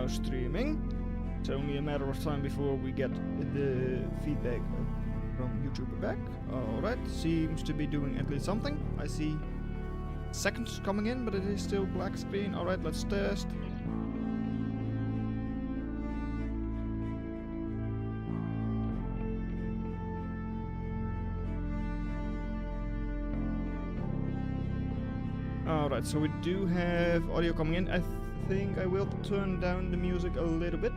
now streaming. It's only a matter of time before we get the feedback from YouTube back. Alright, seems to be doing at least something. I see seconds coming in, but it is still black screen. Alright, let's test. Alright, so we do have audio coming in. I think I will turn down the music a little bit.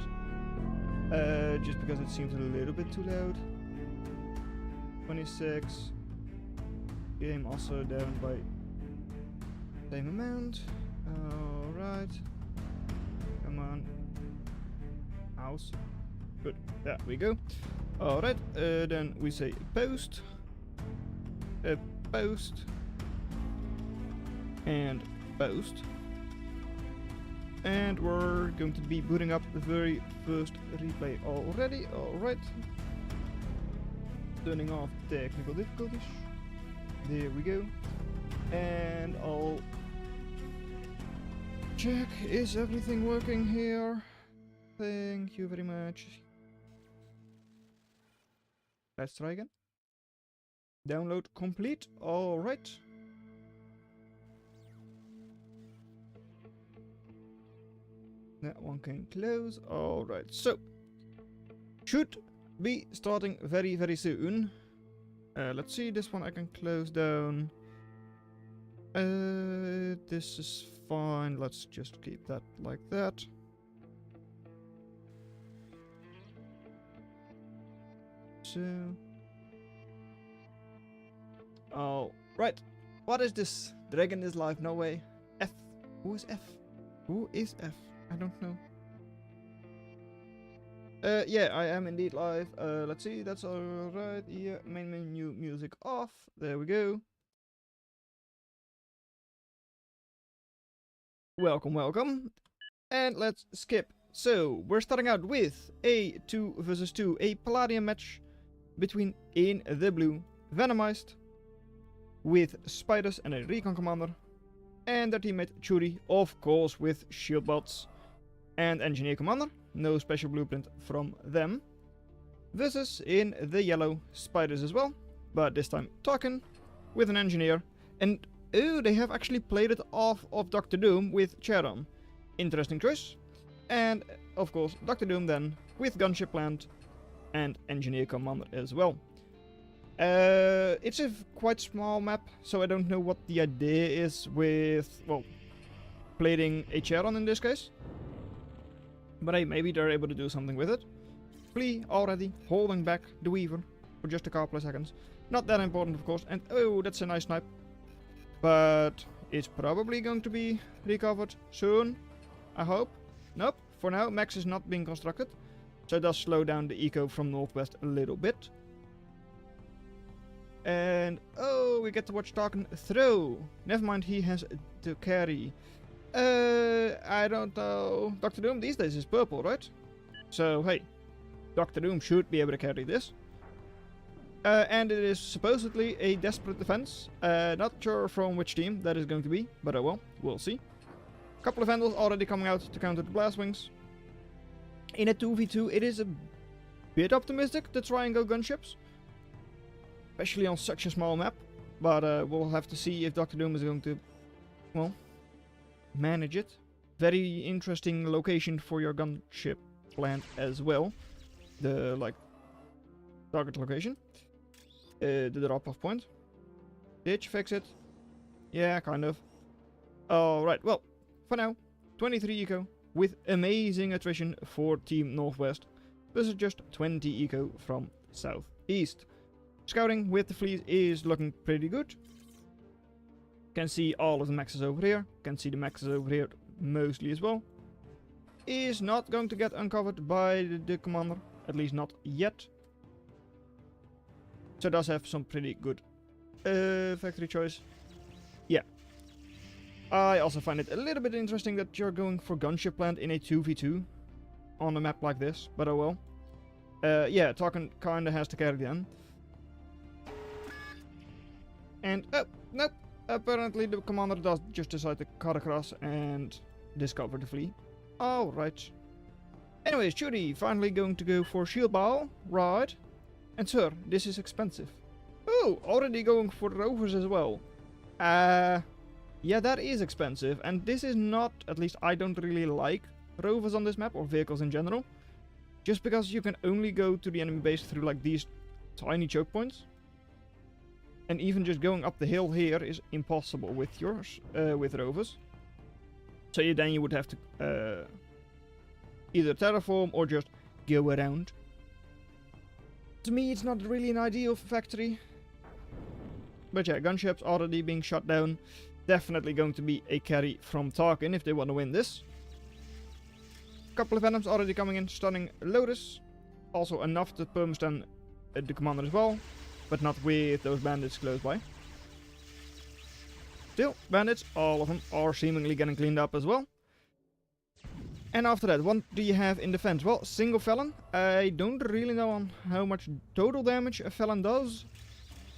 Just because it seems a little bit too loud. 26. Game also down by same amount. Alright. Come on. Mouse. Good. There we go. Alright, then we say post. Post. And post. And we're going to be booting up the very first replay already. Alright. Turning off technical difficulties. There we go. And I'll check, is everything working here? Thank you very much. Let's try again. Download complete. Alright. That one can close. Alright, so should be starting very, very soon. Let's see, this one I can close down. This is fine. Let's just keep that like that. So, alright. What is this? Dragon is live? No way. F. Who is F? Who is F? I don't know. Yeah, I am indeed live. Let's see, that's alright. Yeah, main menu music off. There we go. Welcome, welcome. And let's skip. So, we're starting out with a 2 versus 2, a Palladium match between in the blue Venomized with Spiders and a Recon Commander, and their teammate Churi, of course, with Shield Bots and Engineer Commander. No special blueprint from them. Versus in the yellow Spiders as well, but this time Tarkin with an Engineer. And oh, they have actually played it off of Dr. Doom with Charon. Interesting choice. And of course Dr. Doom then with Gunship Plant and Engineer Commander as well. It's a quite small map, so I don't know what the idea is with, well, plating a Charon in this case. But hey, maybe they're able to do something with it. Flea already holding back the Weaver for just a couple of seconds. Not that important, of course. And oh, that's a nice snipe. But it's probably going to be recovered soon, I hope. Nope, for now Max is not being constructed. So it does slow down the eco from Northwest a little bit. And oh, we get to watch Tarkin throw. Never mind, he has to carry. I don't know. Dr. Doom these days is purple, right? So hey, Dr. Doom should be able to carry this. And it is supposedly a desperate defense. Not sure from which team that is going to be, but oh well, we'll see. Couple of Vandals already coming out to counter the Blast Wings. In a 2v2, it is a bit optimistic to try and go gunships. Especially on such a small map. But we'll have to see if Dr. Doom is going to, well, manage it. Very interesting location for your gunship plant as well. The, like, target location. The drop-off point. Did you fix it? Yeah, kind of. Alright, well, for now, 23 eco with amazing attrition for Team Northwest. This is just 20 eco from Southeast. Scouting with the fleet is looking pretty good. Can see all of the maxes over here. Can see the maxes over here mostly as well. Is not going to get uncovered by the commander. At least not yet. So does have some pretty good factory choice. Yeah. I also find it a little bit interesting that you're going for gunship plant in a 2v2 on a map like this, but oh well. Yeah, Tarkin kinda has to carry the end. And oh, nope. Apparently the commander does just decide to cut across and discover the flea. Alright. Anyways, Judy finally going to go for shield ball, right? And sir, this is expensive. Oh, already going for rovers as well. Yeah, that is expensive, and this is not, at least I don't really like rovers on this map, or vehicles in general. Just because you can only go to the enemy base through like these tiny choke points. And even just going up the hill here is impossible with yours, with rovers. So then you would have to either terraform or just go around. To me, it's not really an ideal factory. But yeah, gunships already being shot down. Definitely going to be a carry from Tarkin if they want to win this. Couple of Venoms already coming in, stunning Lotus. Also enough to perma-stun the commander as well. But not with those bandits close by. Still, bandits, all of them are seemingly getting cleaned up as well. And after that, what do you have in defense? Well, single Felon. I don't really know on how much total damage a Felon does.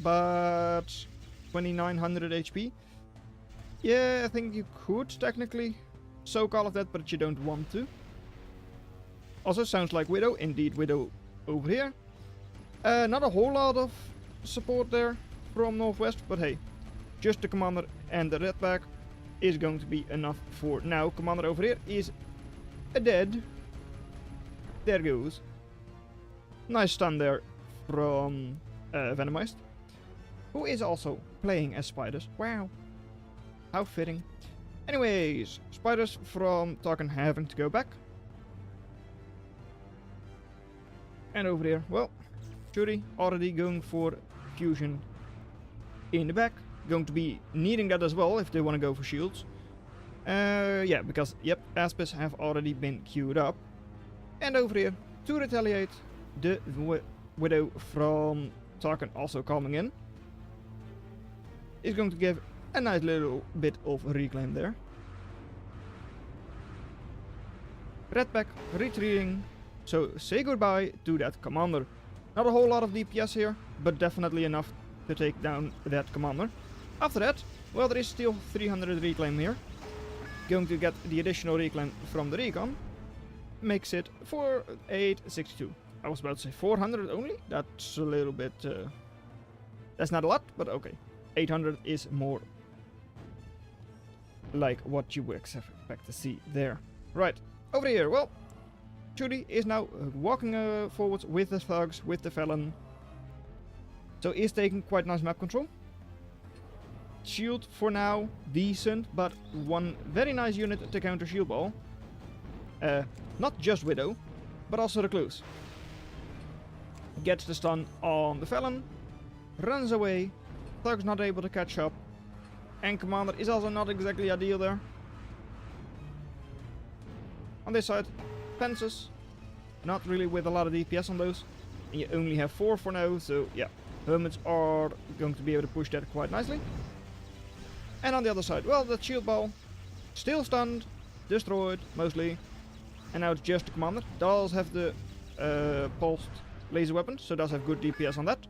But 2900 HP. Yeah, I think you could technically soak all of that, but you don't want to. Also sounds like Widow. Indeed, Widow over here. Not a whole lot of support there from Northwest, but hey, just the commander and the redback is going to be enough for now. Commander over here is dead. There goes. Nice stun there from Venomized, who is also playing as spiders. Wow, how fitting. Anyways, spiders from Tarkin having to go back. And over here, well, Judy already going for fusion in the back. Going to be needing that as well if they want to go for shields. Yeah, because, yep, Aspis have already been queued up. And over here, to retaliate, the Widow from Tarkin also coming in. Is going to give a nice little bit of reclaim there. Redback retreating. So say goodbye to that commander. Not a whole lot of DPS here, but definitely enough to take down that commander. After that, well, there is still 300 reclaim here. Going to get the additional reclaim from the recon. Makes it 4862. I was about to say 400 only. That's a little bit... that's not a lot, but okay. 800 is more like what you would expect to see there. Right, over here, well, Judy is now walking forwards with the thugs, with the Felon. So is taking quite nice map control. Shield for now, decent, but one very nice unit to counter shield ball. Not just Widow, but also Recluse. Gets the stun on the Felon, runs away, Thug's not able to catch up, and Commander is also not exactly ideal there. On this side, Fences, not really with a lot of DPS on those, and you only have 4 for now, so yeah, Hermits are going to be able to push that quite nicely. And on the other side, well, the shield ball, still stunned, destroyed, mostly, and now it's just the Commander. Does have the pulsed laser weapon, so does have good DPS on that.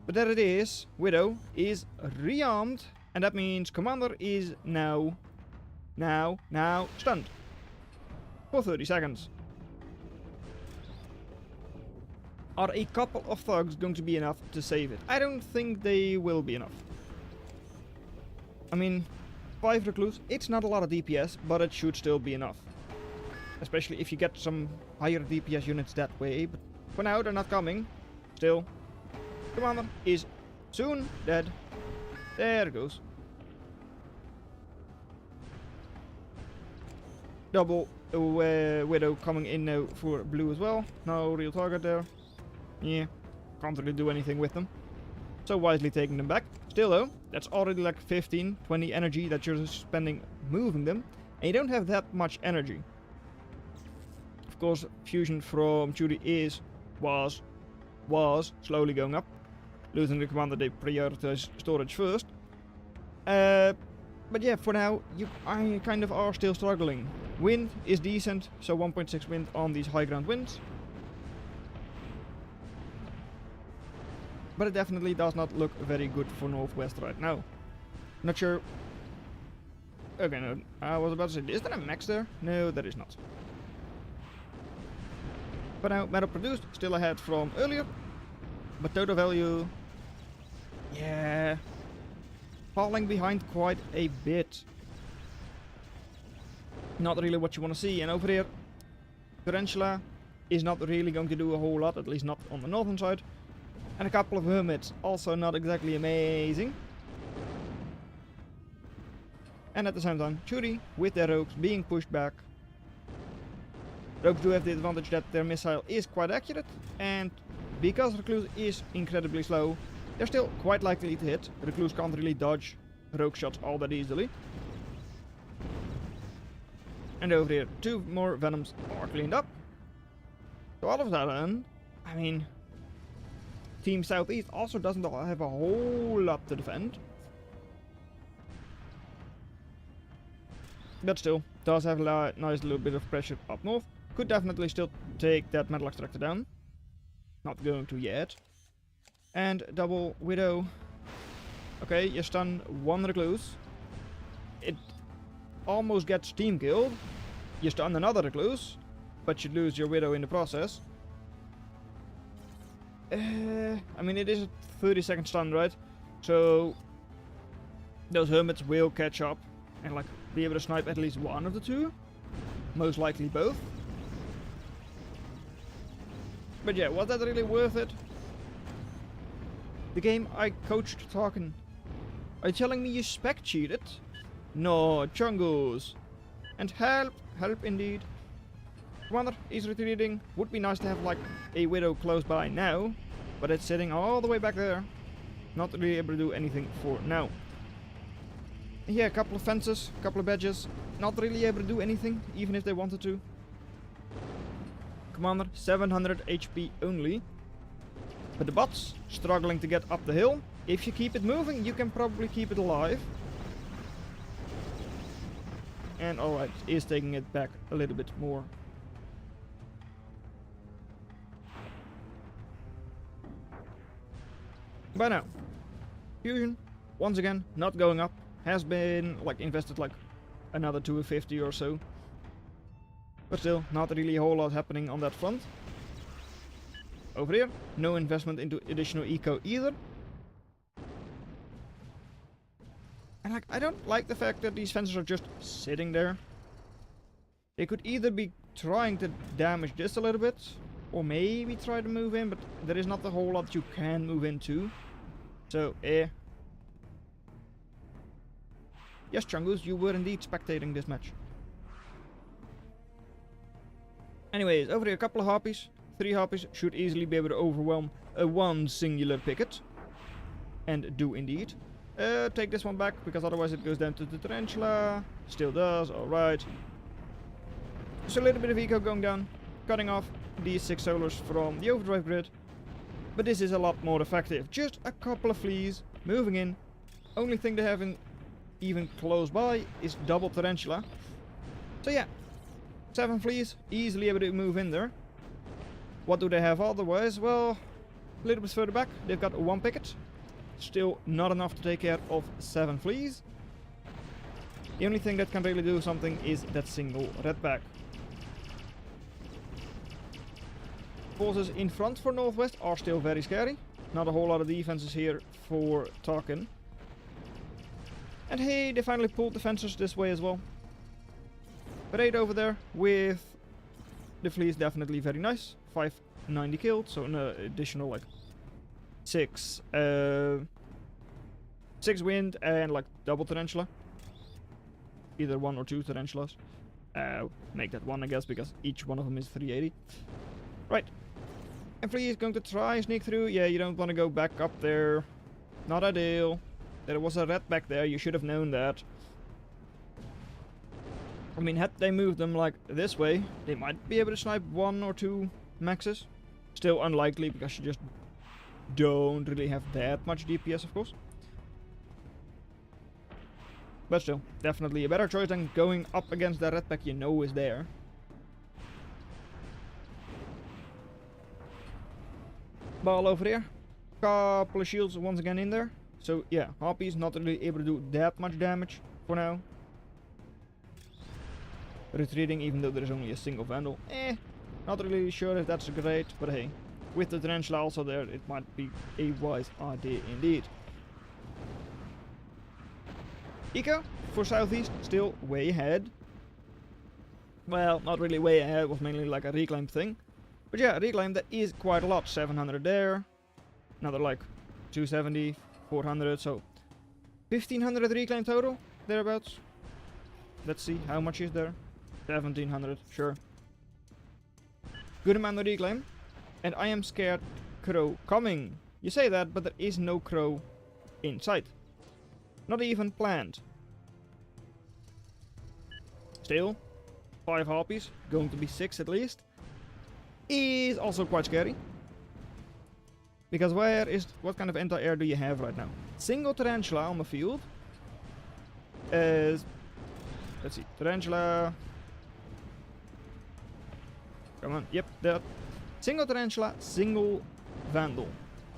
But there it is, Widow is rearmed, and that means Commander is now stunned. For 30 seconds. Are a couple of thugs going to be enough to save it? I don't think they will be enough. I mean, 5 Recluse, it's not a lot of DPS, but it should still be enough. Especially if you get some higher DPS units that way, but for now they're not coming. Still, Commander is soon dead. There it goes. Double Widow coming in now for blue as well. No real target there. Yeah, can't really do anything with them. So wisely taking them back. Still though, that's already like 15, 20 energy that you're spending moving them. And you don't have that much energy. Of course, fusion from Judy was slowly going up. Losing the commander, they prioritize storage first. But yeah, for now, I kind of are still struggling. Wind is decent, so 1.6 wind on these high ground winds. But it definitely does not look very good for Northwest right now. Not sure. Okay, no, I was about to say, is there a max there? No, there is not. But now, metal produced, still ahead from earlier. But total value, yeah, falling behind quite a bit. Not really what you want to see. And over here, Tarantula is not really going to do a whole lot, at least not on the northern side. And a couple of hermits, also not exactly amazing. And at the same time, Churi, with their rogues, being pushed back. Rogues do have the advantage that their missile is quite accurate, and because Recluse is incredibly slow, they're still quite likely to hit. Recluse can't really dodge rogue shots all that easily. And over here, 2 more Venoms are cleaned up. So all of that then, I mean, Team Southeast also doesn't have a whole lot to defend. But still, does have a nice little bit of pressure up north. Could definitely still take that metal extractor down. Not going to yet. And double Widow. Okay, you stun 1 Recluse. It almost gets team killed. You stun another Recluse, but you lose your Widow in the process. I mean, it is a 30-second stun, right? So those hermits will catch up and like be able to snipe at least one of the 2. Most likely both. But yeah, was that really worth it? The game I coached Tarkin. Are you telling me you spec cheated? No, Chungus. And help, help indeed. Commander is retreating. Would be nice to have like a Widow close by now, but it's sitting all the way back there. Not really able to do anything for now. Yeah, a couple of fences, a couple of badges. Not really able to do anything, even if they wanted to. Commander, 700 HP only. But the bots struggling to get up the hill. If you keep it moving, you can probably keep it alive. And alright, is taking it back a little bit more. By now, Fusion, once again, not going up. Has been like invested like another 250 or so. But still, not really a whole lot happening on that front. Over here, no investment into additional eco either. And like, I don't like the fact that these fences are just sitting there. They could either be trying to damage this a little bit, or maybe try to move in, but there is not a whole lot you can move into. So, yes, Chungus, you were indeed spectating this match. Anyways, over here, a couple of harpies. 3 harpies should easily be able to overwhelm a 1 singular picket. And do indeed. Take this one back, because otherwise it goes down to the tarantula. Still does, alright. Just a little bit of eco going down. Cutting off these 6 solars from the overdrive grid. But this is a lot more effective. Just a couple of fleas moving in. Only thing they have in even close by is double tarantula. So yeah, 7 fleas, easily able to move in there. What do they have otherwise? Well, a little bit further back, they've got 1 picket. Still not enough to take care of 7 fleas. The only thing that can really do something is that single redback. Forces in front for Northwest are still very scary. Not a whole lot of defenses here for Tarkin. And hey, they finally pulled the fences this way as well. Parade over there with the fleas, definitely very nice. 590 killed, so an additional like 6 wind and like double tarantula. Either 1 or 2 tarantulas. Make that 1, I guess, because each one of them is 380. Right. And Flea is going to try and sneak through. Yeah, you don't want to go back up there. Not ideal. There was a red back there, you should have known that. I mean, had they moved them like this way, they might be able to snipe 1 or 2 maxes. Still unlikely, because you just don't really have that much DPS, of course. But still, definitely a better choice than going up against that red pack you know is there. Ball over here. Couple of shields once again in there. So yeah, Harpy's not really able to do that much damage for now. Retreating even though there is only a single Vandal. Not really sure if that's great, but hey, with the tarantula also there, it might be a wise idea indeed. Eco, for southeast, still way ahead. Well, not really way ahead, it was mainly like a reclaim thing. But yeah, reclaim, that is quite a lot. 700 there, another like 270, 400, so 1500 reclaim total, thereabouts. Let's see, how much is there? 1700, sure. Good amount of reclaim. And I am scared crow coming. You say that, but there is no crow in sight. Not even planned. Still, 5 harpies, going to be 6 at least, is also quite scary. Because what kind of anti-air do you have right now? Single tarantula on the field. Let's see, tarantula. Come on, yep, that. Single tarantula, single vandal.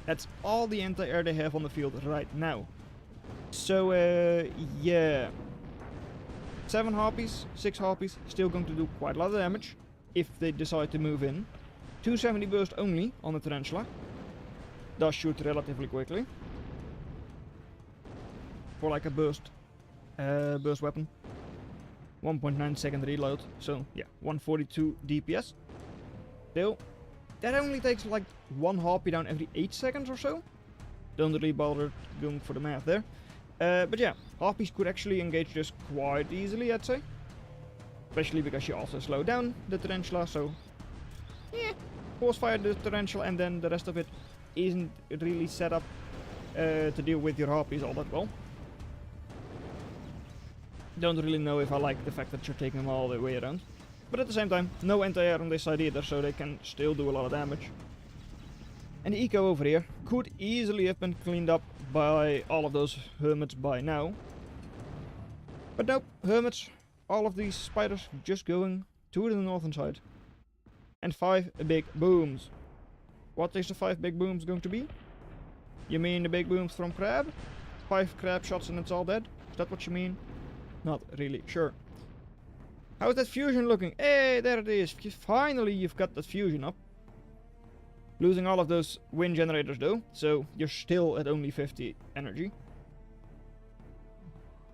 That's all the anti-air they have on the field right now. So, yeah. 7 harpies, 6 harpies, still going to do quite a lot of damage if they decide to move in. 270 burst only on the tarantula. Does shoot relatively quickly. For like a burst weapon. 1.9 second reload, so yeah, 142 DPS. Still, that only takes like 1 harpy down every 8 seconds or so. Don't really bother going for the math there. But yeah, harpies could actually engage this quite easily, I'd say. Especially because you also slow down the tarantula, so yeah, force fire the tarantula and then the rest of it isn't really set up to deal with your harpies all that well. Don't really know if I like the fact that you're taking them all the way around. But at the same time, no anti-air on this side either, so they can still do a lot of damage. And the eco over here could easily have been cleaned up by all of those hermits by now. But nope, hermits, all of these spiders just going to the northern side. And 5 big booms. What is the 5 big booms going to be? You mean the big booms from crab? 5 crab shots and it's all dead? Is that what you mean? Not really sure. How's that fusion looking? Hey, there it is. Finally, you've got that fusion up. Losing all of those wind generators though, so you're still at only 50 energy.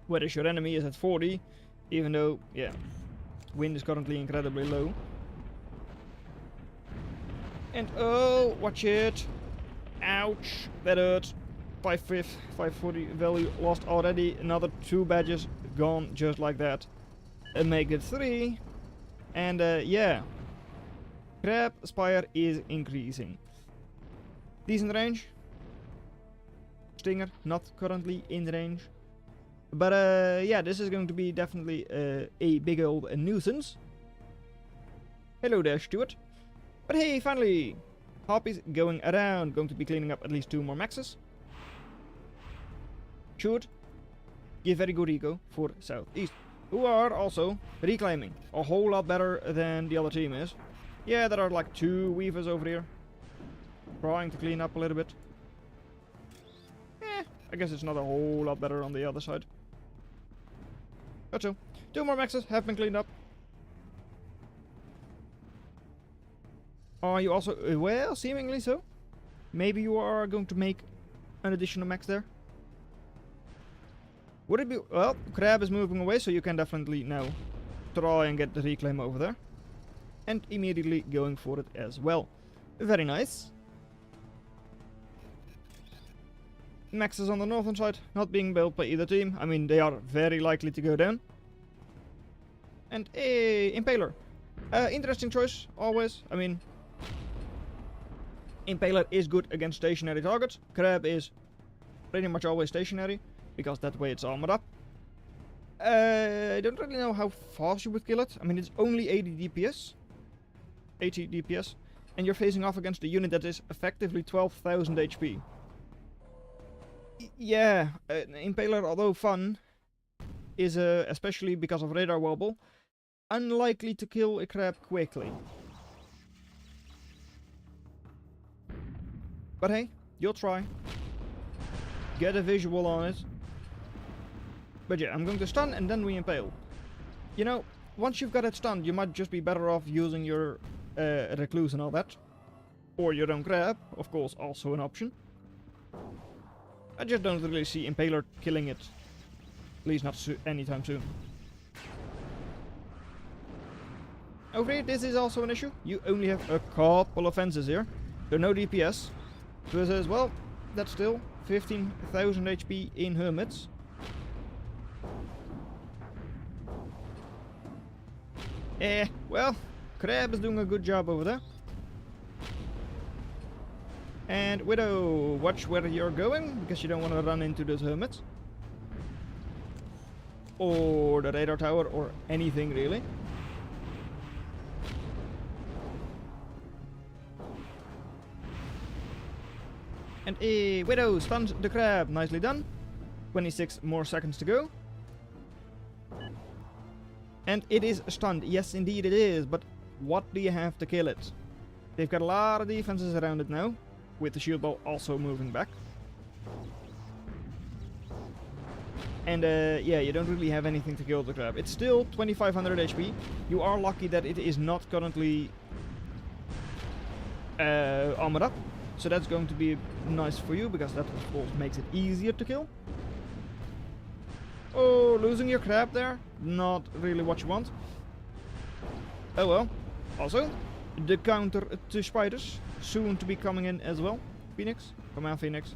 Whereas your enemy is at 40, even though, yeah, wind is currently incredibly low. And oh, watch it. Ouch, that hurt. 540 value lost already. Another 2 badges gone just like that. Make it 3. And yeah. Crab Spire is increasing. Decent range. Stinger not currently in range. But yeah, this is going to be definitely a big old nuisance. Hello there, Stuart. But hey, finally! Harpies going around. Going to be cleaning up at least 2 more maxes. Should give very good eco for Southeast. Who are also reclaiming a whole lot better than the other team is. Yeah, there are like 2 weavers over here. Trying to clean up a little bit. I guess it's not a whole lot better on the other side. But so, 2 more maxes have been cleaned up. Are you also, well, seemingly so. Maybe you are going to make an additional max there. Would it be, well, crab is moving away, so you can definitely now try and get the reclaim over there. And immediately going for it as well. Very nice. Maxes on the northern side, not being built by either team. I mean, they are very likely to go down. And a Impaler. Interesting choice, always. I mean, Impaler is good against stationary targets. Crab is pretty much always stationary, because that way it's armored up. I don't really know how fast you would kill it. I mean, it's only 80 DPS. 80 DPS. And you're facing off against a unit that is effectively 12,000 HP. Yeah, Impaler, although fun, is, especially because of radar wobble, unlikely to kill a crab quickly. But hey, you'll try. Get a visual on it. But yeah, I'm going to stun and then we impale. You know, once you've got it stunned, you might just be better off using your recluse and all that. Or your own crab, of course, also an option. I just don't really see Impaler killing it. At least not anytime soon. Over here, this is also an issue. You only have a couple of fences here. There are no DPS. So it says, well, that's still 15,000 HP in hermits. Well, Crab is doing a good job over there. And Widow, watch where you're going, because you don't want to run into those hermits. Or the radar tower, or anything really. And Widow stuns the crab, nicely done. 26 more seconds to go. And it is stunned, yes indeed it is, but what do you have to kill it? They've got a lot of defenses around it now, with the shield ball also moving back. And yeah, you don't really have anything to kill the crab. It's still 2500 HP. You are lucky that it is not currently armored up. So that's going to be nice for you, because that of course makes it easier to kill. Oh, losing your crab there? Not really what you want. Oh well. Also, the counter to spiders, soon to be coming in as well. Phoenix, come on Phoenix.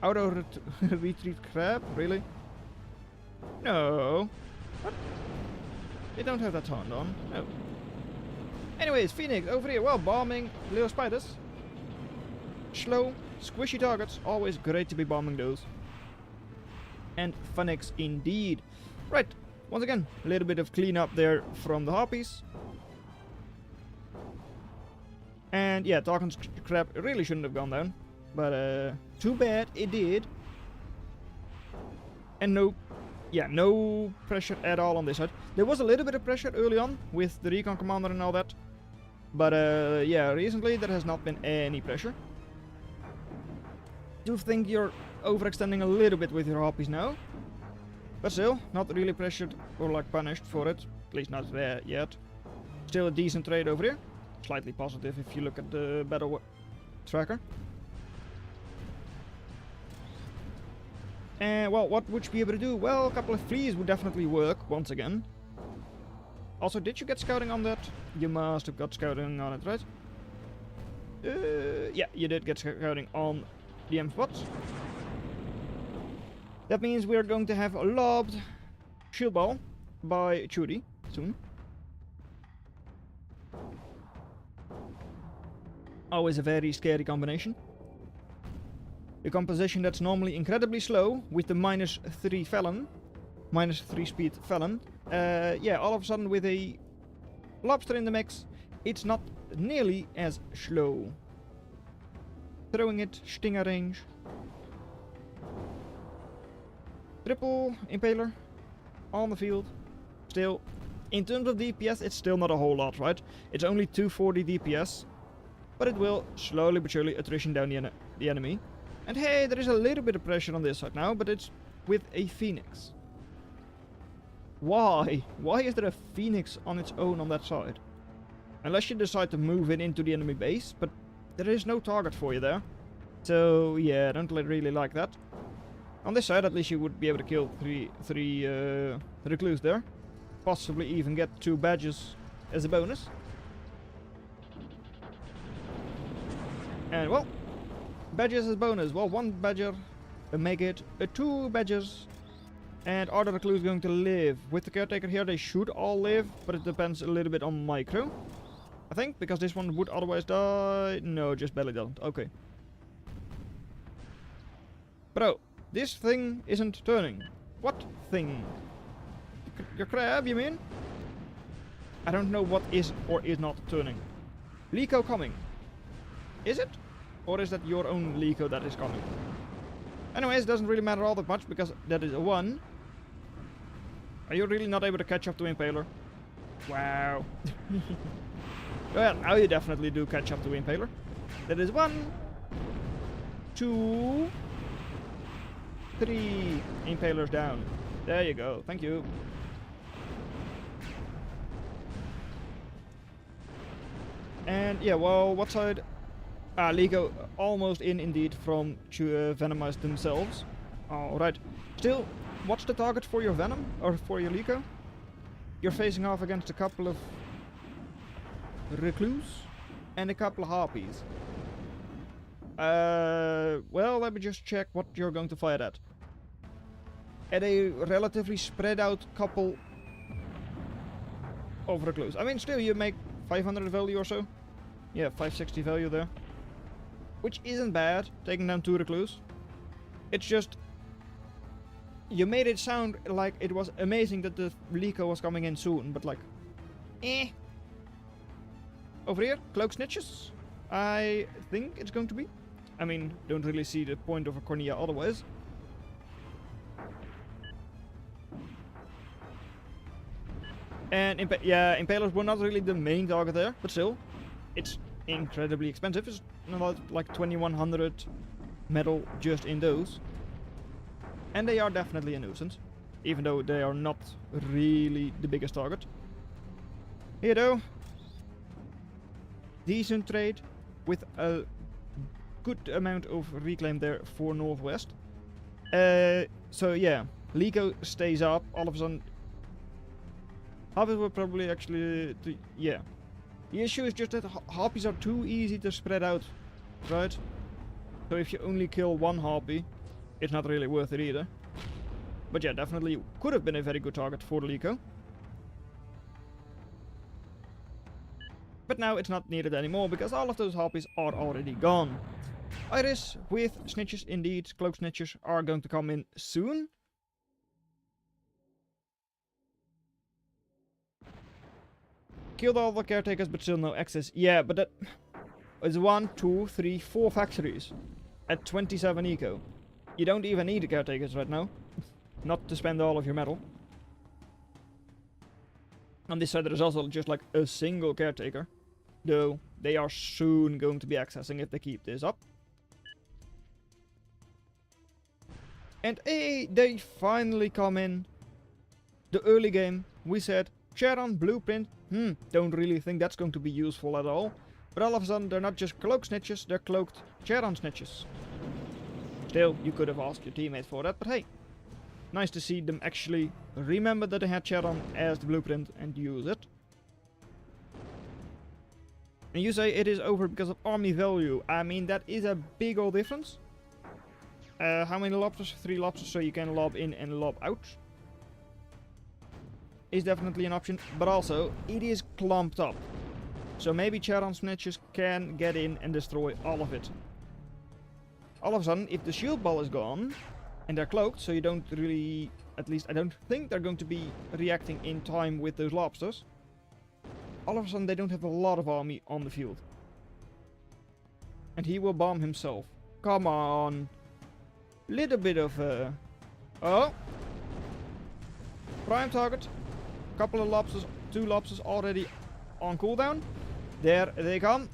Auto retreat crab, really? No. What? They don't have that turned on. No. Anyways, Phoenix over here, well, bombing little spiders. Slow, squishy targets, always great to be bombing those. And Phoenix indeed. Right, once again, a little bit of cleanup there from the harpies. And yeah, Tarkin's crab really shouldn't have gone down. But too bad it did. And no pressure at all on this side. There was a little bit of pressure early on with the recon commander and all that. But yeah, recently there has not been any pressure. I do think you're overextending a little bit with your harpies now. But still, not really pressured or like punished for it. At least not there yet. Still a decent trade over here. Slightly positive if you look at the battle tracker. And well, what would you be able to do? Well, a couple of fleas would definitely work once again. Also, did you get scouting on that? You must have got scouting on it, right? Yeah, you did get scouting on the M spots. That means we're going to have a lobbed shield ball by Chudi soon. Always a very scary combination. The composition that's normally incredibly slow with the -3 Felon, -3 speed Felon. Yeah, all of a sudden with a lobster in the mix, it's not nearly as slow. Throwing it, stinger range. Triple Impaler on the field. Still, in terms of DPS, it's still not a whole lot, right? It's only 240 DPS, but it will slowly but surely attrition down the enemy. And hey, there is a little bit of pressure on this side now, but it's with a Phoenix. Why? Why is there a Phoenix on its own on that side? Unless you decide to move it into the enemy base, but there is no target for you there. So yeah, I don't really like that. On this side, at least you would be able to kill three recluse there. Possibly even get 2 badges as a bonus. And well, badges as bonus. Well, 1 badger make it 2 badges. And are the recluse going to live? With the caretaker here, they should all live, but it depends a little bit on micro. I think, because this one would otherwise die. No, just barely doesn't. Okay. Bro, this thing isn't turning. What thing? Your crab, you mean? I don't know what is or is not turning. Lico coming. Is it? Or is that your own Lico that is coming? Anyways, it doesn't really matter all that much, because that is a 1. Are you really not able to catch up to Impaler? Wow. Well, now you definitely do catch up to Impaler. That is 1, 2, 3 Impalers down. There you go. Thank you. And yeah, well, what side? Lico almost in indeed from to Venomize themselves. Alright. Still, what's the target for your Venom? Or for your Lico? You're facing off against a couple of Recluse and a couple of Harpies. Well, let me just check what you're going to fire at. At a relatively spread out couple of Recluse. I mean, still, you make 500 value or so. Yeah, 560 value there. Which isn't bad, taking down 2 Recluse. It's just... You made it sound like it was amazing that the Lico was coming in soon, but like... Over here, Cloak Snitches. I think it's going to be. I mean, don't really see the point of a Cornea otherwise. And Impalers were not really the main target there, but still, it's incredibly expensive. It's about like 2100 metal just in those. And they are definitely a nuisance, even though they are not really the biggest target. Here though, decent trade with a good amount of reclaim there for Northwest. So yeah, Lico stays up. All of a sudden, Harpies will probably actually... yeah. The issue is just that Harpies are too easy to spread out, right? So if you only kill one Harpy, it's not really worth it either. But yeah, definitely could have been a very good target for the Lico. But now it's not needed anymore, because all of those Harpies are already gone. Iris with Snitches, indeed, Cloak Snitches are going to come in soon. Killed all the caretakers, but still no access. Yeah, but that is 1, 2, 3, 4 factories at 27 eco. You don't even need the caretakers right now. Not to spend all of your metal. On this side there is also just like a single caretaker. Though they are soon going to be accessing if they keep this up. And hey, they finally come in. The early game, we said, Charon, Blueprint, don't really think that's going to be useful at all. But all of a sudden, they're not just Cloak Snitches, they're Cloaked Charon Snitches. Still, you could have asked your teammates for that, but hey. Nice to see them actually remember that they had Charon as the Blueprint and use it. And you say it is over because of army value. I mean, that is a big old difference. How many lobsters? 3 lobsters, so you can lob in and lob out. Is definitely an option, but also it is clumped up. So maybe Charon Snitches can get in and destroy all of it. All of a sudden, if the shield ball is gone, and they're cloaked, so you don't really, at least I don't think they're going to be reacting in time with those lobsters. All of a sudden they don't have a lot of army on the field. And he will bomb himself. Come on. Little bit of oh. Prime target. Couple of lobsters, 2 lobsters already on cooldown. There they come.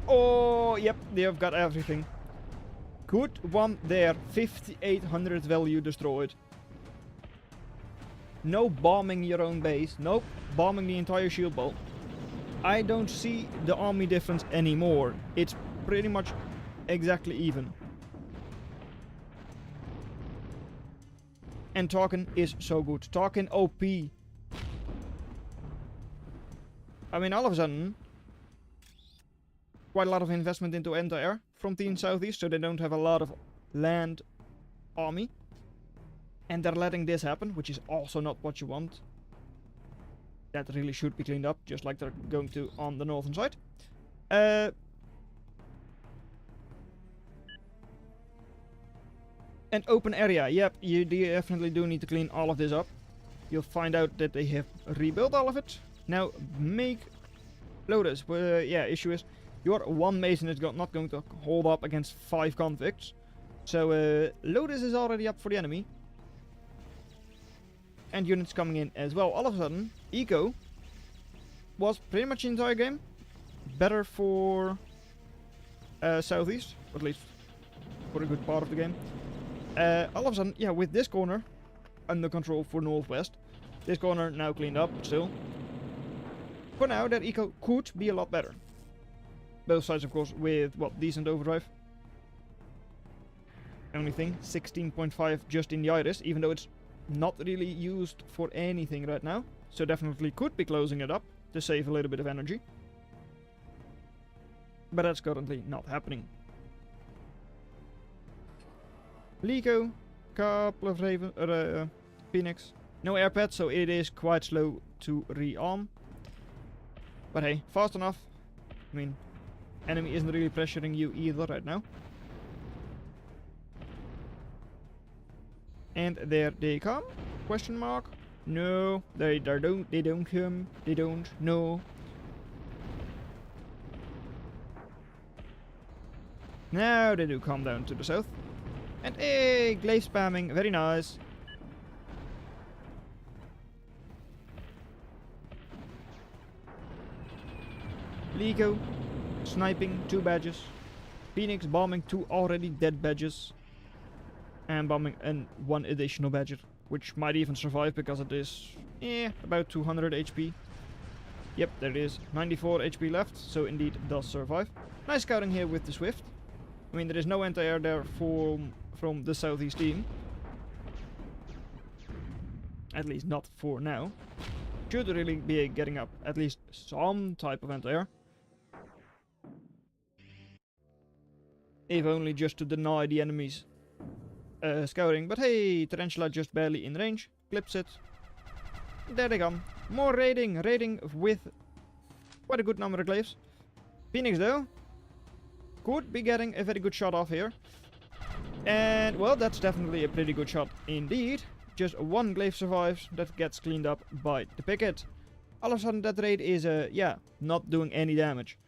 Oh, yep, they have got everything. Good one there. 5800 value destroyed. No bombing your own base. Nope. Bombing the entire shield ball. I don't see the army difference anymore. It's pretty much exactly even. And Tarkin is so good. Tarkin OP. I mean, all of a sudden, quite a lot of investment into anti-air from Team Southeast, so they don't have a lot of land army. And they're letting this happen, which is also not what you want. That really should be cleaned up, just like they're going to on the northern side. And open area, yep, you definitely do need to clean all of this up. You'll find out that they have rebuilt all of it. Now, make Lotus. Yeah, issue is, your 1 Mason is not going to hold up against 5 convicts. So, Lotus is already up for the enemy. And units coming in as well. All of a sudden, Eco was pretty much the entire game better for Southeast, at least for a good part of the game. All of a sudden, yeah, with this corner under control for Northwest, this corner now cleaned up still. For now, that eco could be a lot better. Both sides, of course, with, well, decent overdrive. Only thing, 16.5 just in the iris, even though it's not really used for anything right now. So definitely could be closing it up to save a little bit of energy. But that's currently not happening. Lico, couple of Raven, Phoenix. No air pad, so it is quite slow to rearm. But hey, fast enough. I mean, enemy isn't really pressuring you either right now. And there they come? Question mark? No, they don't come. They don't. No. Now they do come down to the south. And hey, glaive spamming, very nice. Lico, sniping 2 badges. Phoenix bombing 2 already dead badges. And bombing 1 additional badger, which might even survive because it is about 200 HP. Yep, there it is. 94 HP left, so indeed it does survive. Nice scouting here with the Swift. I mean, there is no anti-air there from the southeast team. At least not for now. Should really be getting up at least some type of anti-air. If only just to deny the enemies scouting. But hey, Tarantula just barely in range. Clips it. There they come. More raiding. Raiding with quite a good number of glaives. Phoenix though could be getting a very good shot off here. And well, that's definitely a pretty good shot indeed. Just 1 glaive survives. That gets cleaned up by the picket. All of a sudden that raid is yeah, not doing any damage.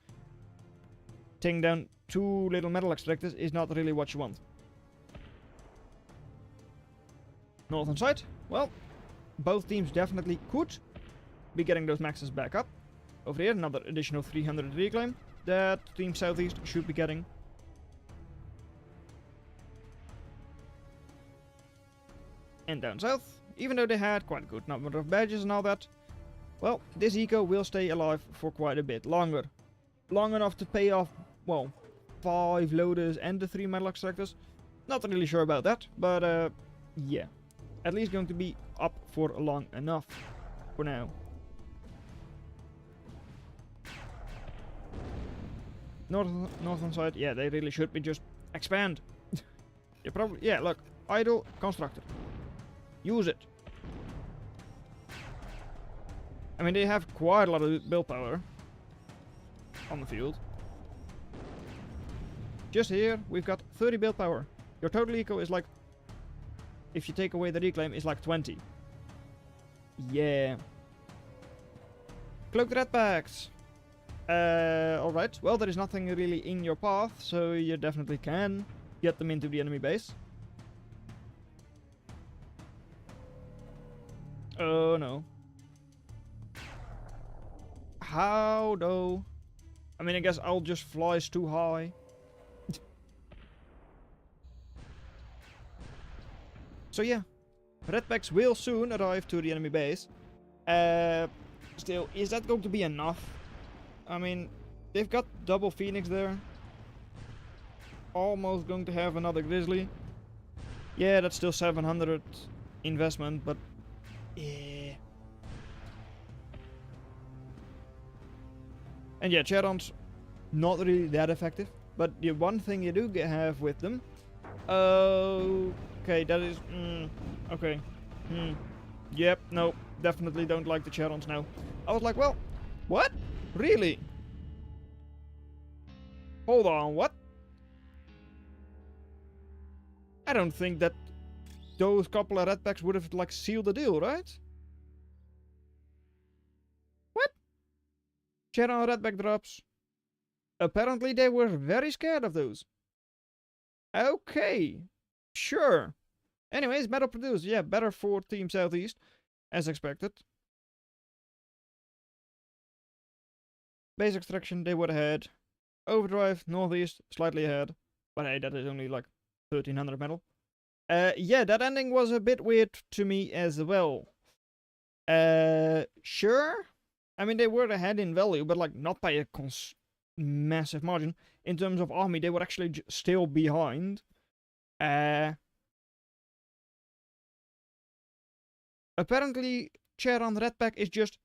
Taking down 2 little metal extractors is not really what you want. Northern side, well, both teams definitely could be getting those maxes back up. Over here, another additional 300 reclaim that team southeast should be getting. And down south, even though they had quite a good number of badges and all that, well, this eco will stay alive for quite a bit longer. Long enough to pay off, well, 5 loaders and the 3 metal extractors. Not really sure about that, but yeah. At least going to be up for long enough for now. Northern side, yeah, they really should be just expand. You probably, yeah, look, idle constructor. Use it. I mean, they have quite a lot of build power on the field. Just here, we've got 30 build power. Your total eco is like, if you take away the reclaim, is like 20. Yeah. Cloaked redbacks. Alright. Well, there is nothing really in your path, so you definitely can get them into the enemy base. Oh no. How though? I mean, I guess I'll just flies too high. So yeah, redbacks will soon arrive to the enemy base. Still, is that going to be enough? I mean, they've got double Phoenix there. Almost going to have another Grizzly. Yeah, that's still 700 investment, but yeah. And yeah, Charons, not really that effective. But the one thing you do have with them, okay, that is, okay, yep, no, definitely don't like the Charons now. I was like, well, what? Really? Hold on, what? I don't think that those couple of redbacks would have, like, sealed the deal, right? What? Charon redback drops. Apparently they were very scared of those. Okay. Sure. Anyways, metal produced. Yeah, better for Team Southeast, as expected. Base extraction, they were ahead. Overdrive, Northeast, slightly ahead. But hey, that is only like 1300 metal. Yeah, that ending was a bit weird to me as well. Sure. I mean, they were ahead in value, but like not by a massive margin. In terms of army, they were actually still behind. Apparently, Charon Redpack is just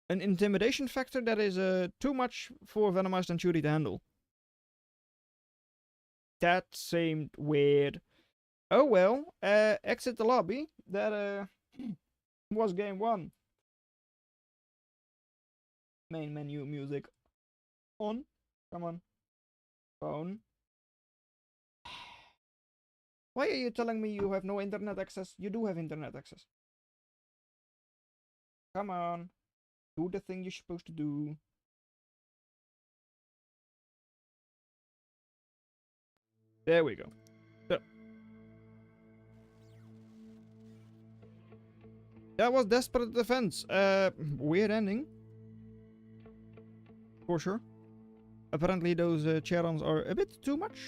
an intimidation factor that is too much for Venomized and Shuri to handle. That seemed weird. Oh well, exit the lobby. That was game 1. Main menu music on. Come on. Phone. Why are you telling me you have no internet access? You do have internet access. Come on. Do the thing you're supposed to do. There we go. So. That was Desperate Defense. Weird ending. For sure. Apparently those Charons are a bit too much.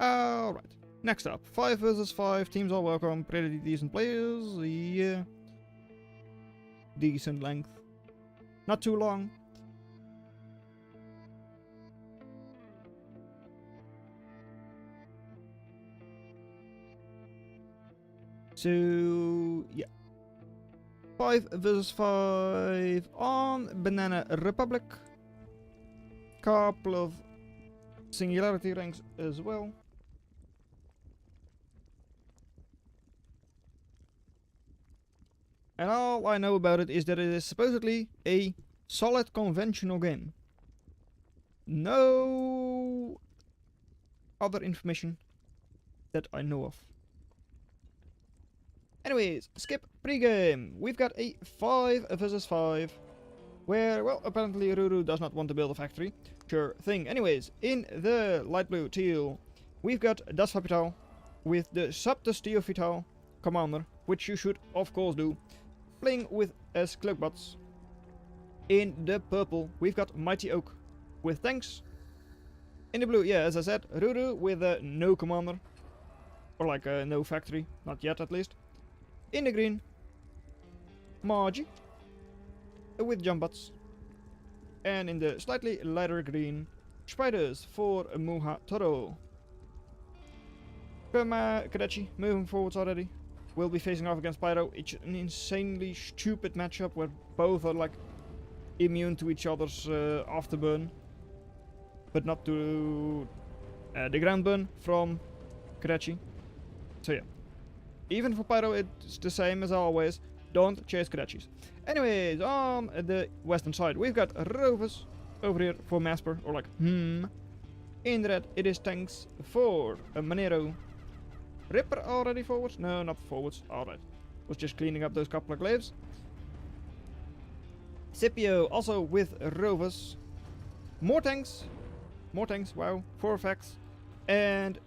Alright. Next up. 5 versus 5. Teams are welcome. Pretty decent players. Yeah. Decent length. Not too long. So, yeah. 5 versus 5 on Banana Republic. Couple of singularity ranks as well. And all I know about it is that it is supposedly a solid conventional game. No other information that I know of. Anyways, skip pregame. We've got a 5 versus 5. Where, well, apparently Ruru does not want to build a factory. Sure thing. Anyways, in the light blue teal, we've got Das Hospital with the Saptus Theophytal commander, which you should, of course, do. Playing with as cloakbots. In the purple, we've got Mighty Oak with tanks. In the blue, yeah, as I said, Ruru with no commander. Or like no factory, not yet at least. In the green, Margie with jumbots. And in the slightly lighter green, spiders for Muha Toro. Kadechi moving forwards already. Will be facing off against Pyro. It's an insanely stupid matchup where both are like immune to each other's afterburn, but not to the ground burn from Kadechi. So yeah, even for Pyro it's the same as always. Don't chase Kadechis. Anyways, on the western side we've got Rovers over here for Masper, or like In the red it is tanks for Monero. Ripper already forwards? No, not forwards. Alright. Was just cleaning up those couple of glaives. Scipio also with Rovers. More tanks. More tanks, wow. 4 effects. And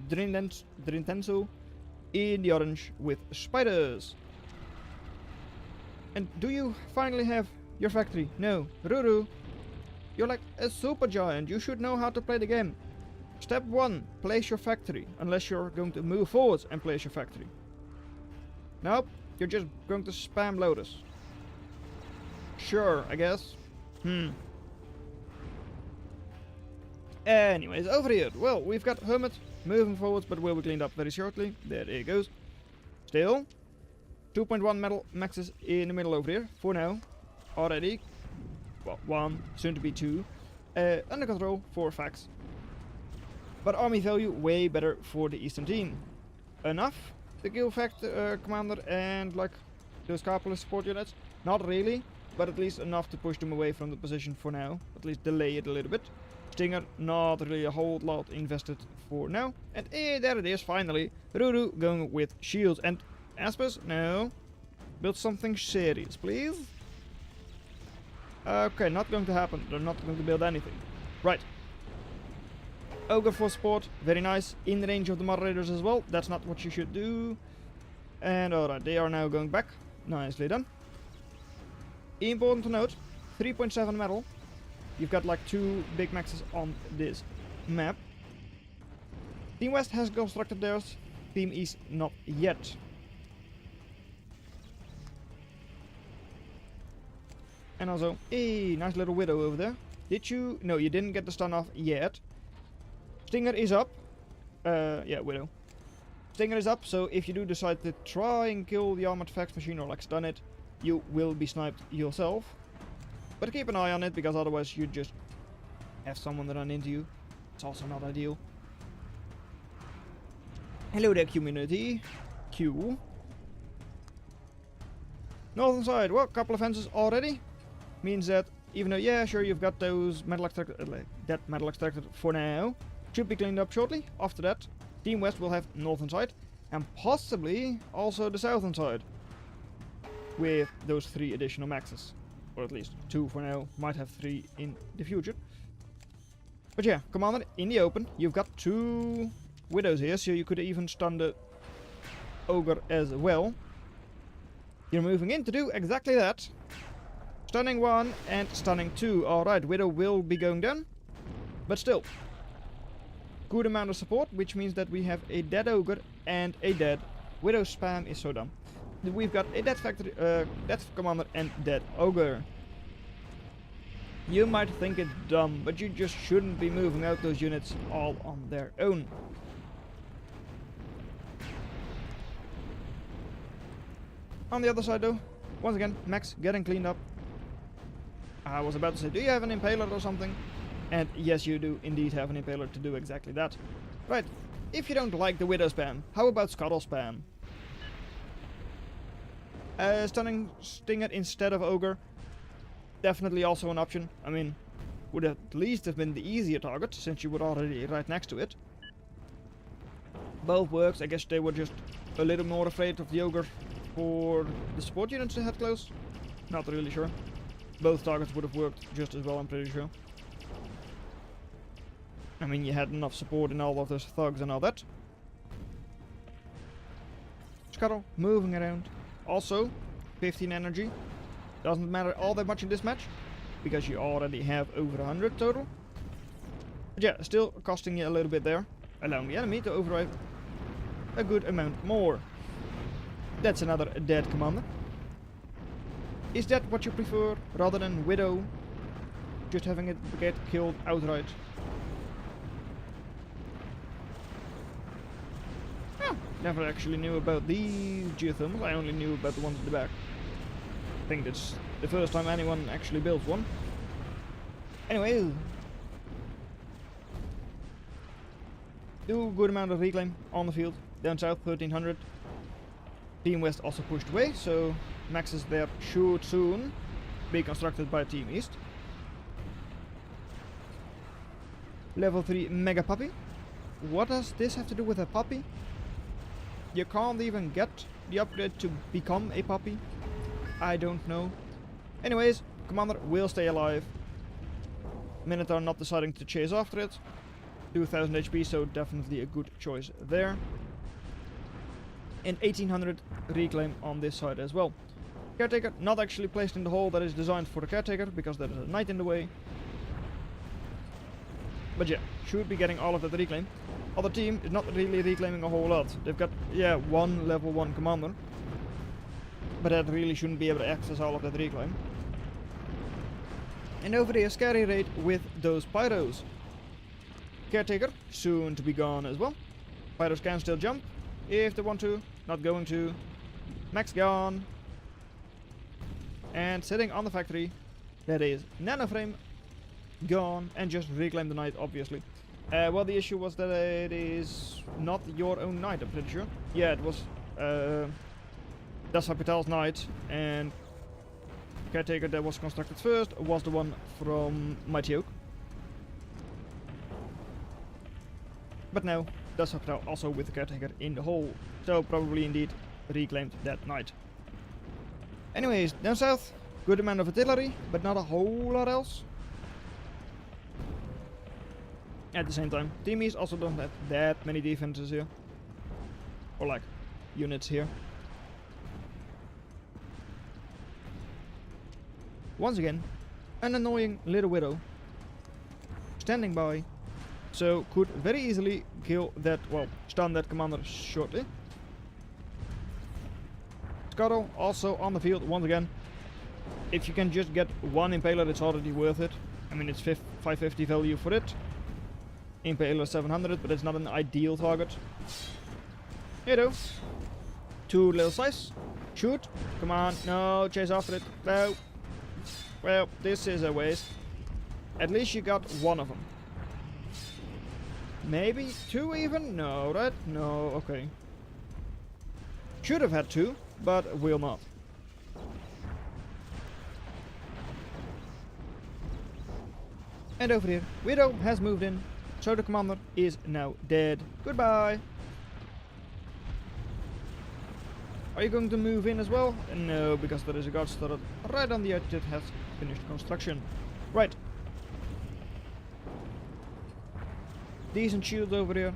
Drintenso in the orange with spiders. And do you finally have your factory? No. Ruru, you're like a super giant. You should know how to play the game. Step 1, place your factory, unless you're going to move forwards and place your factory. Nope, you're just going to spam loaders. Sure, I guess. Anyways, over here, well, we've got Hermit moving forwards, but will be cleaned up very shortly. There it goes. Still, 2.1 metal maxes in the middle over here, for now. Already, well, 1, soon to be 2. Under control, 4 facts. But army value way better for the eastern team. Enough to kill commander and like those couple of support units? Not really, but at least enough to push them away from the position for now. At least delay it a little bit. Stinger, not really a whole lot invested for now. And there it is, finally. Ruru going with shields. And Aspers, no. Build something serious, please. Okay, not going to happen. They're not going to build anything. Right. Ogre for support, very nice. In the range of the moderators as well. That's not what you should do. And alright, they are now going back. Nicely done. Important to note, 3.7 metal. You've got like 2 big maxes on this map. Team West has constructed theirs. Team East not yet. And also, a nice little Widow over there. Did you? No, you didn't get the stun off yet. Stinger is up. Yeah, Widow. Stinger is up, so if you do decide to try and kill the armored fax machine or like stun it, you will be sniped yourself. But keep an eye on it, because otherwise you just have someone run into you. It's also not ideal. Hello there, community. Q. Northern side, well, couple of fences already. Means that even though, yeah, sure, you've got those metal extractor, that metal extractor for now. Should be cleaned up shortly. After that, Team West will have northern side. And possibly also the southern side. With those 3 additional maxes. Or at least 2 for now. Might have 3 in the future. But yeah, Commander, in the open, you've got 2 Widows here. So you could even stun the Ogre as well. You're moving in to do exactly that. Stunning 1 and stunning 2. Alright, Widow will be going down. But still. Good amount of support, which means that we have a dead Ogre and a dead Widow. Spam is so dumb. We've got a dead factory, dead Commander and dead Ogre. You might think it's dumb, but you just shouldn't be moving out those units all on their own. On the other side though, once again, Max getting cleaned up. I was about to say, do you have an Impaler or something? And yes, you do indeed have an Impaler to do exactly that. Right, if you don't like the Widow spam, how about Scuttle spam? Stunning Stinger instead of Ogre. Definitely also an option. I mean, would at least have been the easier target, since you were already right next to it. Both works. I guess they were just a little more afraid of the Ogre for the support units they had close. Not really sure. Both targets would have worked just as well, I'm pretty sure. I mean, you had enough support in all of those thugs and all that. Scuttle moving around. Also, 15 energy. Doesn't matter all that much in this match, because you already have over 100 total. But yeah, still costing you a little bit there, allowing the enemy to overdrive a good amount more. That's another dead commander. Is that what you prefer, rather than Widow just having it get killed outright? Never actually knew about these geothermals. I only knew about the ones in the back. I think that's the first time anyone actually built one. Anyway, do a good amount of reclaim on the field. Down south, 1300. Team West also pushed away, so maxes there should soon be constructed by Team East. Level 3 Mega Puppy. What does this have to do with a puppy? You can't even get the upgrade to become a puppy. I don't know. Anyways, Commander will stay alive. Minotaur not deciding to chase after it. 2000 HP, so definitely a good choice there. And 1800 reclaim on this side as well. Caretaker not actually placed in the hole that is designed for the Caretaker, because there is a knight in the way. But yeah, should be getting all of that reclaim. Other team is not really reclaiming a whole lot. They've got, yeah, 1 level 1 commander. But that really shouldn't be able to access all of that reclaim. And over there, scary raid with those Pyros. Caretaker, soon to be gone as well. Pyros can still jump, if they want to. Not going to. Max gone. And sitting on the factory, that is Nanoframe gone. And just reclaim the knight, obviously. Well, the issue was that it is not your own knight, I'm pretty sure. Yeah, it was Das Hospital's knight, and Caretaker that was constructed first was the one from Mighty Oak. But now, Das Hospital also with the Caretaker in the hole, so probably indeed reclaimed that knight. Anyways, down south, good amount of artillery, but not a whole lot else. At the same time, Team East also don't have that many defenses here. Or like, units here. Once again, an annoying little Widow. Standing by. So could very easily kill that, well, stun that commander shortly. Scuttle also on the field once again. if you can just get one Impaler, it's already worth it. I mean, it's 550 value for it. Impaler 700, but it's not an ideal target. You know. Too little size. Shoot. Come on. No, chase after it. No. Well, this is a waste. At least you got one of them. Maybe two even? No, right? No, okay. Should have had two, but will not. And over here, Widow has moved in, so the commander is now dead. Goodbye! Are you going to move in as well? No, because there is a guard turret right on the edge that has finished construction. Right. Decent shields over here.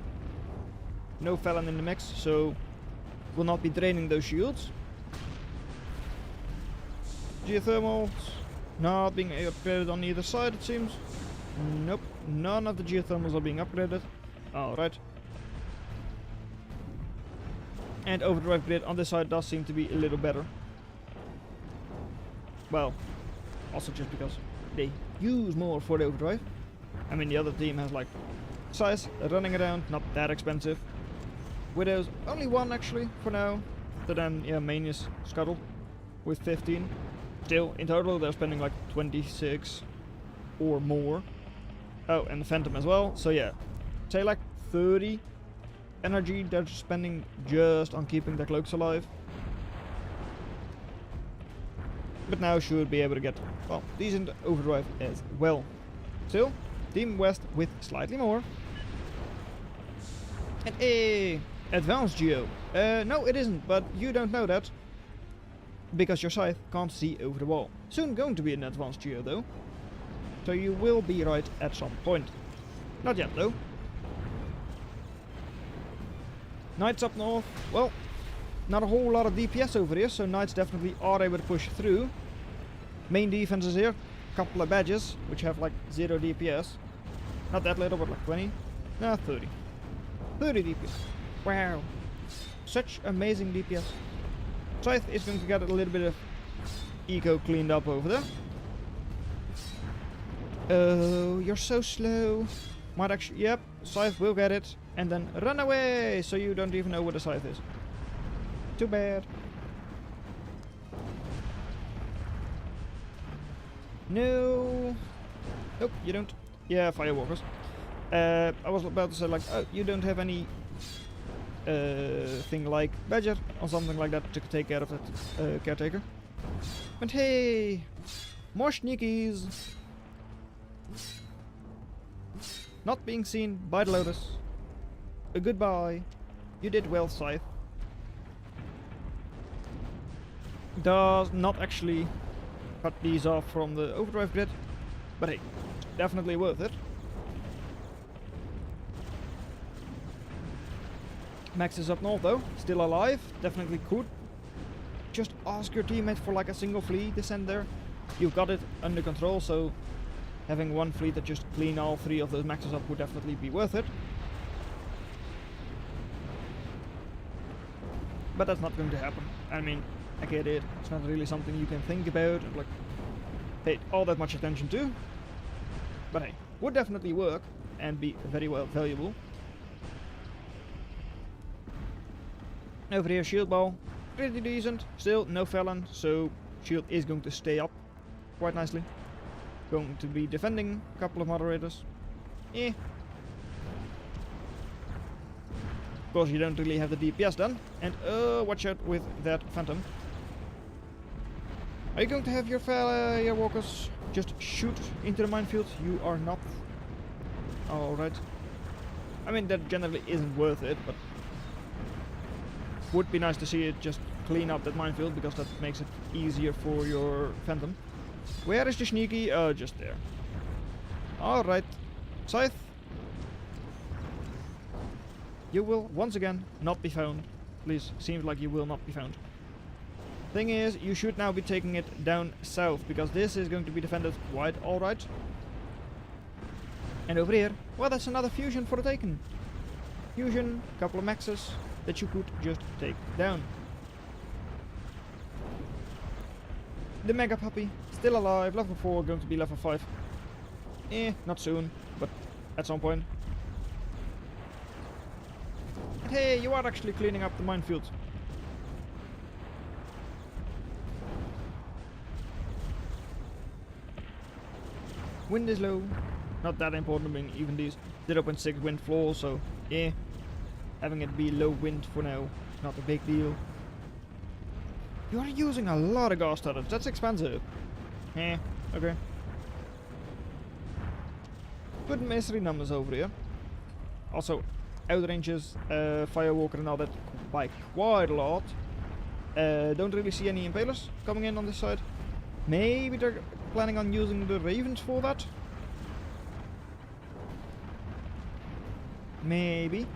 No Felon in the mix, so will not be draining those shields. Geothermals not being upgraded on either side, it seems. Nope, none of the geothermals are being upgraded. Alright. And overdrive grid on this side does seem to be a little better. Well, also just because they use more for the overdrive. I mean, the other team has like size running around, not that expensive. Widow's only one actually for now. But then, yeah, main is Scuttle with 15. Still, in total, they're spending like 26 or more. Oh, and the Phantom as well. So yeah, say like 30 energy they're spending just on keeping their cloaks alive. But now should be able to get, well, decent overdrive as well. Still, Team West with slightly more. And a advanced geo. No, it isn't, but you don't know that. Because your scythe can't see over the wall. Soon going to be an advanced geo though. So you will be right at some point. Not yet though. Knights up north. Well, not a whole lot of DPS over here, so Knights definitely are able to push through. Main defense is here. Couple of badges, which have like 0 DPS. Not that little, but like 20. Nah, 30. 30 DPS. Wow. Such amazing DPS. Scythe is going to get a little bit of eco cleaned up over there. Oh, you're so slow. Might actually, yep, Scythe will get it. And then run away, so you don't even know where the Scythe is. Too bad. No. Nope, you don't. Yeah, Firewalkers. I was about to say like, oh, you don't have any thing like Badger or something like that to take care of that caretaker. But hey, more sneakies. Not being seen by the Lotus. Goodbye. You did well, Scythe. Does not actually cut these off from the overdrive grid, but hey, definitely worth it. Max is up north though, still alive, definitely could just ask your teammate for like a single fleet to send there. You've got it under control, so having one fleet that just clean all 3 of those maxes up would definitely be worth it. But that's not going to happen. I mean, I get it, it's not really something you can think about and like pay all that much attention to. But hey, would definitely work and be very well valuable. Over here, shield ball, pretty decent. Still no Felon, so shield is going to stay up quite nicely. Going to be defending a couple of moderators. Eh. Of course, you don't really have the DPS done. And watch out with that Phantom. Are you going to have your walkers just shoot into the minefield? You are not. Alright. I mean, that generally isn't worth it, but would be nice to see it just clean up that minefield, because that makes it easier for your Phantom. Where is the sneaky? Oh, just there. Alright. Scythe. You will, once again, not be found. Please, seems like you will not be found. Thing is, you should now be taking it down south, because this is going to be defended quite alright. And over here, well, that's another fusion for the Taken. Fusion, couple of maxes that you could just take down. the Mega Puppy, still alive, level 4, going to be level 5. Not soon, but at some point. And hey, you are actually cleaning up the minefield. Wind is low. Not that important, I mean, even these 0.6 wind floor, so having it be low wind for now, not a big deal. You are using a lot of gas turrets, that's expensive. Okay. Good misery numbers over here. Also, outranges, Firewalker and all that by quite a lot. Don't really see any impalers coming in on this side. Maybe they're planning on using the Ravens for that? Maybe.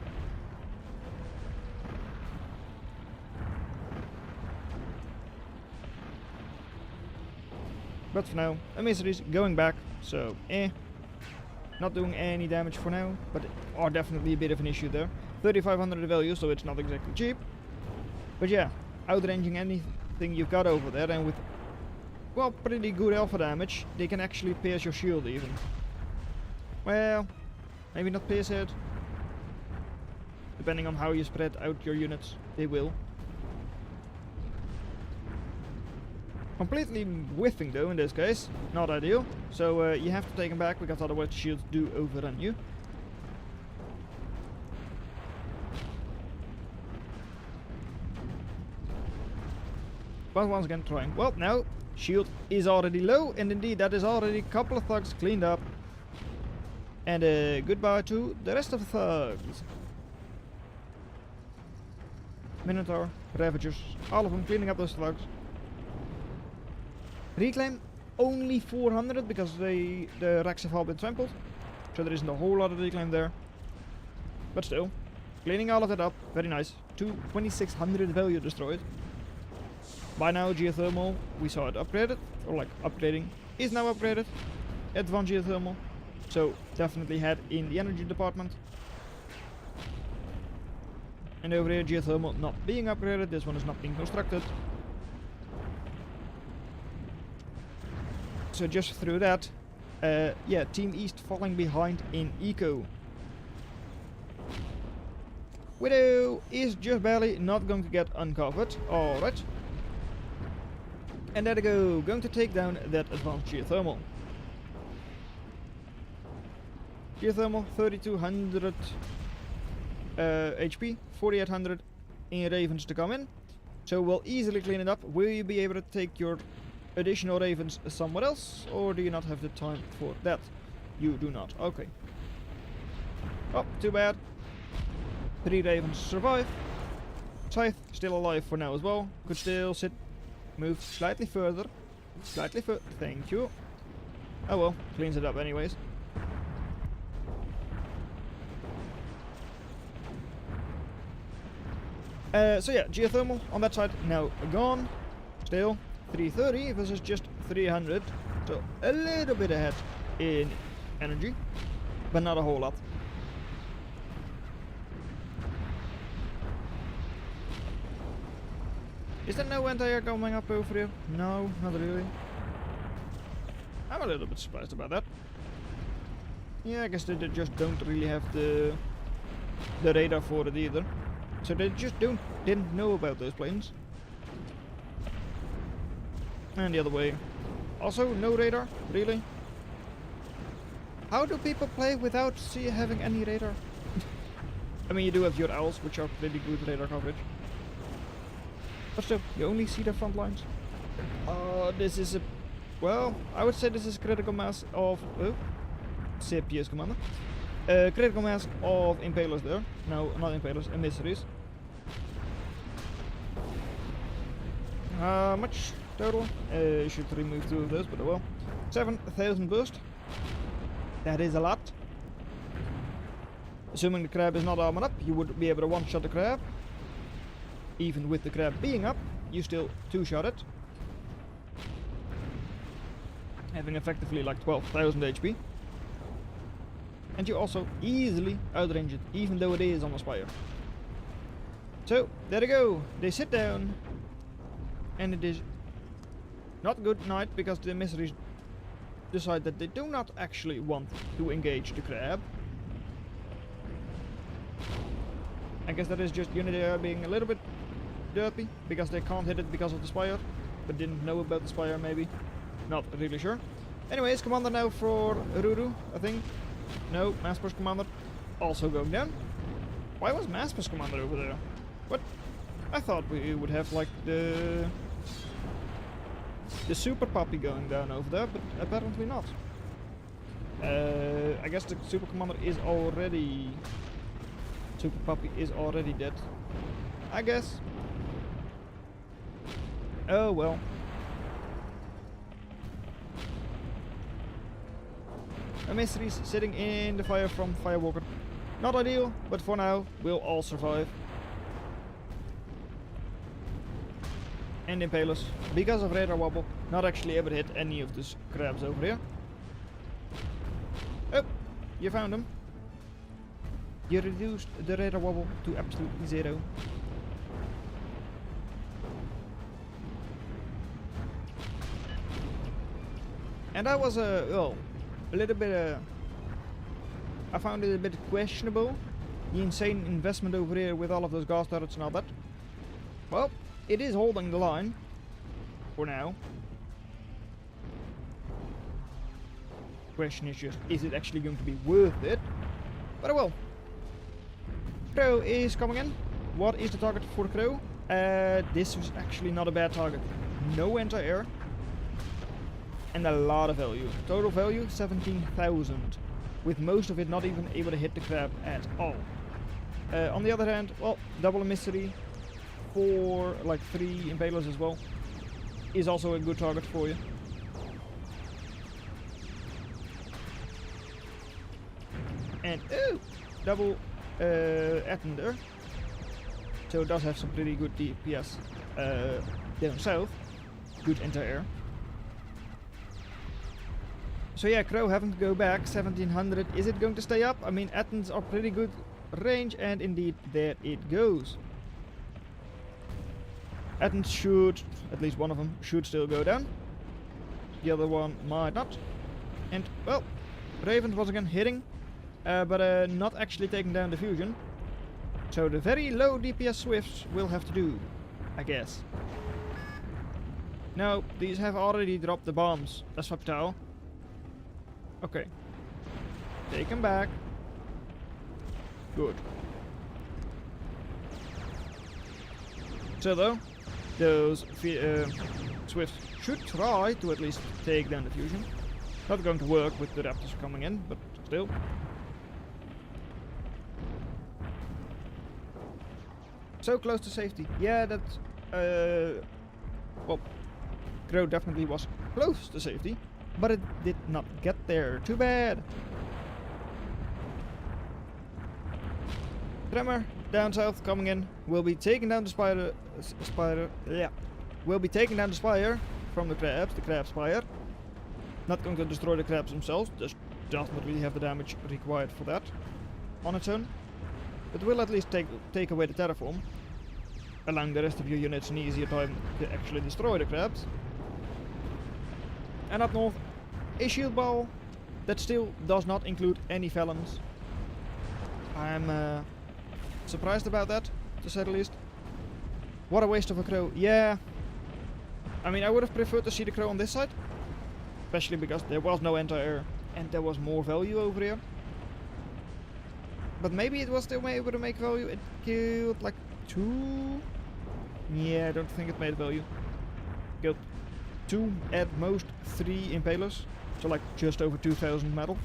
But for now, emissaries going back, so not doing any damage for now, but are definitely a bit of an issue there. 3500 value, so it's not exactly cheap. But yeah, outranging anything you've got over there, and with, well, pretty good alpha damage, they can actually pierce your shield even. Well, maybe not pierce it. Depending on how you spread out your units, they will. Completely whiffing though in this case, not ideal. So you have to take them back because otherwise the shields do overrun you. But once again trying. Well, now shield is already low, and indeed that is already a couple of thugs cleaned up. And goodbye to the rest of the thugs. Minotaur, Ravagers, all of them cleaning up those thugs. Reclaim only 400 because the racks have all been trampled, so there isn't a whole lot of reclaim there. But still, cleaning all of that up, very nice. 2600 value destroyed. By now geothermal, we saw it upgraded, or like upgrading, is now upgraded. Advanced geothermal, so definitely head in the energy department. And over here geothermal not being upgraded, this one is not being constructed. So just through that, yeah, Team East falling behind in eco. Widow is just barely not going to get uncovered. Alright. And there they go, going to take down that advanced geothermal. Geothermal 3200 HP, 4800 in Ravens to come in. So we'll easily clean it up. Will you be able to take your additional Ravens somewhere else, or do you not have the time for that? You do not. Okay. Oh, too bad. 3 Ravens survive. Scythe still alive for now as well. Could still sit. Move slightly further. Slightly further. Thank you. Oh well, cleans it up anyways. So yeah, geothermal on that side now gone. Still 330 versus just 300. So a little bit ahead in energy, but not a whole lot. Is there no anti-air coming up over here? No, not really. I'm a little bit surprised about that. Yeah, I guess they just don't really have the radar for it either. So they just didn't know about those planes. And the other way. Also, no radar, really? How do people play without having any radar? I mean, you do have your owls, which are pretty good radar coverage. But still, you only see the front lines. This is a... Well, I would say this is critical mass of... CPS commander. Critical mass of impalers there. No, not impalers, emissaries. Much total? Should remove 2 of those, but oh well. 7,000 burst. That is a lot. Assuming the crab is not armored up, you would be able to one-shot the crab. Even with the crab being up, you still 2-shot it. Having effectively like 12,000 HP. And you also easily outrange it, even though it is on a spire. So, there they go. They sit down. And it is Not good night, because the emissaries decide that they do not actually want to engage the crab. I guess that is just Unity being a little bit derpy, because they can't hit it because of the spire, but didn't know about the spire maybe. Not really sure. Anyways, commander now for Ruru, I think. No, mass push commander also going down. Why was mass push commander over there? What? I thought we would have like the super puppy going down over there, but apparently not. I guess the super commander is already... Super puppy is already dead. I guess. Oh well. Emissaries sitting in the fire from Firewalker. Not ideal, but for now we'll all survive. And Impalers, because of radar wobble, not actually able to hit any of these crabs over here. Oh, you found them. You reduced the radar wobble to absolutely 0. And that was well, a little bit I found it a bit questionable, the insane investment over here with all of those gas turrets and all that. Well, it is holding the line for now. Question is just, is it actually going to be worth it? But well. Crow is coming in. What is the target for the Crow? This was actually not a bad target. No anti-air. And a lot of value. Total value 17,000. With most of it not even able to hit the crab at all. On the other hand, well, double emissary for like 3 impalers as well is also a good target for you. And ooh, double Attender. So it does have some pretty good DPS down south. Good anti-air. So yeah, Crow having to go back, 1700. Is it going to stay up? I mean, Athens are pretty good range, and indeed, there it goes. Athens should, at least one of them, should still go down. The other one might not. And, well, Raven was again hitting, but not actually taking down the fusion. So the very low DPS Swifts will have to do, I guess. Now, these have already dropped the bombs. That's Fatal. Okay. Take him back. Good. So though, those Swifts should try to at least take down the fusion. Not going to work with the Raptors coming in, but still. So close to safety. Yeah, that... well, Crow definitely was close to safety. But it did not get there. Too bad. Tremor down south coming in. Will be taking down the spider. Will be taking down the spire from the crabs. The crab spire. Not going to destroy the crabs themselves. Just does not really have the damage required for that on its own. But will at least take away the terraform, allowing the rest of your units an easier time to actually destroy the crabs. And up north, a shield ball that still does not include any felons. I'm surprised about that, to say the least. What a waste of a Crow. Yeah. I mean, I would have preferred to see the Crow on this side. Especially because there was no anti-air and there was more value over here. But maybe it was still able to make value. It killed like 2. Yeah, I don't think it made value. Killed 2, at most 3 impalers, so like just over 2,000 metal.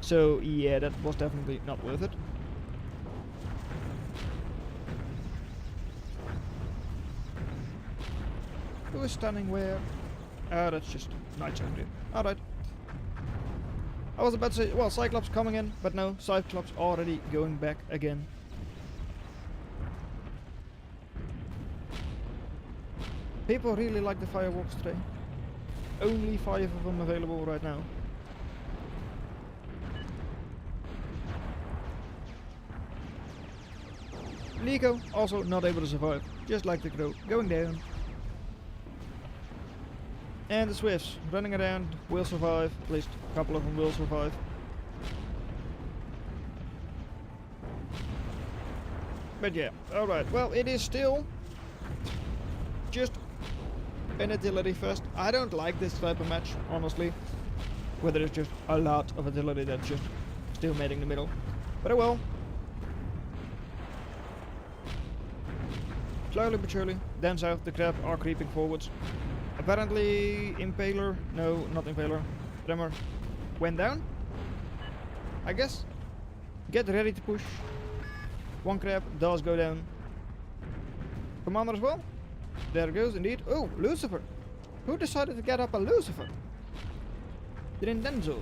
So yeah, that was definitely not worth it. Who is standing where? That's just Knights over here. Alright. I was about to say, well, Cyclops coming in, but no, Cyclops already going back again. People really like the firewalks today. Only 5 of them available right now. Nico also not able to survive, just like the Crow, going down. And the Swifts running around will survive. At least a couple of them will survive. But yeah, alright. Well, it is still just an artillery fest. I don't like this type of match, honestly. Where there's just a lot of artillery that's just still made in the middle. But oh well. Slowly but surely, down south, the crab are creeping forwards. Apparently, Impaler, no, not Impaler, Tremor went down, I guess. Get ready to push. One crab does go down. Commander as well. There it goes, indeed. Oh, Lucifer. Who decided to get up a Lucifer? Drindenzo.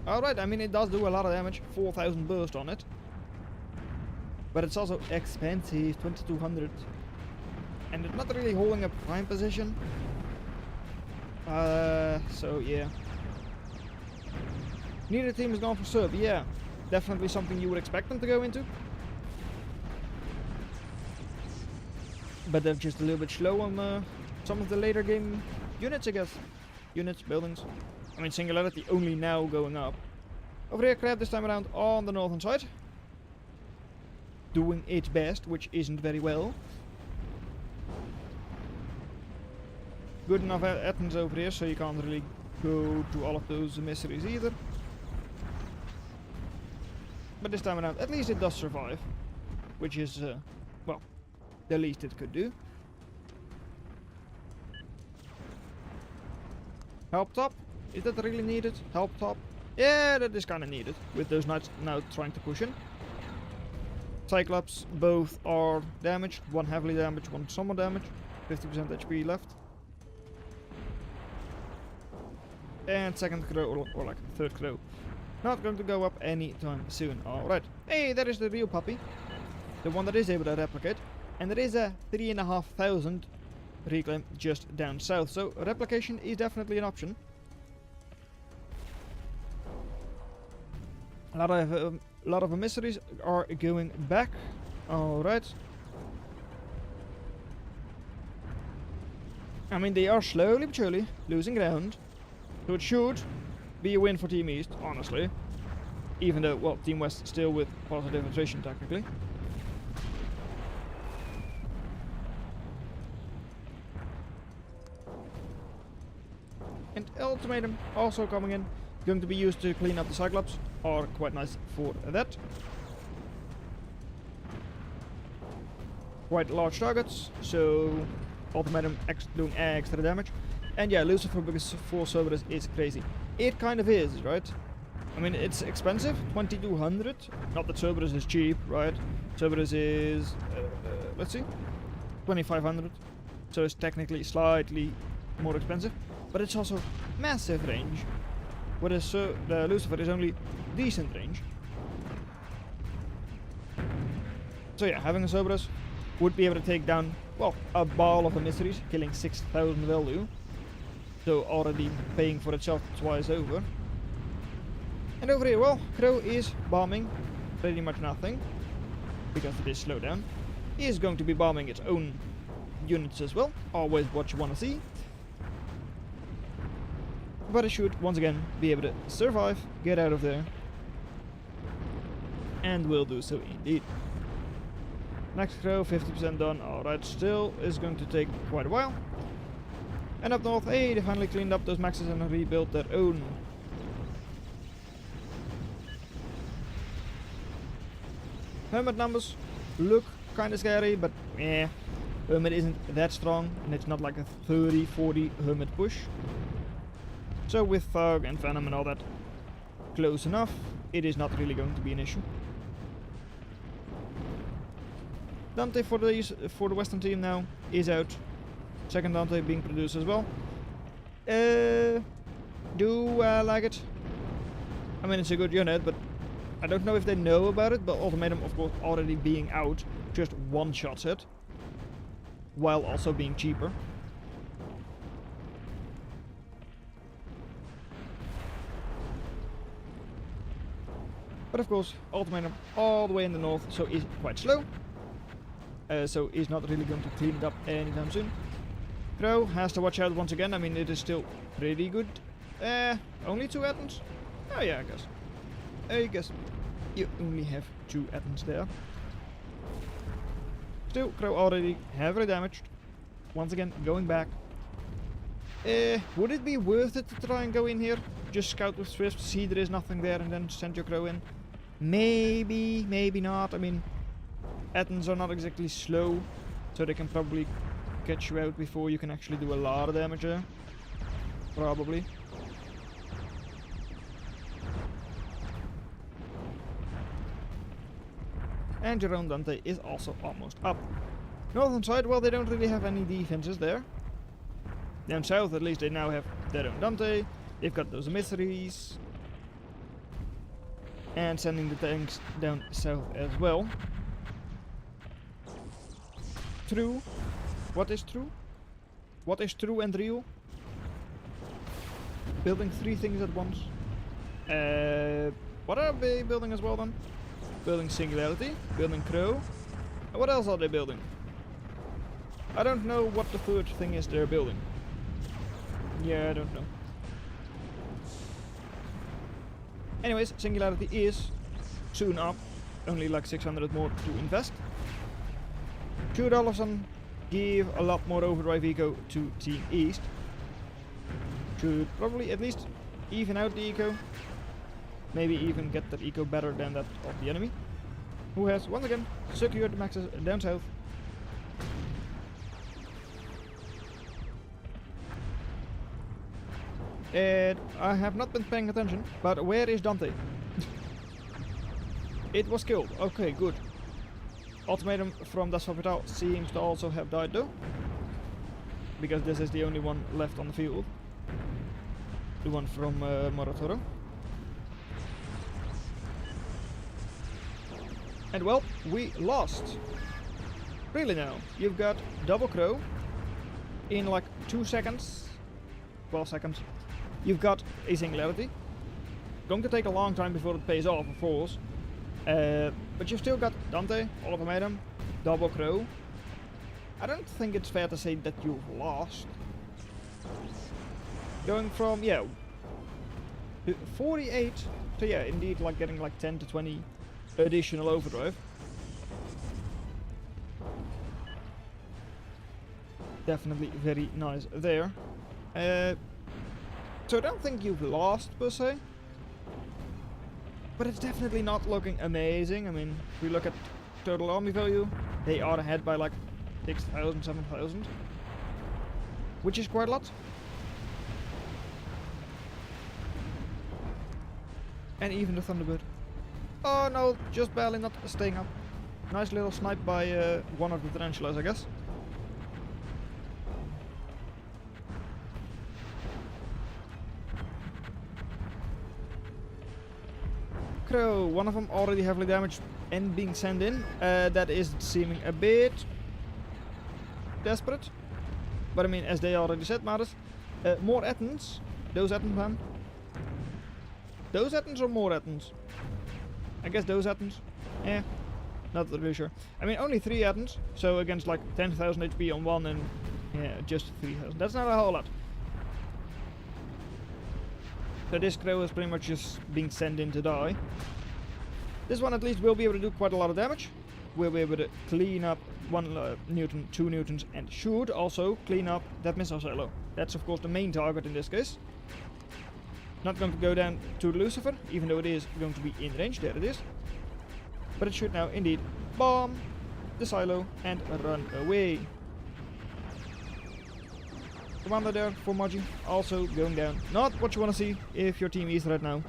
Alright, I mean it does do a lot of damage. 4,000 burst on it. But it's also expensive, 2,200. And it's not really holding a prime position. So yeah. Neither team is going for sub, yeah. Definitely something you would expect them to go into. But they're just a little bit slow on some of the later game units, I guess. Units, buildings. I mean, Singularity only now going up. Over here, Crab this time around on the northern side. Doing its best, which isn't very well. Good enough Athens over here, so you can't really go to all of those mysteries either. But this time around, at least it does survive. Which is, well, the least it could do. Help top? Is that really needed? Help top? Yeah, that is kinda needed. With those knights now trying to push in. Cyclops, both are damaged. One heavily damaged, one somewhat damaged. 50% HP left. And second crow, or like third crow. Not going to go up anytime soon. Alright. Hey, there is the real puppy. The one that is able to replicate. And there is a 3,500 reclaim just down south. So replication is definitely an option. A lot of emissaries are going back. Alright. I mean, they are slowly but surely losing ground. So it should be a win for Team East, honestly. Even though, well, Team West still with positive attrition technically. And Ultimatum also coming in. Going to be used to clean up the Cyclops. Are quite nice for that. Quite large targets, so Ultimatum doing extra damage. And yeah, Lucifer because 4 Cerberus is crazy. It kind of is, right? I mean, it's expensive, 2,200. Not that Cerberus is cheap, right? Cerberus is, let's see, 2,500. So it's technically slightly more expensive. But it's also massive range. Whereas the Lucifer is only decent range. So yeah, having a Cerberus would be able to take down, well, a ball of emissaries, killing 6,000 value. So already paying for itself twice over. And over here, well, Crow is bombing pretty much nothing. Because it is slowed down. He is going to be bombing its own units as well. Always what you want to see. But it should, once again, be able to survive, get out of there. And will do so indeed. Next Crow, 50% done. Alright, still is going to take quite a while. And up north, hey, they finally cleaned up those maxes and rebuilt their own. Hermit numbers look kinda scary, but eh. Hermit isn't that strong, and it's not like a 30-40 Hermit push. So with Fog and Venom and all that close enough, it is not really going to be an issue. Dante for the Western team now is out. Second Dante being produced as well. Do I like it? I mean, it's a good unit, but I don't know if they know about it. But Ultimatum, of course, already being out, just one-shots it, while also being cheaper. But of course, Ultimatum all the way in the north, so is quite slow. So is not really going to clean it up anytime soon. Crow has to watch out once again. I mean, it is still pretty good. Only 2 atoms? Oh yeah, I guess you only have 2 atoms there. Still, Crow already heavily damaged. Once again, going back. Would it be worth it to try and go in here? Just scout with Swift, see there is nothing there, and then send your Crow in? Maybe, maybe not. I mean, atoms are not exactly slow, so they can probably catch you out before you can actually do a lot of damage there. Probably. And your own Dante is also almost up. Northern side, well, they don't really have any defenses there. Down south, at least, they now have their own Dante. They've got those emissaries. And sending the tanks down south as well. True. What is true? What is true and real? Building 3 things at once. What are they building as well then? Building Singularity, building Crow. And what else are they building? I don't know what the third thing is they're building. Yeah, I don't know. Anyways, Singularity is soon up. Only like 600 more to invest. Should all of a sudden give a lot more overdrive eco to Team East. Should probably at least even out the eco. Maybe even get that eco better than that of the enemy. Who has, once again, secured the maxes down south. And I have not been paying attention, but where is Dante? It was killed. Okay, good. Ultimatum from Das Hospital seems to also have died though. Because this is the only one left on the field. The one from Moratoro. And well, we lost. Really now. You've got double Crow in like 2 seconds. 12 seconds. You've got a Singularity. Going to take a long time before it pays off, of course. But you've still got Dante, Ultimatum, double Crow. I don't think it's fair to say that you've lost. Going from, yeah, 48 to, yeah, indeed, like getting like 10 to 20 additional overdrive. Definitely very nice there. So I don't think you've lost per se. But it's definitely not looking amazing. I mean, if we look at total army value, they are ahead by like 6,000, 7,000. Which is quite a lot. And even the Thunderbird. Oh no, just barely not staying up. Nice little snipe by one of the tarantulas, I guess. Crow, one of them already heavily damaged and being sent in. That is seeming a bit desperate. But I mean, as they already said, Maris, more Ettons. Those Ettons, man. Those Ettons or more Ettons? I guess those Ettons. Eh, not really sure. I mean, only 3 Ettons, so against like 10,000 HP on one and yeah, just 3,000. That's not a whole lot. So this Crow is pretty much just being sent in to die. This one at least will be able to do quite a lot of damage. We'll be able to clean up 1 Newton, 2 Newtons, and should also clean up that missile silo. That's of course the main target in this case. Not going to go down to the Lucifer, even though it is going to be in range. There it is. But it should now indeed bomb the silo and run away. Commander there for Moji, also going down. Not what you want to see if your team is right now.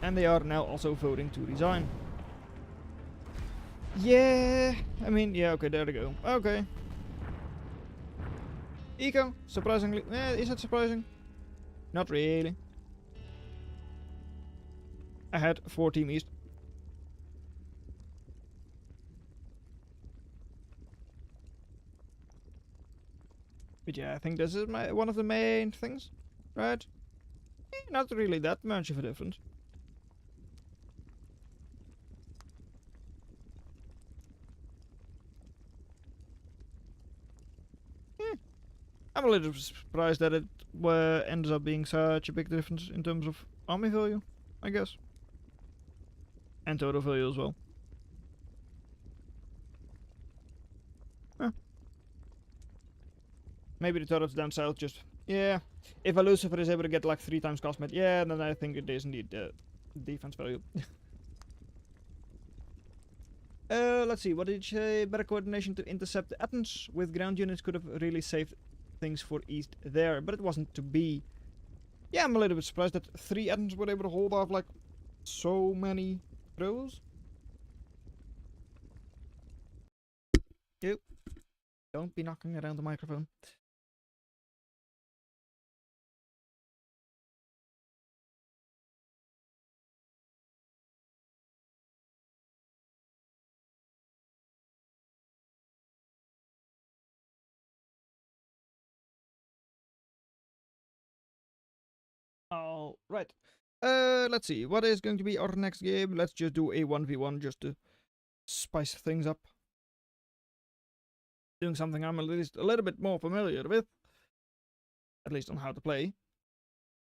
And they are now also voting to resign. Yeah, I mean, yeah, okay, there we go. Okay. Eco, surprisingly, is it surprising? Not really. I had 4 Team East. But yeah, I think this is one of the main things, right? Not really that much of a difference. I'm a little surprised that it ends up being such a big difference in terms of army value, I guess. And total value as well. Huh. Maybe the turrets down south just... Yeah, if a Lucifer is able to get like 3 times cosmet, yeah, then I think it is indeed defense value. Let's see, what did you say? Better coordination to intercept the Athens with ground units could have really saved things for east there, but it wasn't to be. Yeah, I'm a little bit surprised that 3 Athens were able to hold off like so many throws. Yep. Don't be knocking around the microphone. All right. Let's see. What is going to be our next game? Let's just do a 1v1 just to spice things up. Doing something I'm at least a little bit more familiar with. At least on how to play.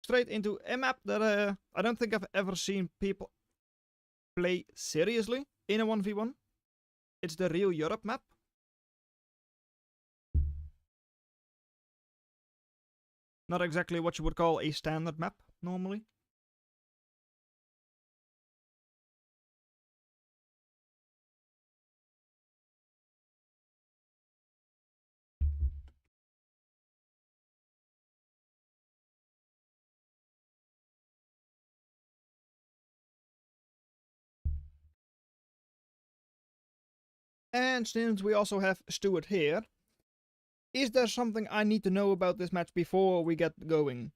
Straight into a map that I don't think I've ever seen people play seriously in a 1v1. It's the Real Europe map. Not exactly what you would call a standard map, normally. And since we also have Stuart here, is there something I need to know about this match before we get going?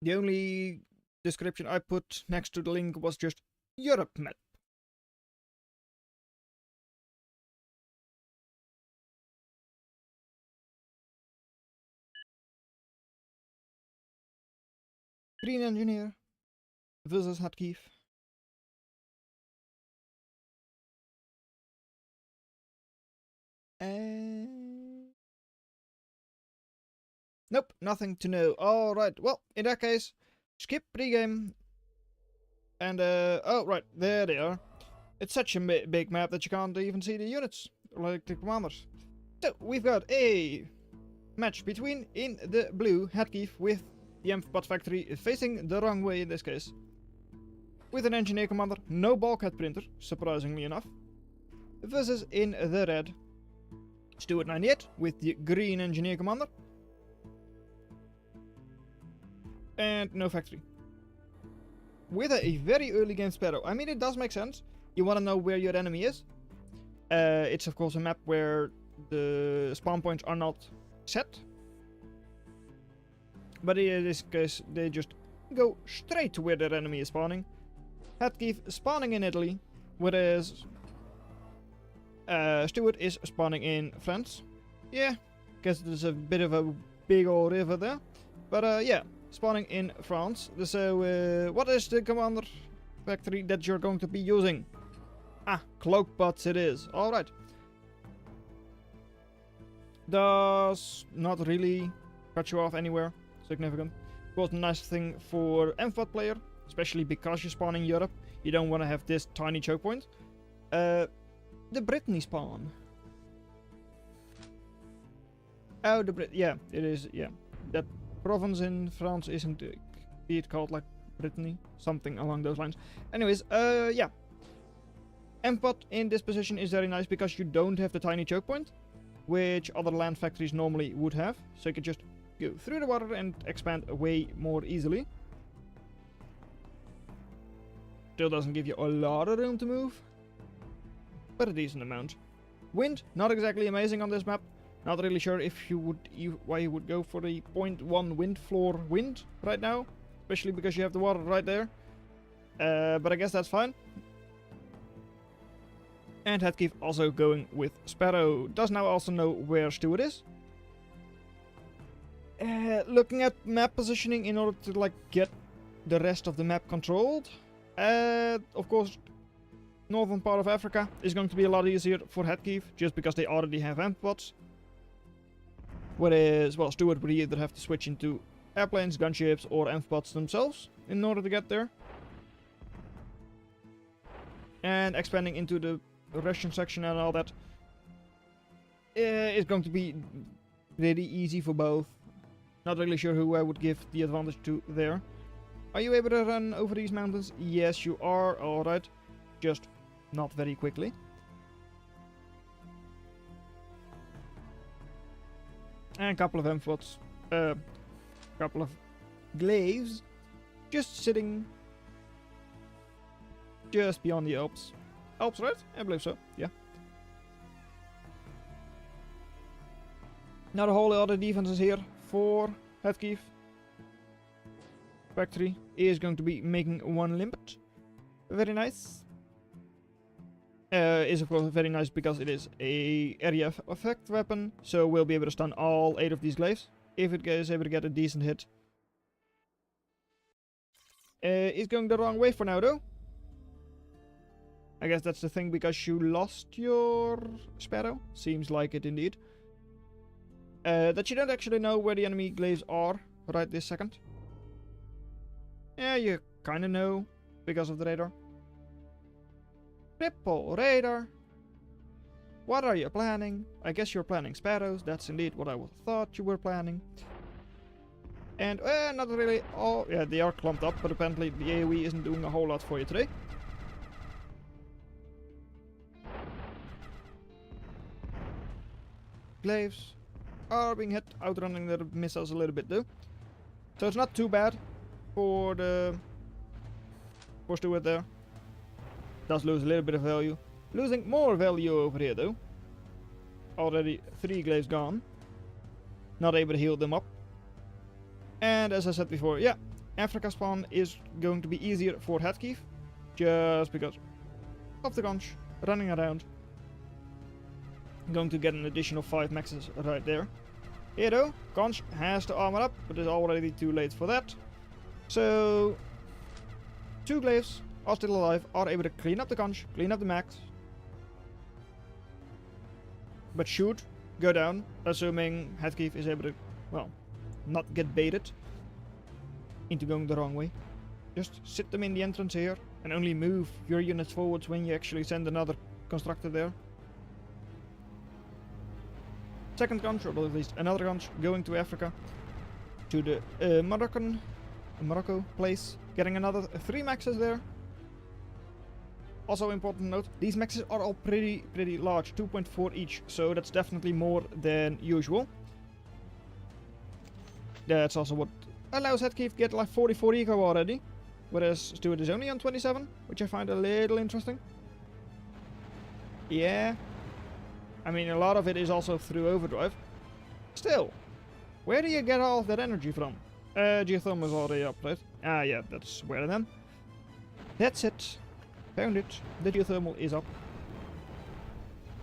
The only description I put next to the link was just Europe map. Green Engineer versus Kharkiv. Nope, nothing to know. Alright, well, in that case, skip pregame. And, oh, right, there they are. It's such a big map that you can't even see the units, like the commanders. So, we've got a match between, in the blue, Kharkiv with the Amphibot factory facing the wrong way in this case. With an engineer commander, no bulkhead printer, surprisingly enough. Versus in the red, Stuart 98 with the green engineer commander. And no factory. With a very early game Sparrow. I mean, it does make sense. You want to know where your enemy is. It's of course a map where the spawn points are not set. But in this case, they just go straight to where their enemy is spawning. Kharkiv spawning in Italy, whereas Stuart is spawning in France. Yeah, guess there's a bit of a big old river there. But yeah, spawning in France. So what is the commander factory that you're going to be using? Ah, Cloakbots it is. Alright. Does not really cut you off anywhere significant. Of course, the nice thing for Amphibot player, especially because you're spawning Europe, you don't want to have this tiny choke point. The Brittany spawn. Oh, yeah, it is, yeah. That province in France isn't it called like Brittany? Something along those lines. Anyways, yeah. Amphibot in this position is very nice because you don't have the tiny choke point, which other land factories normally would have. So you can just go through the water and expand way more easily. Still doesn't give you a lot of room to move, but a decent amount. Wind, not exactly amazing on this map. Not really sure if you would why you would go for the 0.1 wind floor wind right now, especially because you have the water right there. But I guess that's fine. And Kharkiv also going with Sparrow. Does now also know where Stuart is. Looking at map positioning in order to like get the rest of the map controlled. Of course, northern part of Africa is going to be a lot easier for Kharkiv, just because they already have Amphibots. Whereas, well, Stuart would either have to switch into airplanes, gunships, or amphipods themselves in order to get there. And expanding into the Russian section and all that is going to be pretty easy for both. Not really sure who I would give the advantage to there. Are you able to run over these mountains? Yes, you are. Alright. Just not very quickly. And a couple of amphipods. Couple of glaives. Just sitting just beyond the Alps. Alps, right? I believe so. Yeah. Now the whole other defenses here for Headkeef. Factory is going to be making one limpet. Very nice. Is of course very nice because it is a area effect weapon, so we'll be able to stun all 8 of these glaives if it is able to get a decent hit. It's going the wrong way for now though. I guess that's the thing because you lost your Sparrow. Seems like it indeed. That you don't actually know where the enemy glaives are right this second. Yeah, you kinda know because of the radar. Triple radar. What are you planning? I guess you're planning Sparrows. That's indeed what I would have thought you were planning. And, not really. Oh, yeah, they are clumped up, but apparently the AoE isn't doing a whole lot for you today. Glaives are being hit, outrunning their missiles a little bit though. So it's not too bad for Stuart there. Does lose a little bit of value. Losing more value over here though. Already 3 glaives gone. Not able to heal them up. And as I said before, yeah, Africa spawn is going to be easier for Headkeef. Just because of the conch running around. Going to get an additional 5 maxes right there. Here though, conch has to armor up, but it's already too late for that. So 2 glaives are still alive, are able to clean up the conch, clean up the max. But shoot, go down, assuming Headkeef is able to, well, not get baited into going the wrong way. Just sit them in the entrance here, and only move your units forwards when you actually send another constructor there. Second conch, or at least another conch, going to Africa. To the Morocco place, getting another 3 maxes there. Also important to note, these maxes are all pretty large, 2.4 each, so that's definitely more than usual. That's also what allows Headkeef to get like 44 eco already, whereas Stuart is only on 27, which I find a little interesting. Yeah, I mean a lot of it is also through overdrive. Still, where do you get all of that energy from? Geothermal is already up, right? Ah yeah, that's where then. That's it. Found it. The geothermal is up.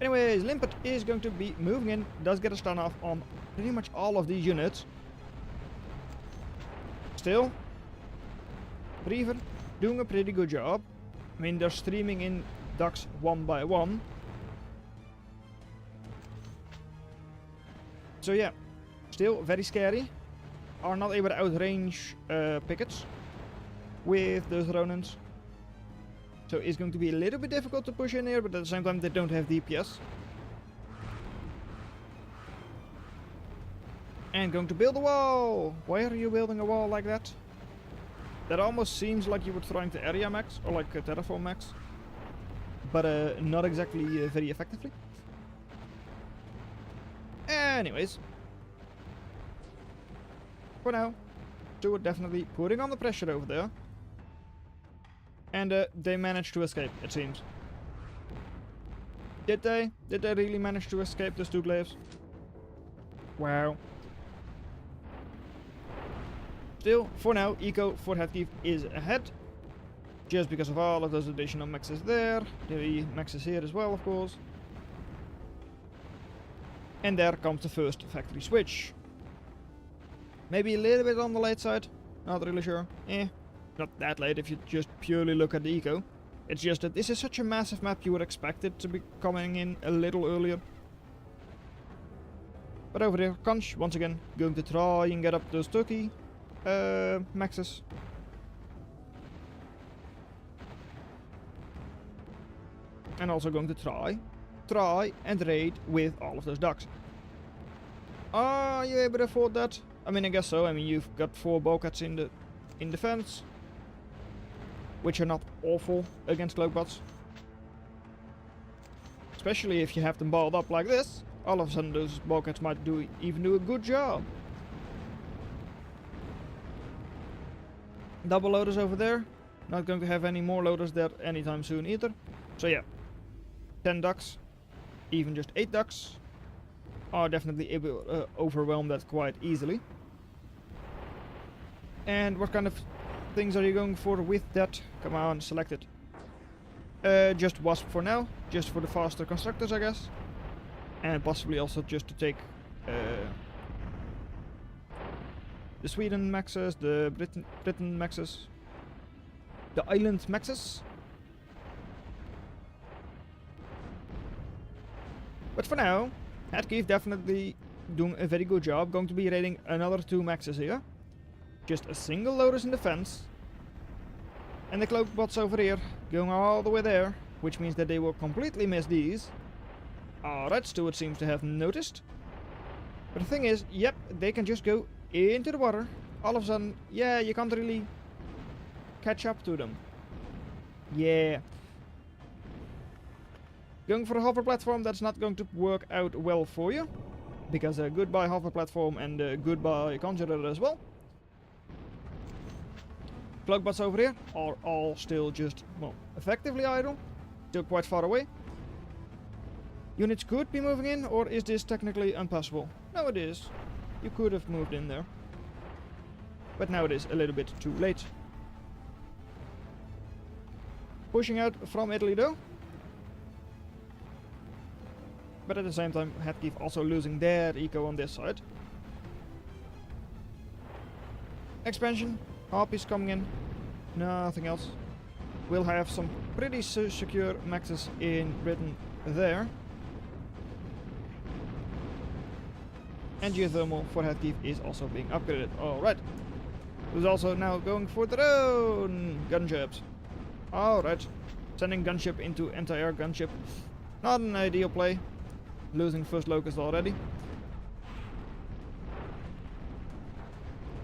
Anyways, Limpet is going to be moving in. Does get a stun off on pretty much all of these units. Still, Breaver doing a pretty good job. I mean, they're streaming in ducks one by one. So yeah, still very scary. Are not able to outrange pickets with those Ronins. So it's going to be a little bit difficult to push in here, but at the same time they don't have DPS. And going to build a wall! Why are you building a wall like that? That almost seems like you were trying to area max, or like terraform max. But not exactly very effectively. Anyways. For now, Stuart definitely putting on the pressure over there. And they managed to escape, it seems. Did they? Did they really manage to escape those 2 glaives? Wow. Still, for now, eco for Headkeef is ahead. Just because of all of those additional maxes there. The maxes here as well, of course. And there comes the first factory switch. Maybe a little bit on the late side. Not really sure. Not that late if you just purely look at the eco. It's just that this is such a massive map, you would expect it to be coming in a little earlier. But over there, Conch, once again, going to try and get up those turkey maxes. And also going to try and raid with all of those ducks. Are you able to afford that? I mean, I guess so. I mean, you've got 4 bowcats in defense, which are not awful against cloakbots. Especially if you have them balled up like this. All of a sudden those bowcats might even do a good job. Double loaders over there. Not going to have any more loaders there anytime soon either. So yeah, 10 ducks, even just 8 ducks, are definitely able to overwhelm that quite easily. And what kind of things are you going for with that? Come on, select it. Just Wasp for now, just for the faster constructors, I guess. And possibly also just to take the Sweden maxes, the Britain maxes, the island maxes. But for now, Headkeef definitely doing a very good job. Going to be raiding another 2 maxes here. Just a single loaders in defense. And the cloakbots over here going all the way there, which means that they will completely miss these. Alright, Stuart seems to have noticed. But the thing is, yep, they can just go into the water. All of a sudden, yeah, you can't really catch up to them. Yeah. Going for a hover platform, that's not going to work out well for you. Because goodbye hover platform and goodbye conjurer as well. Cloakbots over here are all still just, well, effectively idle. Still quite far away. Units could be moving in, or is this technically impossible? No, it is. You could have moved in there. But now it is a little bit too late. Pushing out from Italy though. But at the same time, Headkeef also losing their eco on this side. Expansion. Harpies coming in. Nothing else. We'll have some pretty secure maxes in Britain there. And geothermal for Headkeef is also being upgraded. Alright. Who's also now going for their own gunships. Alright. Sending gunship into anti-air gunship. Not an ideal play. Losing first locust already.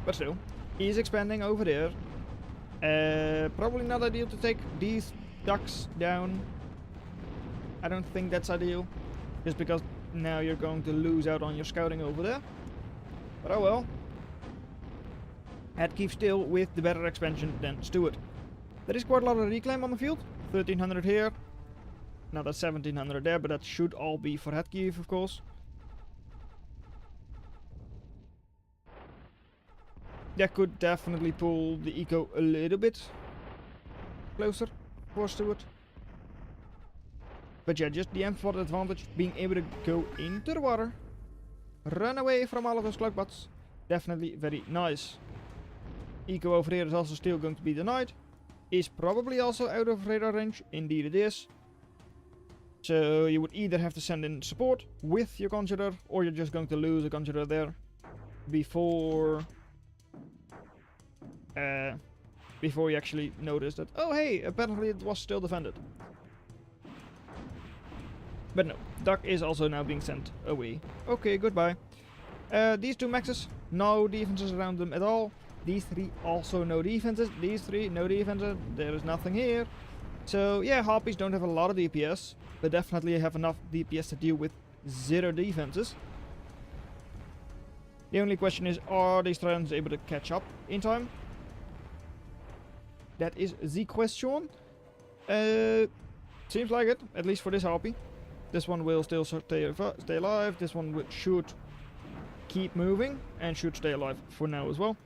But still. He's expanding over there. Probably not ideal to take these ducks down. I don't think that's ideal. Just because now you're going to lose out on your scouting over there. But oh well. Headkeef still with the better expansion than Stuart. There is quite a lot of reclaim on the field. 1300 here. Now that's 1700 there, but that should all be for Headkeef, of course. That could definitely pull the eco a little bit closer for Stuart. But yeah, just the M4 advantage, being able to go into the water, run away from all of those cloakbots, definitely very nice. Eco over here is also still going to be denied. Is probably also out of radar range, indeed it is. So you would either have to send in support with your conjurer, or you're just going to lose a conjurer there before you actually notice that, oh hey, apparently it was still defended. But no, Duck is also now being sent away. Okay, goodbye. These 2 maxes, no defenses around them at all. These 3 also no defenses. These 3 no defenses. There is nothing here. So yeah, Harpies don't have a lot of DPS, but definitely have enough DPS to deal with 0 defenses. The only question is, are these Tyrants able to catch up in time? That is the question. Seems like it, at least for this Harpy. This one will still stay alive. This one should keep moving and should stay alive for now as well.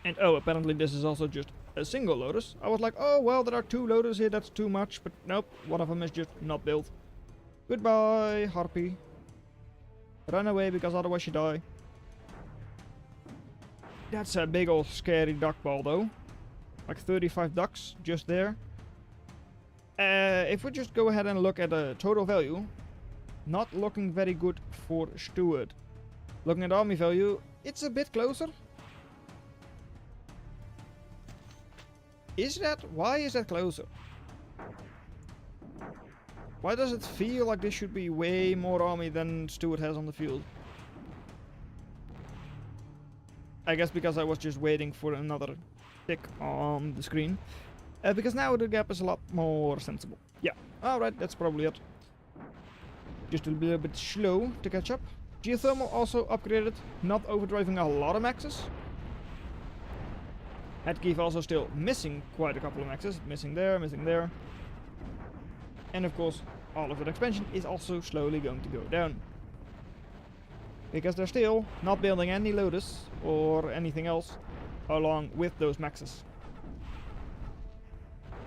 And oh, apparently this is also just a single lotus. I was like, oh well, there are 2 lotus here, that's too much. But nope, one of them is just not built. Goodbye, Harpy. Run away, because otherwise you die. That's a big old scary duck ball though. Like 35 ducks just there. If we just go ahead and look at the total value, not looking very good for Stuart. Looking at army value, it's a bit closer. Is that? Why is that closer? Why does it feel like this should be way more army than Stuart has on the field? I guess because I was just waiting for another tick on the screen. Because now the gap is a lot more sensible. Yeah, alright, that's probably it. Just a little bit slow to catch up. Geothermal also upgraded, not overdriving a lot of maxes. Headkeep also still missing quite a couple of maxes. Missing there, missing there. And of course, all of that expansion is also slowly going to go down. Because they're still not building any Lotus or anything else along with those maxes.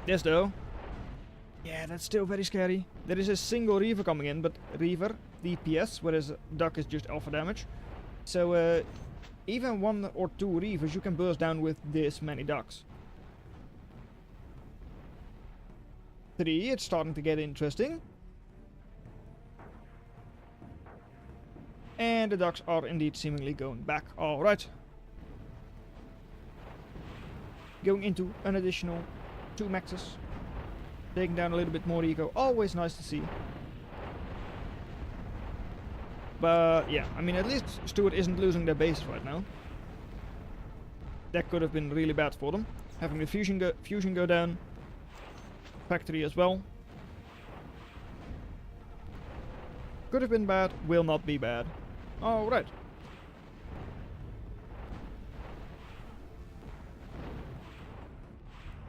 This though, yeah, that's still very scary. There is a single Reaver coming in, but Reaver, DPS, whereas Duck is just alpha damage. So even 1 or 2 Reavers you can burst down with this many Ducks. 3, it's starting to get interesting. And the Ducks are indeed seemingly going back. Alright. Going into an additional 2 maxes. Taking down a little bit more eco. Always nice to see. But yeah, I mean, at least Stuart isn't losing their base right now. That could have been really bad for them. Having the fusion go down. Factory as well. Could have been bad, will not be bad. Alright.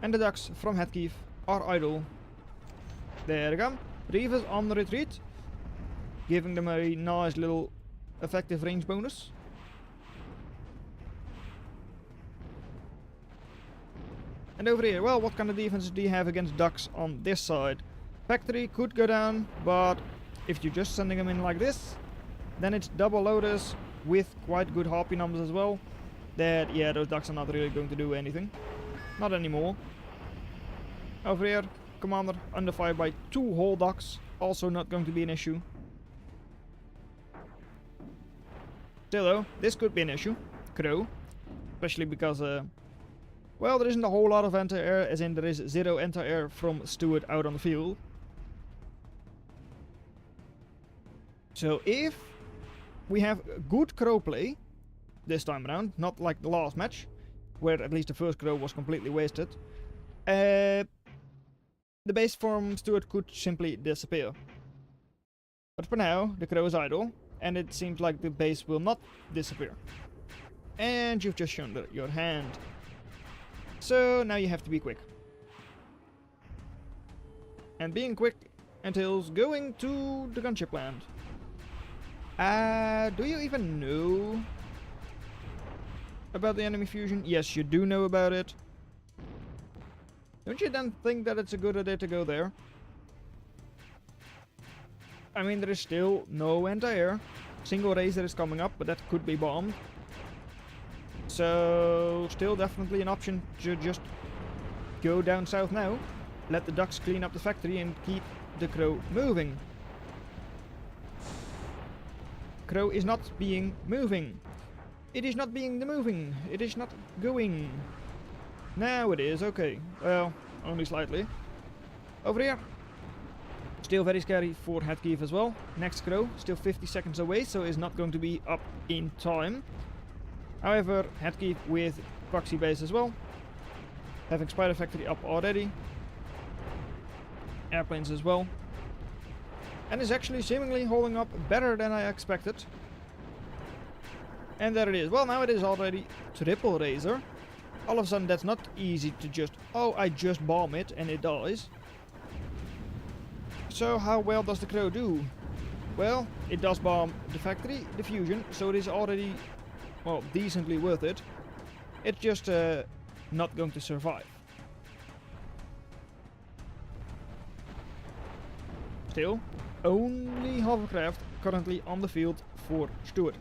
And the Ducks from Headkeep are idle. There they come. Reavers on the retreat. Giving them a nice little effective range bonus. And over here, well, what kind of defense do you have against Ducks on this side? Factory could go down, but if you're just sending them in like this, then it's double Lotus with quite good Harpy numbers as well. That, yeah, those Ducks are not really going to do anything. Not anymore. Over here, Commander under fire by 2 whole Ducks. Also not going to be an issue. Still though, this could be an issue. Crow. Especially because, well, there isn't a whole lot of anti-air, as in there is 0 anti-air from Stuart out on the field. So if we have good Crow play this time around, not like the last match, where at least the first Crow was completely wasted, the base from Stuart could simply disappear. But for now, the Crow is idle, and it seems like the base will not disappear. And you've just shown your hand. So now you have to be quick. And being quick entails going to the gunship land. Do you even know about the enemy fusion? Yes, you do know about it. Don't you then think that it's a good idea to go there? I mean, there is still no anti-air. Single Razor is coming up, but that could be bombed. So, still definitely an option to just go down south now. Let the Ducks clean up the factory and keep the Crow moving. Crow is not being moving. It is not being the moving. It is not going. Now it is, okay. Well, only slightly. Over here. Still very scary for Headkeep as well. Next Crow, still 50 seconds away, so is not going to be up in time. However, Headkeep with proxy base as well. Having Spider Factory up already. Airplanes as well. And is actually seemingly holding up better than I expected. And there it is. Well, now it is already triple Razor. All of a sudden that's not easy to just, oh, I just bomb it and it dies. So how well does the Crow do? Well, it does bomb the factory, the fusion, so it is already, well, decently worth it. It's just not going to survive. Still, only hovercraft currently on the field for Stuart.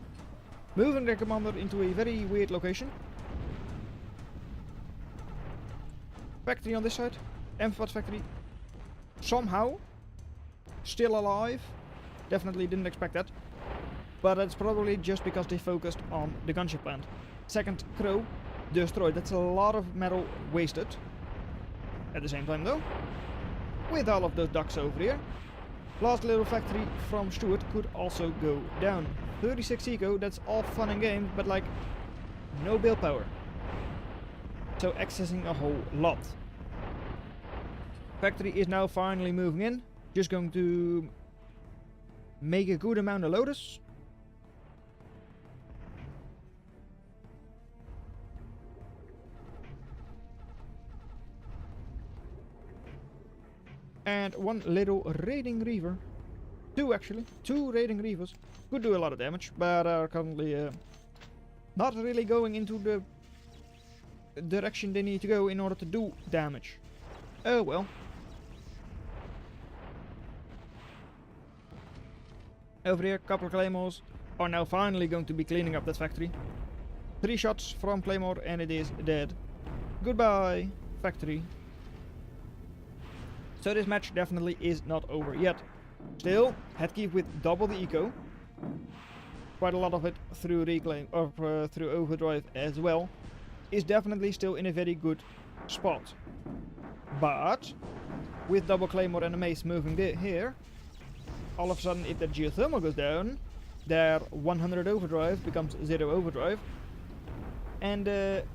Moving their commander into a very weird location. Factory on this side. Amphipods factory. Somehow still alive. Definitely didn't expect that. But it's probably just because they focused on the gunship plant. Second crow destroyed. That's a lot of metal wasted. At the same time though, with all of those ducks over here, last little factory from Stuart could also go down. 36 eco, that's all fun and games, but like, no build power. So accessing a whole lot. Factory is now finally moving in. Just going to make a good amount of loaders. And one little raiding reaver. Two actually. Two raiding reavers. Could do a lot of damage, but are currently not really going into the direction they need to go in order to do damage. Oh well. Over here, a couple of claymores are now finally going to be cleaning up that factory. 3 shots from claymore and it is dead. Goodbye, factory. So this match definitely is not over yet. Still, headkeep with double the eco. Quite a lot of it through reclaim or through overdrive as well. Is definitely still in a very good spot. But with double claymore and a mace moving here, all of a sudden if that geothermal goes down, their 100 overdrive becomes 0 overdrive. And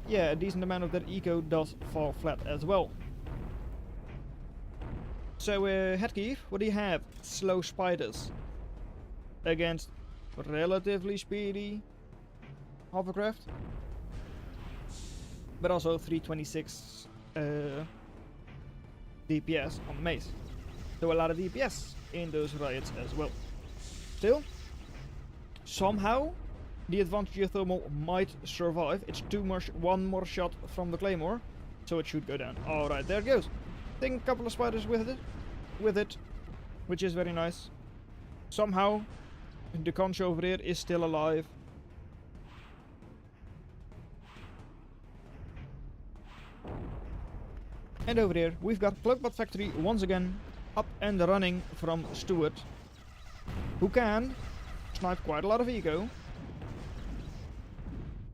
yeah, a decent amount of that eco does fall flat as well. So Headkeep, what do you have? Slow spiders against relatively speedy hovercraft, but also 326 DPS on the mace. So a lot of DPS in those riots as well. Still, somehow the advanced geothermal might survive. It's one more shot from the claymore, so it should go down. Alright, there it goes. Taking a couple of spiders with it, which is very nice. Somehow the conch over here is still alive. And over here we've got Cloakbot Factory once again up and running from Stuart, who can snipe quite a lot of eco.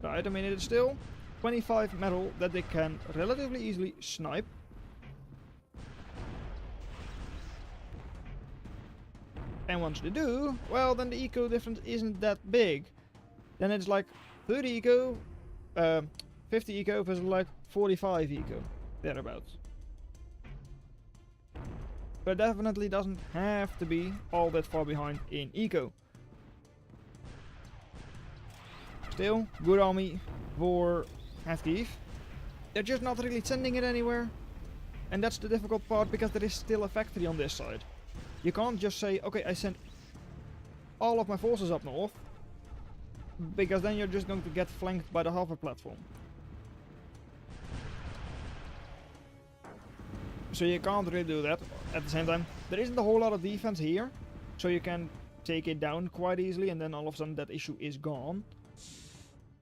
Right, I mean it's still 25 metal that they can relatively easily snipe. And once they do, well then the eco difference isn't that big. Then it's like 30 eco, 50 eco versus like 45 eco, thereabouts. But definitely doesn't have to be all that far behind in eco. Still, good army for Headkeep. They're just not really sending it anywhere. And that's the difficult part, because there is still a factory on this side. You can't just say, okay, I send all of my forces up north, because then you're just going to get flanked by the hover platform. So you can't really do that. At the same time, there isn't a whole lot of defense here, so you can take it down quite easily, and then all of a sudden that issue is gone.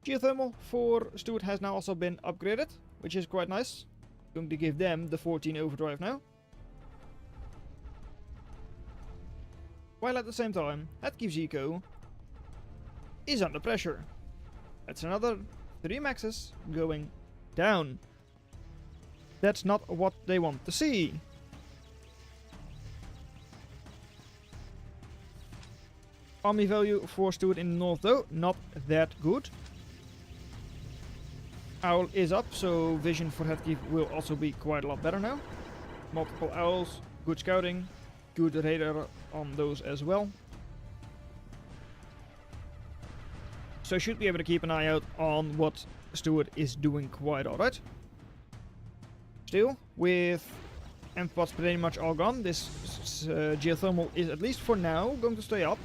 Geothermal for Stuart has now also been upgraded, which is quite nice. Going to give them the 14 overdrive now. While at the same time, Headkeep's eco is under pressure. That's another 3 maxes going down. That's not what they want to see. Army value for Stuart in the north though, not that good. Owl is up, so vision for Headkeep will also be quite a lot better now. Multiple owls, good scouting, good radar on those as well. So should be able to keep an eye out on what Stuart is doing quite alright. Still, with M-Pods pretty much all gone, this geothermal is at least for now going to stay up.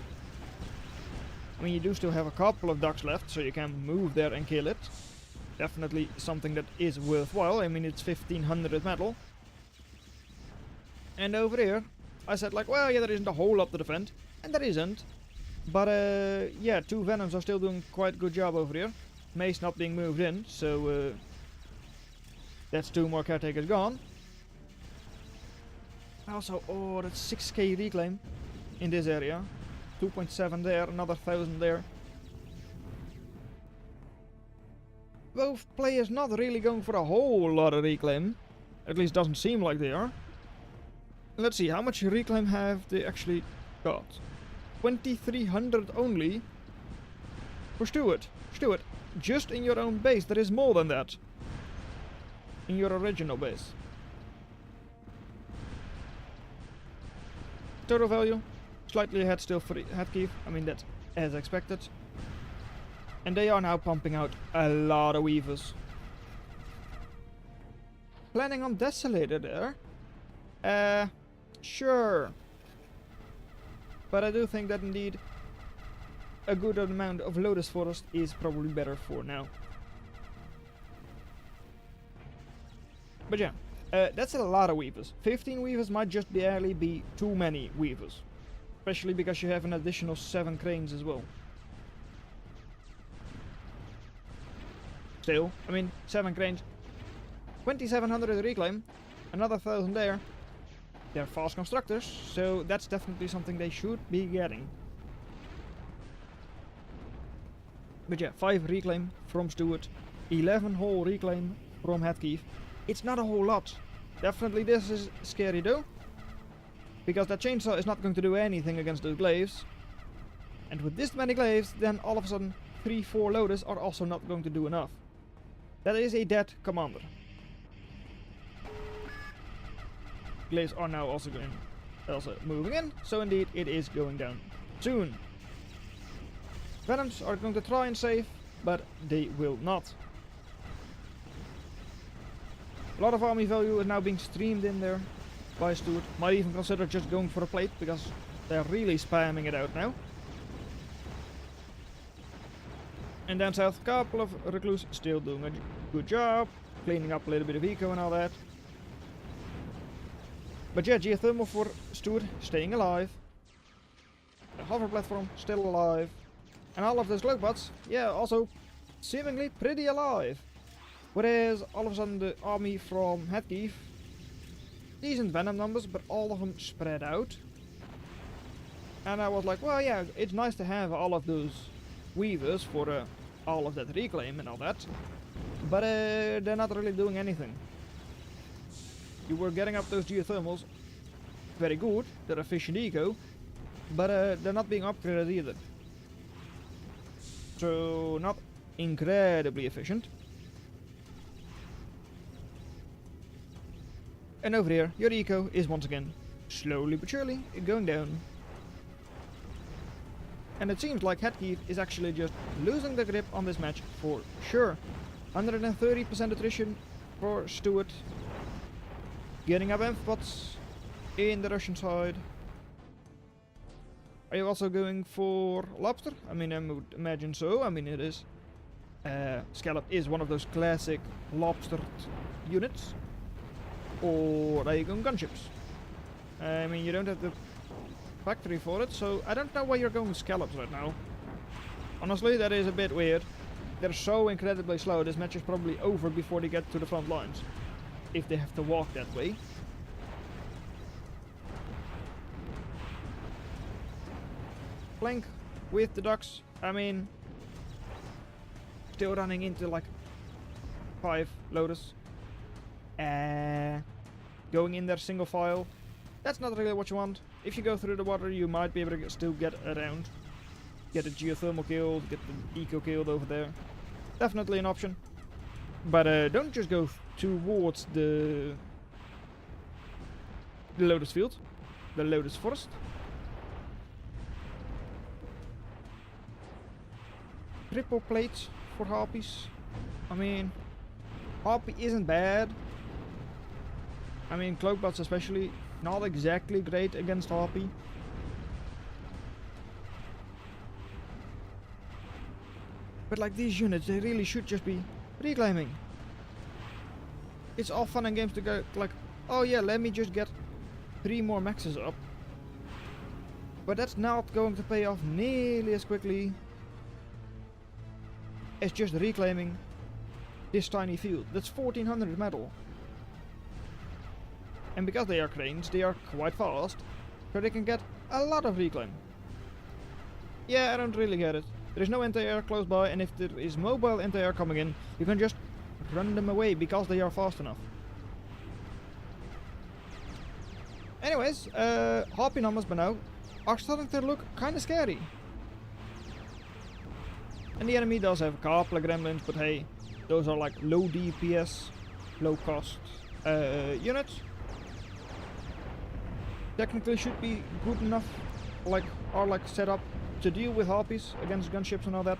I mean, you do still have a couple of ducks left, so you can move there and kill it. Definitely something that is worthwhile. I mean, it's 1500 metal. And over here, I said like, well, yeah, there isn't a whole lot to defend. And there isn't. But, yeah, 2 Venoms are still doing quite a good job over here. Mace not being moved in, so that's 2 more caretakers gone. Also, oh, that's 6k reclaim in this area. 2.7 there, another 1,000 there. Both players not really going for a whole lot of reclaim. At least doesn't seem like they are. Let's see, how much reclaim have they actually got? 2,300 only for Stuart. Stuart, just in your own base, there is more than that. In your original base. Total value, slightly ahead still for Headkeep. I mean, that's as expected. And they are now pumping out a lot of weavers. Planning on Desolator there? Sure. But I do think that indeed a good amount of Lotus Forest is probably better for now. But yeah, that's a lot of weavers. 15 weavers might just barely be too many weavers. Especially because you have an additional 7 cranes as well. Still, I mean, 7 cranes. 2,700 reclaim. Another 1,000 there. They're fast constructors, so that's definitely something they should be getting. But yeah, 5 reclaim from Stuart. 11 whole reclaim from Headkeep. It's not a whole lot. Definitely this is scary though. Because that chainsaw is not going to do anything against those glaives. And with this many glaives, then all of a sudden 3-4 loaders are also not going to do enough. That is a dead commander. Glaives are now also moving in, so indeed it is going down soon. Venoms are going to try and save, but they will not. A lot of army value is now being streamed in there by Stuart. Might even consider just going for a plate, because they're really spamming it out now. And down south, a couple of recluse still doing a good job, cleaning up a little bit of eco and all that. But yeah, geothermal for Stuart staying alive. The hover platform still alive. And all of those glowbots, yeah, also seemingly pretty alive. Whereas all of a sudden the army from Headkeep, decent venom numbers, but all of them spread out. And I was like, well yeah, it's nice to have all of those weavers for all of that reclaim and all that. But they're not really doing anything. You were getting up those geothermals, very good, they're efficient eco, but they're not being upgraded either. So not incredibly efficient. And over here, your eco is once again, slowly but surely, going down. And it seems like Headkeep is actually just losing the grip on this match for sure. 130% attrition for Stuart. Getting up spots in the Russian side. Are you also going for lobster? I mean, I would imagine so. I mean, it is. Scallop is one of those classic lobster units. Or are you going gunships? I mean, you don't have the factory for it, so I don't know why you're going scallops right now. Honestly, that is a bit weird. They're so incredibly slow, this match is probably over before they get to the front lines. If they have to walk that way. Flank with the ducks. I mean, still running into like 5 loaders. Going in there single file. That's not really what you want. If you go through the water, you might be able to still get around. Get a geothermal killed, get the eco killed over there. Definitely an option. But don't just go towards the Lotus Field. The Lotus Forest. Triple plates for Harpies. I mean, Harpy isn't bad. I mean, Cloakbots especially, not exactly great against Harpy. But like these units, they really should just be reclaiming. It's all fun and games to go like, oh yeah, let me just get 3 more maxes up. But that's not going to pay off nearly as quickly as just reclaiming this tiny field. That's 1400 metal. And because they are cranes, they are quite fast, so they can get a lot of reclaim. Yeah, I don't really get it. There is no anti-air close by, and if there is mobile anti-air coming in, you can just run them away because they are fast enough. Anyways, Harpy numbers by now are starting to look kinda scary. And the enemy does have a couple of gremlins, but hey, those are like low DPS, low cost units. Technically should be good enough, like set up to deal with harpies against gunships and all that.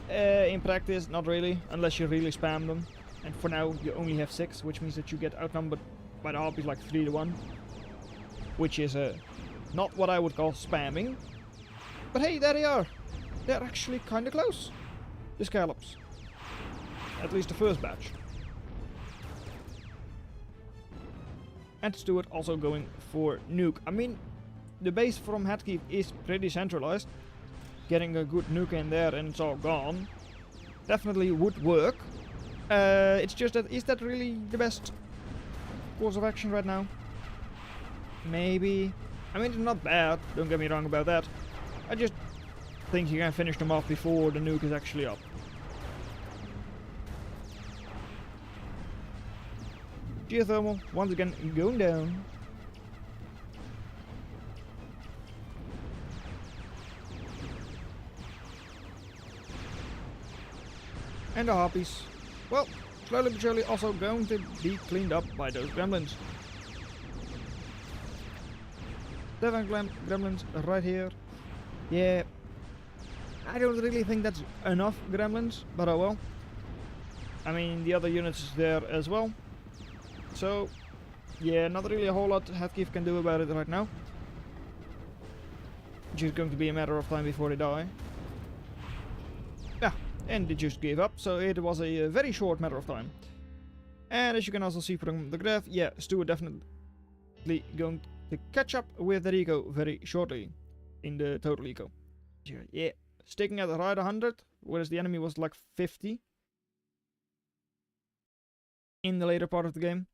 In practice, not really, unless you really spam them. And for now, you only have 6, which means that you get outnumbered by the harpies like 3 to 1. Which is not what I would call spamming. But hey, there they are. They're actually kinda close. The scallops. At least the first batch. And Stuart also going for nuke. I mean, the base from Headkeep is pretty centralized. Getting a good nuke in there and it's all gone definitely would work. It's just that, is that really the best course of action right now? Maybe. I mean, it's not bad, don't get me wrong about that. I just think you can finish them off before the nuke is actually up. Geothermal, once again, going down. And the harpies, well, slowly but surely also going to be cleaned up by those gremlins. 7 gremlins right here. Yeah, I don't really think that's enough gremlins, but oh well. I mean, the other units is there as well. So, yeah, not really a whole lot Headkeep can do about it right now. Just going to be a matter of time before they die. Yeah, and they just gave up, so it was a very short matter of time. And as you can also see from the graph, yeah, Stuart definitely going to catch up with the eco very shortly in the total eco. Yeah, sticking at right 100, whereas the enemy was like 50 in the later part of the game.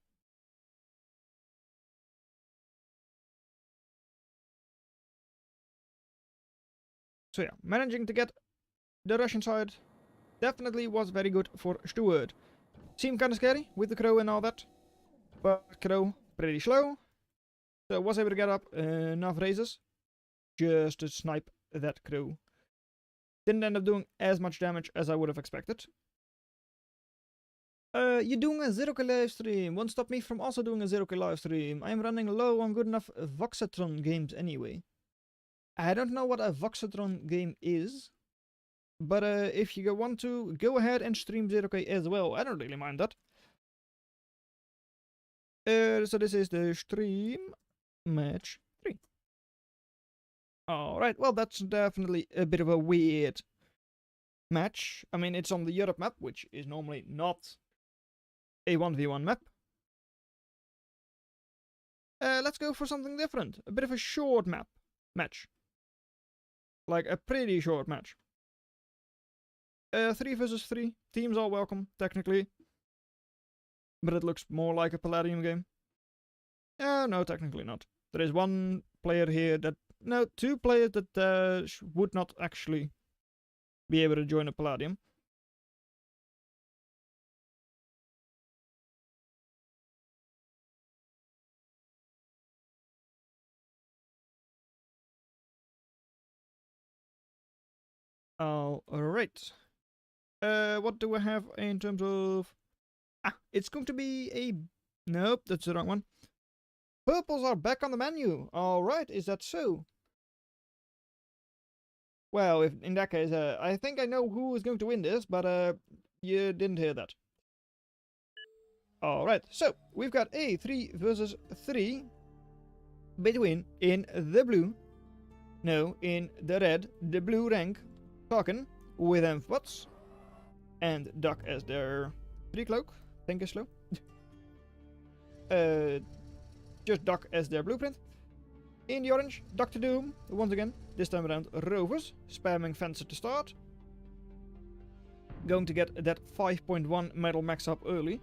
So yeah, managing to get the Russian side definitely was very good for Stuart. Seemed kinda scary with the crow and all that, but crow pretty slow, so was able to get up enough raises just to snipe that crow. Didn't end up doing as much damage as I would have expected. You're doing a 0k live stream. Won't stop me from also doing a 0k live stream. I'm running low on good enough Voxatron games anyway. I don't know what a Voxatron game is, but if you want to, go ahead and stream 0k as well. I don't really mind that. So this is the stream match 3. Alright, well that's definitely a bit of a weird match. I mean, it's on the Europe map, which is normally not a 1v1 map. Let's go for something different. A bit of a short match. Like a pretty short match. 3 versus 3. Teams are welcome, technically. But it looks more like a Palladium game. No, technically not. There is one player here that... No, 2 players that would not actually be able to join a Palladium. Alright. What do I have in terms of... it's going to be a... Nope, that's the wrong one. Purples are back on the menu. Alright, is that so? Well, if in that case, I think I know who is going to win this, but you didn't hear that. Alright, so we've got a 3 versus 3 between, in the blue, no, in the red, the blue rank, Tarkin with Amphobots, and Duck as their pre-cloak. Think is slow. Just Duck as their blueprint. In the orange, Dr. Doom, once again, this time around Rovers, spamming Fencer to start. Going to get that 5.1 medal max up early.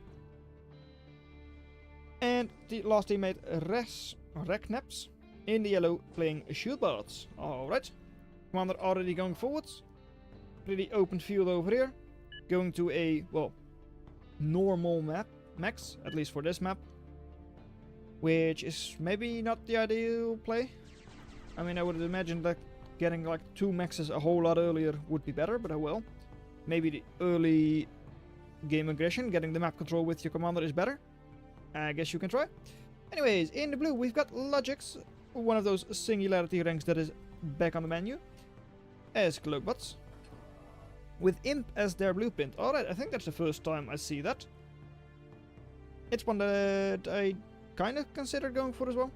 And the last teammate, Reknaps, in the yellow, playing Shield Bards. Alright. Commander already going forwards. Pretty open field over here. Going to a, well, normal max, at least for this map. Which is maybe not the ideal play. I mean, I would imagine that getting like 2 maxes a whole lot earlier would be better, but oh well. Maybe the early game aggression, getting the map control with your commander is better. I guess you can try. Anyways, in the blue we've got Logics, one of those singularity ranks that is back on the menu, as Cloakbots, with Imp as their blueprint. Alright, I think that's the first time I see that. It's one that I kind of considered going for as well.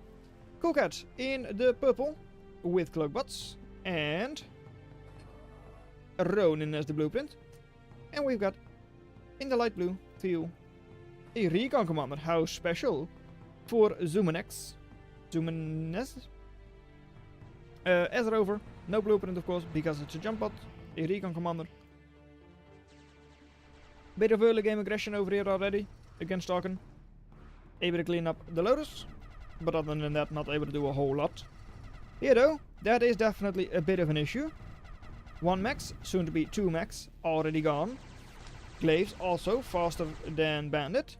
Cool Cat in the purple with Cloakbots, and Ronin as the blueprint. And we've got, in the light blue field, a Recon Commander. How special for Zumanex. Zumanes? As Rover, no blueprint of course, because it's a jump bot. A Recon Commander. Bit of early game aggression over here already against Tarkin. Able to clean up the Lotus, but other than that, not able to do a whole lot. Here though, that is definitely a bit of an issue. 1 max, soon to be 2 max, already gone. Glaives also faster than Bandit,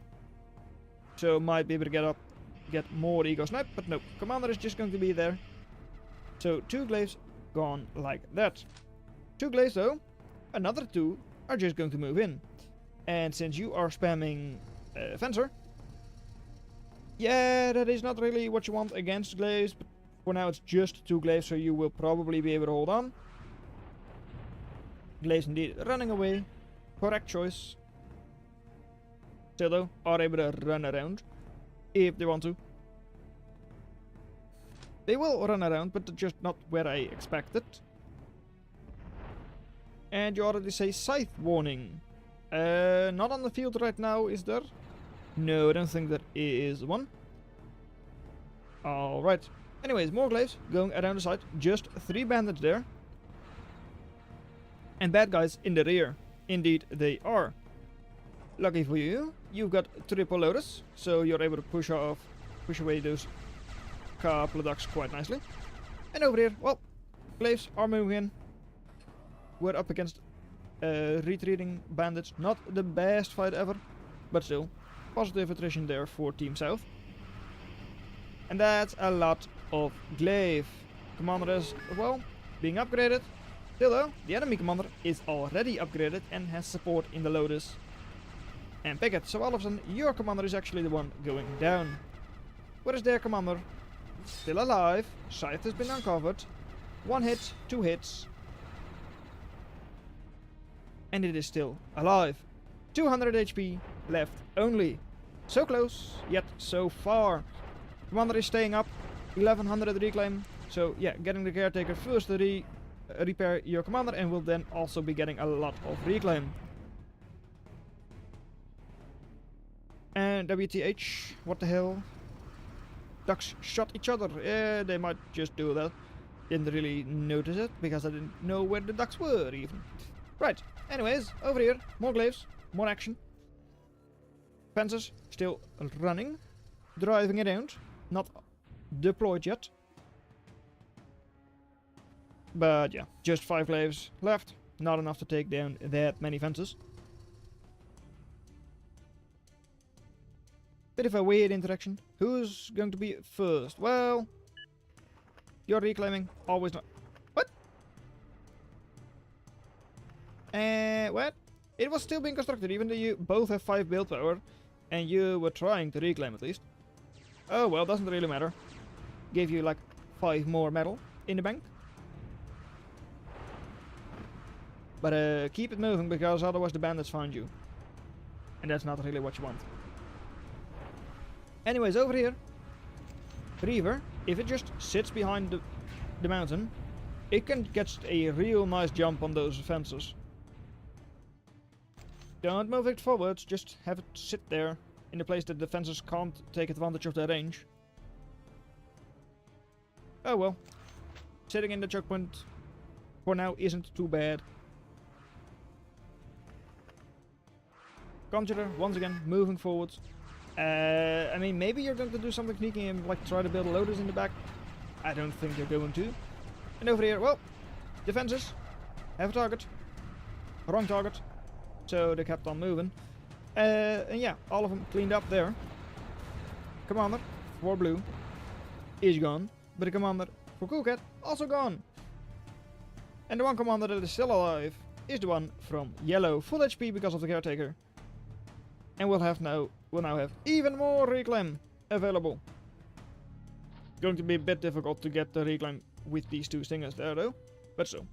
so might be able to get more Ego Snipe, but no, Commander is just going to be there. So 2 Glaives gone like that. 2 Glaives though, another 2 are just going to move in. And since you are spamming Fencer, yeah, that is not really what you want against Glaives, but for now it's just 2 Glaives, so you will probably be able to hold on. Glaives indeed running away. Correct choice. Still though, are able to run around if they want to. They will run around, but just not where I expected. And you already say Scythe warning. Not on the field right now, is there? No, I don't think there is one. Alright. Anyways, more Glaives going around the side. Just 3 bandits there. And bad guys in the rear. Indeed, they are. Lucky for you, you've got triple Lotus, so you're able to push away those couple of ducks quite nicely. And over here, well, Glaives are moving in. We're up against retreating bandits. Not the best fight ever, but still, positive attrition there for Team South. And that's a lot of Glaive. Commander is, well, being upgraded. Still though, the enemy commander is already upgraded and has support in the Lotus and Picket, so all of a sudden your commander is actually the one going down. Where is their commander? Still alive. Scythe has been uncovered. 1 hit, 2 hits. And it is still alive. 200 HP left only. So close, yet so far. Commander is staying up. 1100 reclaim. So yeah, getting the Caretaker first to repair your commander, and will then also be getting a lot of reclaim. And WTH, what the hell? Ducks shot each other. Yeah, they might just do that. Didn't really notice it because I didn't know where the ducks were even. Right, anyways, over here, more Glaives, more action. Fencers still running, driving around, not deployed yet. But yeah, just 5 Glaives left. Not enough to take down that many fences. Bit of a weird interaction. Who's going to be first? Well, you're reclaiming. Always not. What? What? It was still being constructed, even though you both have 5 build power. And you were trying to reclaim at least. Oh well, doesn't really matter. Gave you like 5 more metal in the bank. But keep it moving, because otherwise the bandits find you. And that's not really what you want. Anyways, over here, Reaver, if it just sits behind the mountain, it can get a real nice jump on those fences. Don't move it forwards, just have it sit there in a place that the fences can't take advantage of their range. Oh well, sitting in the choke point for now isn't too bad. Conjurer, once again, moving forwards. I mean, maybe you're going to do something sneaky and like try to build a Lotus in the back. I don't think you're going to. And over here, well, Defenses. Have a target. Wrong target. So they kept on moving. And yeah, all of them cleaned up there. Commander for blue is gone. But the commander for Cool Cat also gone. And the one commander that is still alive is the one from yellow, full HP because of the caretaker. And we'll now have even more reclaim available. Going to be a bit difficult to get the reclaim with these two stingers there though, but still.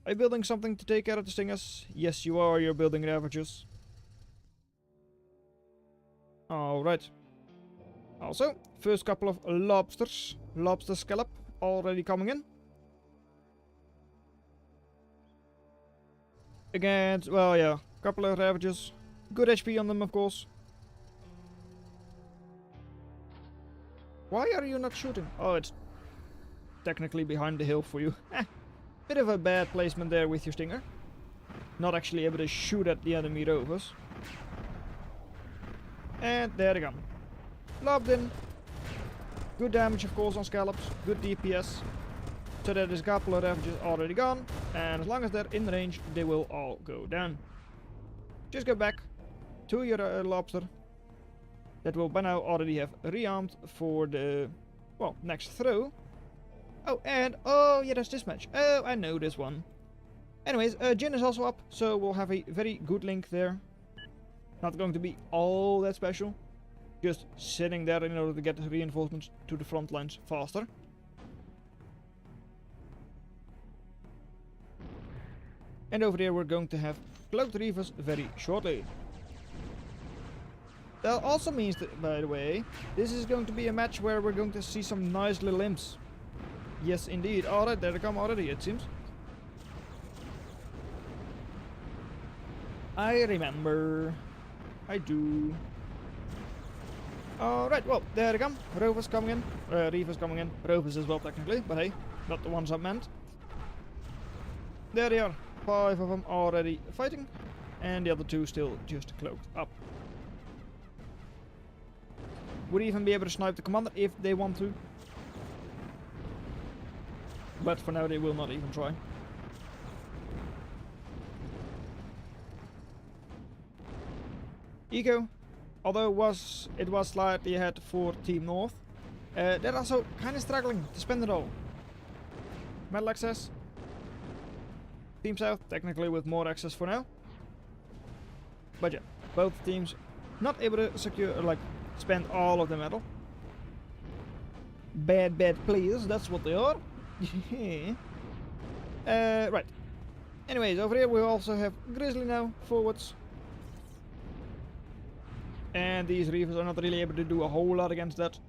Are you building something to take care of the stingers? Yes you are, you're building Ravagers. Alright. Also, first couple of lobsters. Lobster scallop already coming in. Against, well yeah, couple of Ravagers. Good HP on them of course. Why are you not shooting? Oh, it's technically behind the hill for you. Bit of a bad placement there with your stinger. Not actually able to shoot at the enemy rovers. And there they come. Lobbed in. Good damage of course on scallops. Good DPS. So that is a couple of Ravagers already gone. And as long as they're in range, they will all go down. Just go back to your lobster. That will by now already have rearmed for the, well, next throw. Oh, and, oh yeah, that's this match. Oh, I know this one. Anyways, Jin is also up, so we'll have a very good link there. Not going to be all that special. Just sitting there in order to get reinforcements to the front lines faster. And over there we're going to have Cloaked Reavers very shortly. That also means that, by the way, this is going to be a match where we're going to see some nice little imps. Yes, indeed. Alright, there they come already, it seems. I remember. I do. Alright, well, there they come. Rovers coming in. Reavers coming in. Rovers as well, technically, but hey, not the ones I meant. There they are. 5 of them already fighting. And the other 2 still just cloaked up. Would even be able to snipe the commander if they want to. But for now they will not even try. Eco, although it was slightly ahead for Team North, they're also kind of struggling to spend it all. Metal access. Team South technically with more access for now. But yeah, both teams not able to secure, like, spend all of the metal. Bad players, that's what they are. Right. Anyways, over here we also have Grizzly now, forwards. And these Reavers are not really able to do a whole lot against that.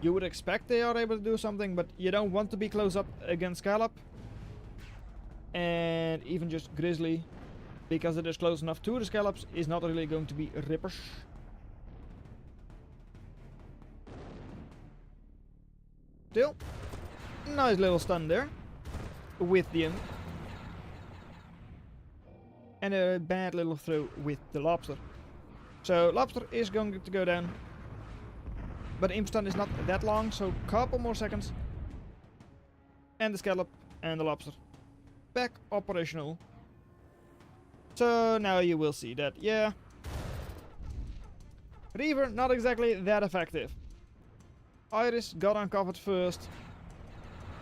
You would expect they are able to do something, but you don't want to be close up against Scallop. And even just Grizzly, because it is close enough to the Scallops, is not really going to be rippers. Still, nice little stun there with the imp. And a bad little throw with the lobster. So lobster is going to go down. But imp stun is not that long, so couple more seconds. And the scallop and the lobster back operational. So now you will see that, yeah. Reaver not exactly that effective. Iris got uncovered first,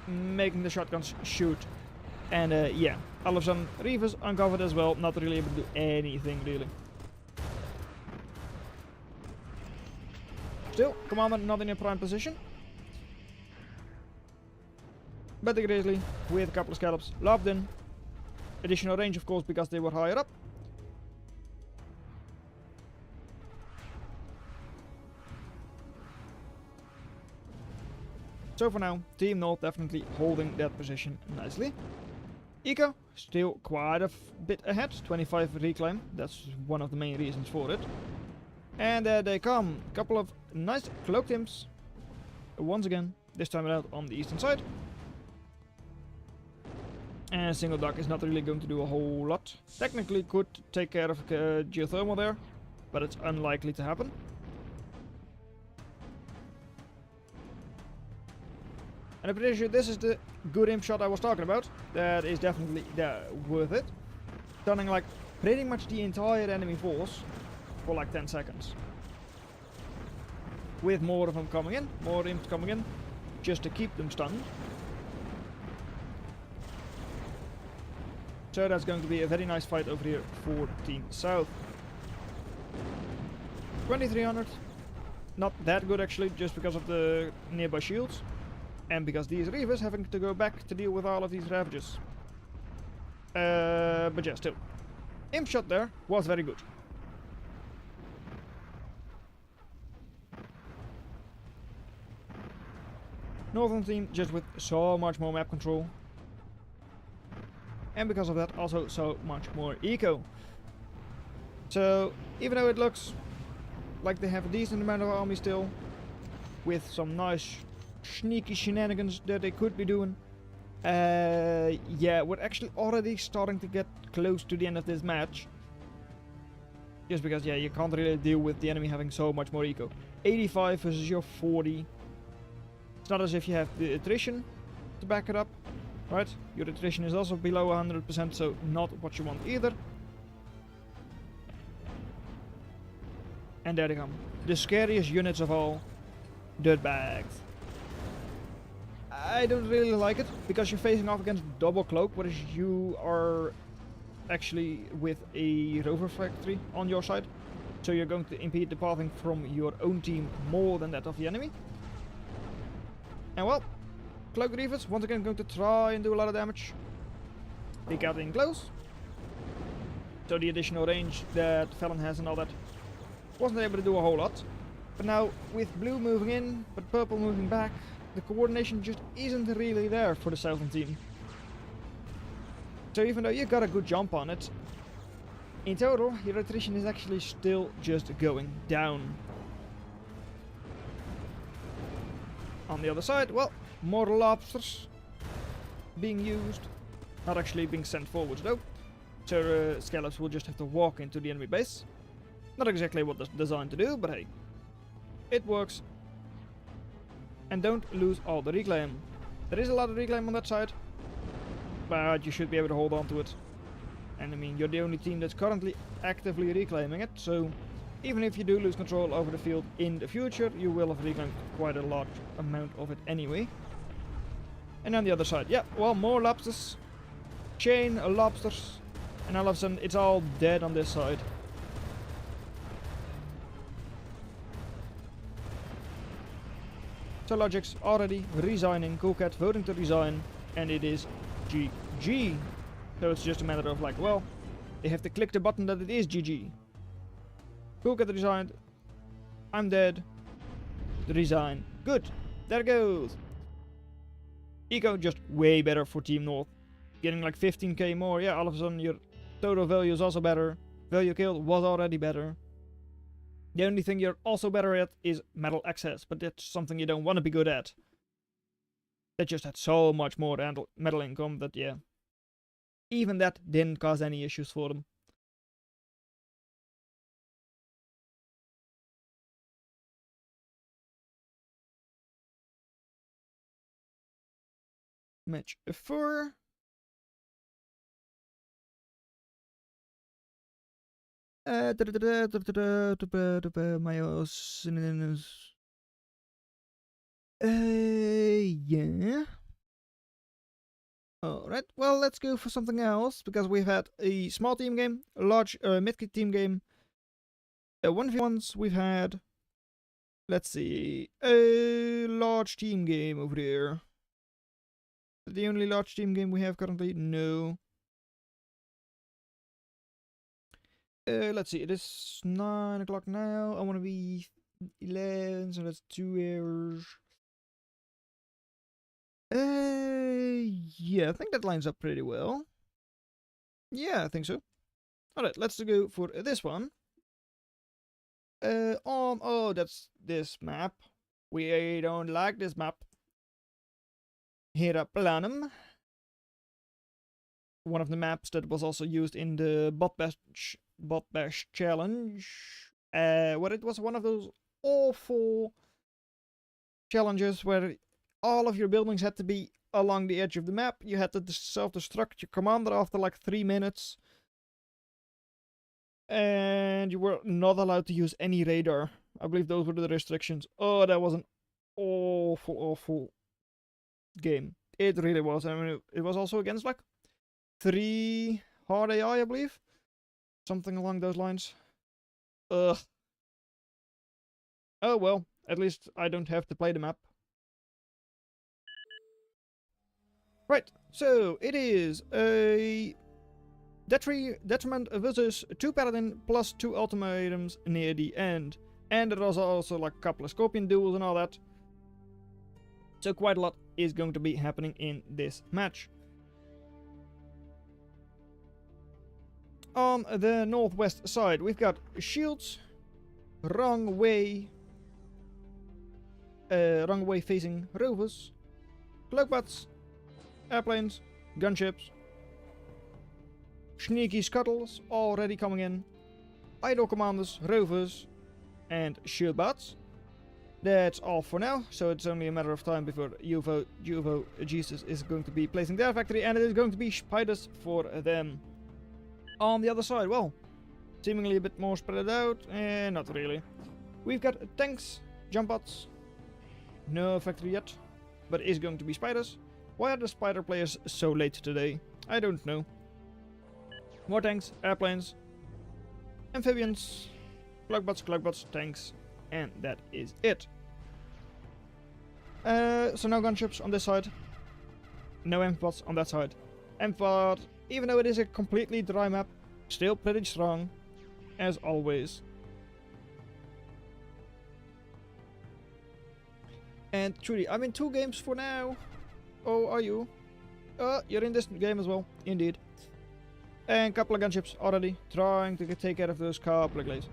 making the shotguns shoot. And yeah, all of a sudden Reaver's uncovered as well, not really able to do anything really. Still, Commander not in a prime position. But the Grizzly, with a couple of scallops, lobbed in. Additional range of course because they were higher up. So for now, Team North definitely holding that position nicely. Eco, still quite a bit ahead, 25 reclaim, that's one of the main reasons for it. And there they come, couple of nice cloaked imps, once again, this time around on the eastern side. And single duck is not really going to do a whole lot. Technically could take care of geothermal there, but it's unlikely to happen. And I'm pretty sure this is the good imp shot I was talking about. That is definitely worth it. Stunning like pretty much the entire enemy force for like 10 seconds. With more of them coming in, more imps coming in, just to keep them stunned. So that's going to be a very nice fight over here for Team South. 2300. Not that good actually, just because of the nearby shields. And because these Reavers having to go back to deal with all of these Ravages. But yeah, still. Imp shot there was very good. Northern team just with so much more map control. And because of that also so much more eco. So even though it looks like they have a decent amount of army still, with some nice sneaky shenanigans that they could be doing, yeah, we're actually already starting to get close to the end of this match. Just because, yeah, you can't really deal with the enemy having so much more eco. 85 versus your 40. It's not as if you have the attrition to back it up, right? Your attrition is also below 100%, so not what you want either. And there they come. The scariest units of all. Dirtbags. I don't really like it, because you're facing off against double cloak, whereas you are actually with a rover factory on your side. So you're going to impede the pathing from your own team more than that of the enemy. And well, Cloak Reavers once again going to try and do a lot of damage. They got in close. So the additional range that Felon has and all that wasn't able to do a whole lot. But now with blue moving in, but purple moving back, the coordination just isn't really there for the Southern team. So even though you got a good jump on it, in total your attrition is actually still just going down. On the other side, well, more lobsters being used, not actually being sent forwards though. So Scallops will just have to walk into the enemy base. Not exactly what it's designed to do, but hey, it works. And don't lose all the reclaim. There is a lot of reclaim on that side, but you should be able to hold on to it. And I mean, you're the only team that's currently actively reclaiming it, so even if you do lose control over the field in the future, you will have reclaimed quite a large amount of it anyway. And on the other side, yeah, well, more lobsters. Chain lobsters. And all of a sudden, it's all dead on this side. So Logic's already resigning, Coolcat voting to resign, and it is GG. So it's just a matter of like, well, they have to click the button that it is GG. Coolcat resigned, I'm dead, resign, good, there goes. Eco just way better for Team North, getting like 15k more, yeah, all of a sudden your total value is also better, value killed was already better. The only thing you're also better at is metal access, but that's something you don't want to be good at. They just had so much more metal income that, yeah, even that didn't cause any issues for them. Match 4. My synonyms. Yeah. Alright, well, let's go for something else, because we've had a small team game, a large mid-kit team game, 1v1s we've had, let's see, a large team game over there. The only large team game we have currently? No. Let's see, it is 9 o'clock now. I want to be 11, so that's 2 hours. Yeah, I think that lines up pretty well. Yeah, I think so. Alright, let's go for this one. Oh, that's this map. We don't like this map. Here at Palladium. One of the maps that was also used in the bot bash challenge. Where it was one of those awful challenges where All of your buildings had to be along the edge of the map. You had to self-destruct your commander after like 3 minutes. And you were not allowed to use any radar. I believe those were the restrictions. Oh, that was an awful, awful game. It really was. I mean, it was also against like 3 hard AI, I believe. Something along those lines. Ugh. Oh well, at least I don't have to play the map. Right, so it is a Detriment versus 2 Paladin plus 2 ultimatums near the end. And there was also like a couple of Scorpion duels and all that. So quite a lot is going to be happening in this match. On the northwest side, we've got shields, wrong way facing rovers, cloakbots, airplanes, gunships, sneaky scuttles already coming in, idle commanders, rovers, and shieldbots. That's all for now, so it's only a matter of time before UFO Jesus is going to be placing their factory, and it is going to be spiders for them. On the other side, well, seemingly a bit more spread out, and not really. We've got tanks, jump bots, no factory yet, but it is going to be spiders. Why are the spider players so late today? I don't know. More tanks, airplanes, amphibians, cloakbots, tanks, and that is it. So no gunships on this side, no amphibots on that side. Amphibot, even though it is a completely dry map, still pretty strong, as always. And Trudy, I'm in 2 games for now. Oh, are you? You're in this game as well, indeed. And a couple of gunships already, trying to take care of those couple of glades.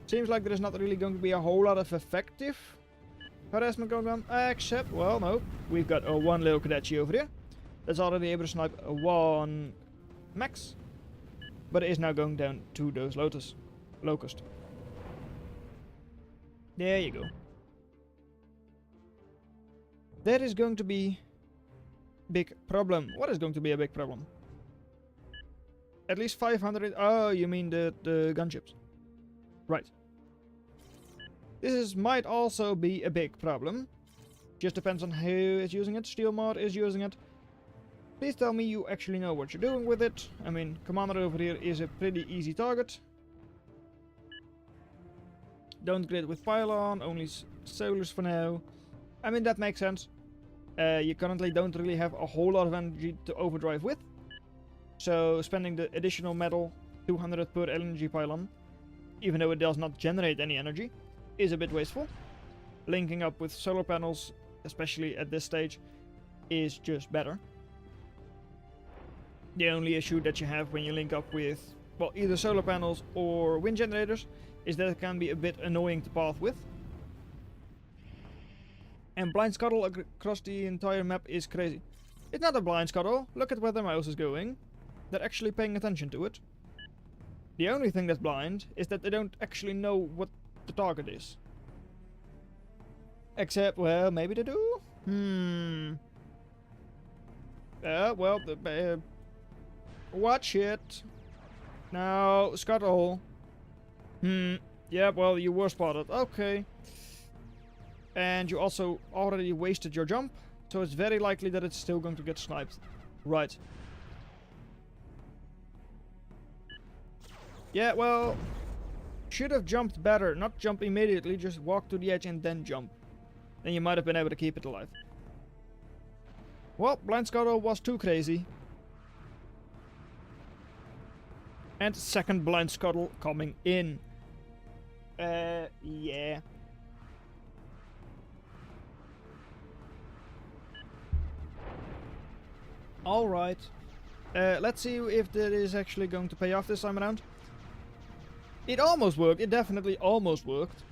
Seems like there is not really going to be a whole lot of effective harassment going on, except, well, no, we've got one little Kadechi over here that's already able to snipe 1 max, but it is now going down to those locust. There you go. That is going to be big problem. What is going to be a big problem? At least 500. Oh, you mean the gunships? Right. This might also be a big problem. Just depends on who is using it. Steelmod is using it. Please tell me you actually know what you're doing with it. I mean, Commander over here is a pretty easy target. Don't grid with pylon, only solars for now. I mean, that makes sense. You currently don't really have a whole lot of energy to overdrive with. So spending the additional metal, 200 per energy pylon, even though it does not generate any energy, is a bit wasteful. Linking up with solar panels, especially at this stage, is just better. The only issue that you have when you link up with, well, either solar panels or wind generators is that it can be a bit annoying to path with. And blind scuttle across the entire map is crazy. It's not a blind scuttle. Look at where the mouse is going. They're actually paying attention to it. The only thing that's blind is that they don't actually know what the target is. Except, well, maybe they do? Well, watch it. Now, scuttle. Yeah, well, you were spotted. Okay. And you also already wasted your jump, so it's very likely that it's still going to get sniped. Right. Yeah, well, should have jumped better. Not jump immediately, just walk to the edge and then jump. Then you might have been able to keep it alive. Well, blind scuttle was too crazy. And second blind scuttle coming in. Yeah. Alright. Let's see if that is actually going to pay off this time around. It almost worked. It definitely almost worked.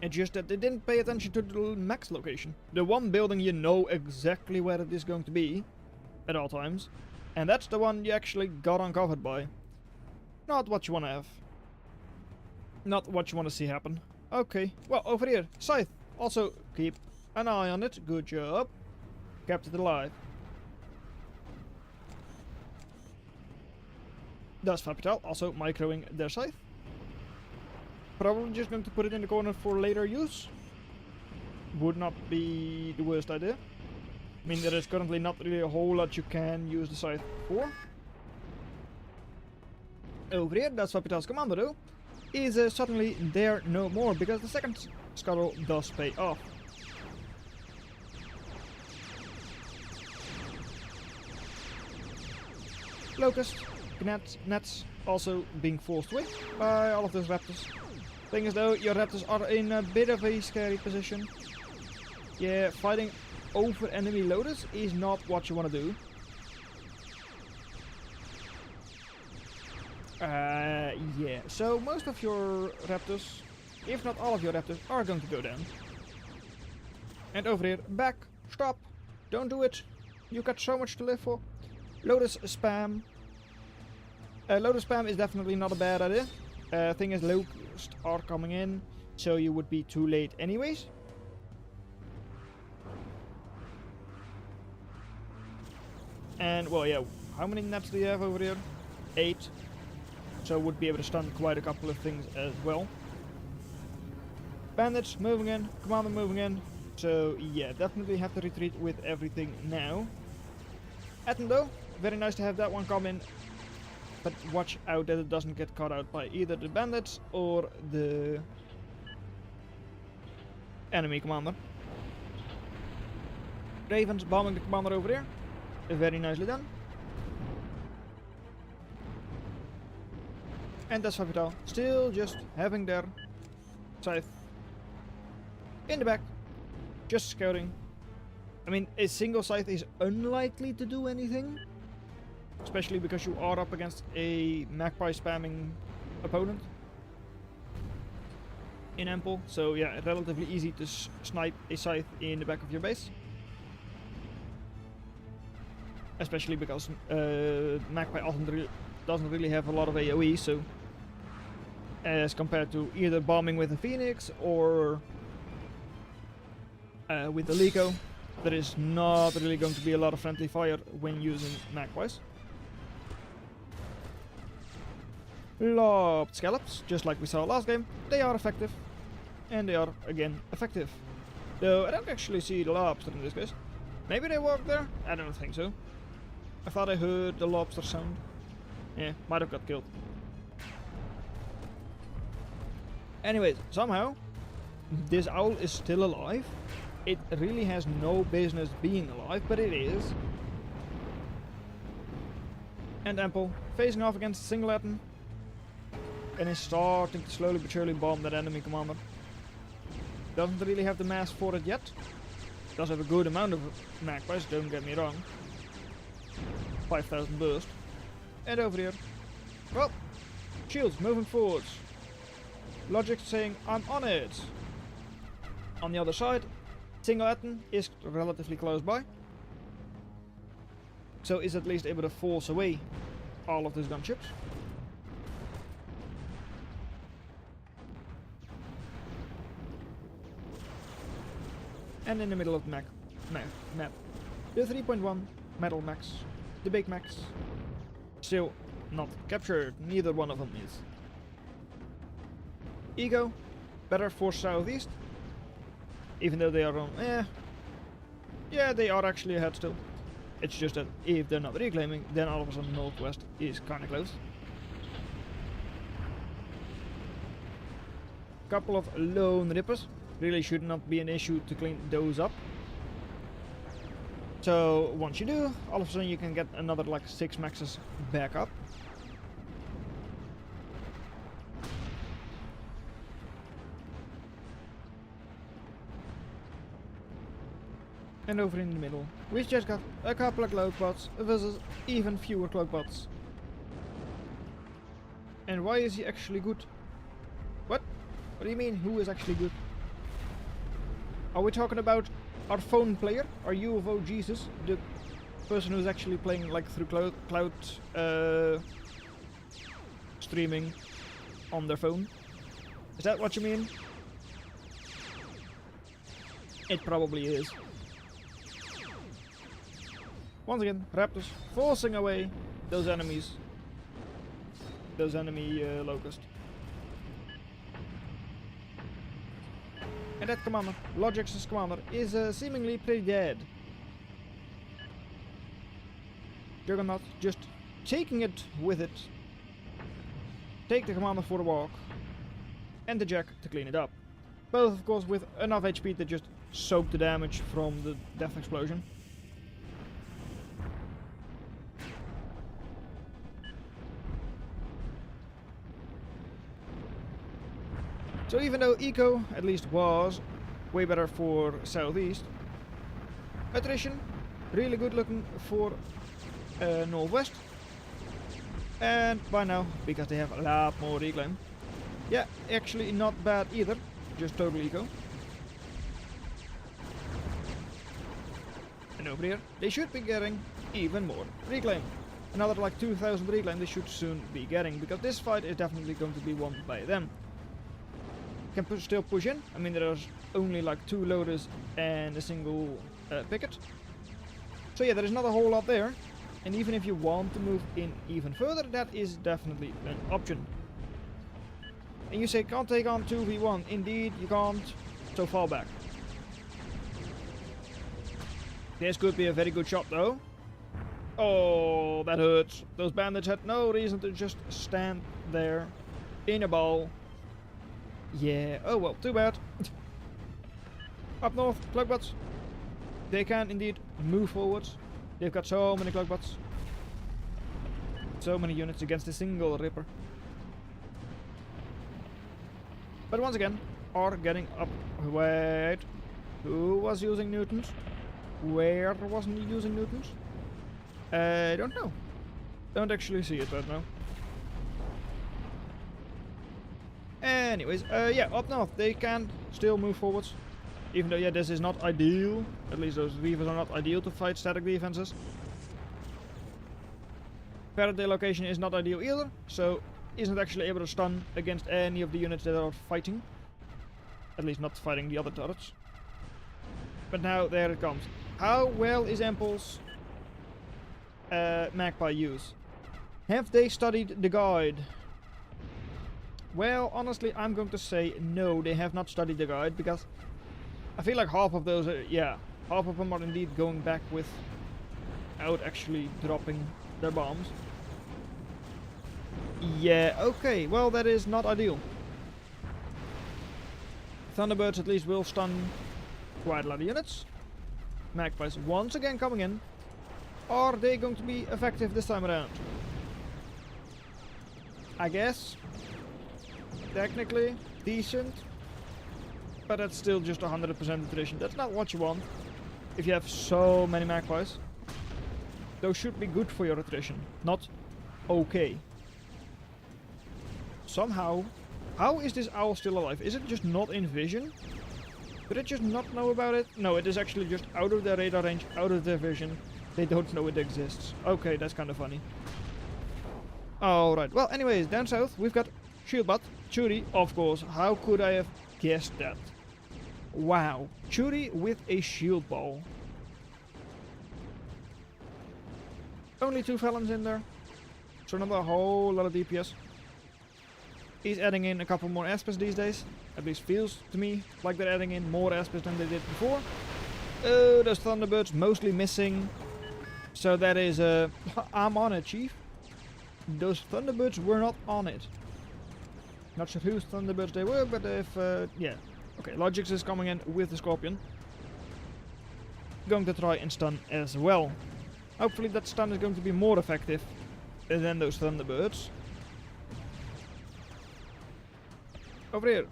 It's just that they didn't pay attention to the max location. The one building you know exactly where it is going to be at all times. And that's the one you actually got uncovered by. Not what you want to have. Not what you want to see happen. Okay. Well, over here. Scythe. Also, keep an eye on it. Good job. Kept it alive. That's Fapital, also microing their scythe. Probably just going to put it in the corner for later use. Would not be the worst idea. I mean, there is currently not really a whole lot you can use the scythe for. Over here, that's Fapital's commander though, is suddenly there no more, because the second scuttle does pay off. Locust, Nets also being forced away by all of those raptors. Thing is though, your raptors are in a bit of a scary position. Yeah, fighting over enemy loaders is not what you want to do. Yeah, so most of your raptors, if not all of your raptors, are going to go down. And over here, back, stop, don't do it. You got so much to live for. Lotus spam. Lotus spam is definitely not a bad idea. Thing is, locusts are coming in, so you would be too late anyways. And, well, yeah, how many nets do you have over here? 8. So would be able to stun quite a couple of things as well. Bandits moving in, commander moving in. So, yeah, definitely have to retreat with everything now. Etten though, very nice to have that one come in. But watch out that it doesn't get caught out by either the bandits or the enemy commander. Ravens bombing the commander over there. Very nicely done. And that's Fapital, still just having their scythe in the back, just scouting. I mean, a single scythe is unlikely to do anything, especially because you are up against a magpie spamming opponent in Ample. So yeah, relatively easy to snipe a scythe in the back of your base. Especially because magpie doesn't really have a lot of AoE, so as compared to either bombing with a Phoenix or with the Lico, there is not really going to be a lot of friendly fire when using magpies. Lobbed scallops, just like we saw last game, they are effective, and they are again effective. Though I don't actually see the lobster in this case. Maybe they walk there? I don't think so. I thought I heard the lobster sound. Yeah, might have got killed. Anyways, somehow this owl is still alive. It really has no business being alive, but it is. And Ample facing off against Singleton and is starting to slowly but surely bomb that enemy commander. Doesn't really have the mass for it yet. Does have a good amount of magpies, don't get me wrong. 5,000 burst. And over here, well, shields moving forwards. Logic saying, I'm on it. On the other side, Singleton is relatively close by, so is at least able to force away all of these gunships. And in the middle of the map, the 3.1 metal max, the big max, still not captured. Neither one of them is. Ego, better for southeast, even though they are on, yeah, they are actually ahead still. It's just that if they're not reclaiming, then all of a sudden northwest is kinda close. Couple of lone rippers, really should not be an issue to clean those up. So once you do, all of a sudden you can get another like 6 maxes back up. And over in the middle, we just got a couple of cloak bots versus even fewer cloak bots. And why is he actually good? What? What do you mean, who is actually good? Are we talking about our phone player, our UFO Jesus, the person who's actually playing like through cloud streaming on their phone? Is that what you mean? It probably is. Once again, Raptors forcing away those enemies. Those enemy locusts. And that commander, Logix's commander, is seemingly pretty dead. Juggernaut just taking it with it. Take the commander for a walk. And the Jack to clean it up. Both of course with enough HP to just soak the damage from the death explosion. So even though Eco at least was way better for Southeast, attrition really good looking for Northwest. And by now, because they have a lot more reclaim, yeah, actually not bad either, just total Eco. And over here, they should be getting even more reclaim. Another like 2000 reclaim they should soon be getting, because this fight is definitely going to be won by them. Can still push in. I mean, there's only like 2 loaders and a single picket. So yeah, there is not a whole lot there. And even if you want to move in even further, that is definitely an option. And you say, can't take on 2v1. Indeed, you can't. So fall back. This could be a very good shot though. Oh, that hurts. Those bandits had no reason to just stand there in a ball. Yeah, oh well, too bad. Up north, cloakbots. They can indeed move forwards. They've got so many cloakbots. So many units against a single Ripper. But once again, are getting up. Wait, who was using Newtons? Where wasn't he using Newtons? I don't know. Don't actually see it right now. Anyways, yeah, up north, they can still move forwards. Even though, yeah, this is not ideal. At least those Reavers are not ideal to fight static defenses. Faraday location is not ideal either, so isn't actually able to stun against any of the units that are fighting. At least not fighting the other turrets. But now, there it comes. How well is Impulse Magpie use? Have they studied the guide? Well, honestly, I'm going to say no, they have not studied the guide, because I feel like half of those are, yeah, half of them are indeed going back without actually dropping their bombs. Yeah, okay, well that is not ideal. Thunderbirds at least will stun quite a lot of units. Magpies once again coming in. Are they going to be effective this time around? I guess. Technically decent, but that's still just 100% attrition. That's not what you want if you have so many magpies. Those should be good for your attrition, not okay. Somehow, how is this owl still alive? Is it just not in vision? Did it just not know about it? No, it is actually just out of their radar range, out of their vision. They don't know it exists. Okay, that's kind of funny. Alright, well anyways, down south we've got Shieldbot, Churi, of course. How could I have guessed that? Wow, Churi with a shield ball. Only 2 Felons in there, so not a whole lot of DPS. He's adding in a couple more aspects these days. At least feels to me like they're adding in more aspects than they did before. Those Thunderbirds mostly missing. So that is I'm on it, Chief. Those Thunderbirds were not on it. Not sure whose Thunderbirds they were, but if, yeah. Okay, Logix is coming in with the Scorpion. Going to try and stun as well. Hopefully that stun is going to be more effective than those Thunderbirds. Over here.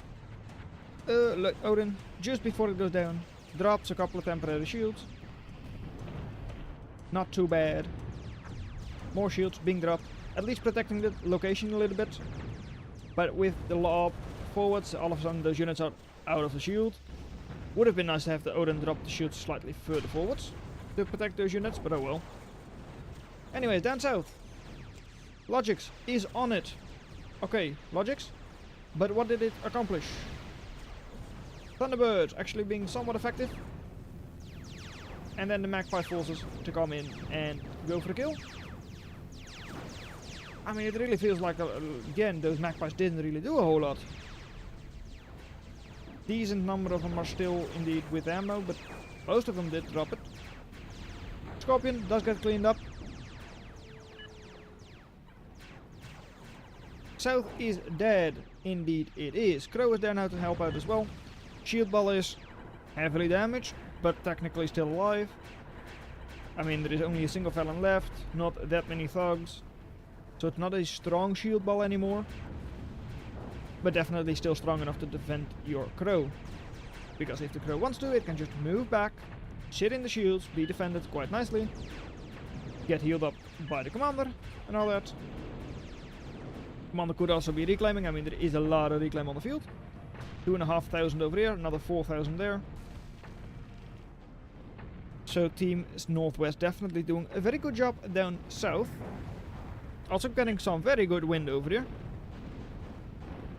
Look, Odin, just before it goes down, drops a couple of temporary shields. Not too bad. More shields being dropped, at least protecting the location a little bit. But with the lob forwards, all of a sudden those units are out of the shield. Would have been nice to have the Odin drop the shield slightly further forwards to protect those units, but oh well. Anyways, down south. Logix is on it. Okay, Logix. But what did it accomplish? Thunderbirds actually being somewhat effective. And then the Magpie forces to come in and go for the kill. I mean, it really feels like, again, those Magpies didn't really do a whole lot. Decent number of them are still indeed with ammo, but most of them did drop it. Scorpion does get cleaned up. South is dead. Indeed it is. Crow is there now to help out as well. Shield Ball is heavily damaged, but technically still alive. I mean, there is only a single Felon left, not that many thugs. So it's not a strong Shield Ball anymore. But definitely still strong enough to defend your Crow. Because if the Crow wants to, it can just move back, sit in the shields, be defended quite nicely, get healed up by the Commander and all that. Commander could also be reclaiming. I mean, there is a lot of reclaim on the field. 2,500 over here, another 4,000 there. So Team Northwest definitely doing a very good job down south. Also getting some very good wind over here.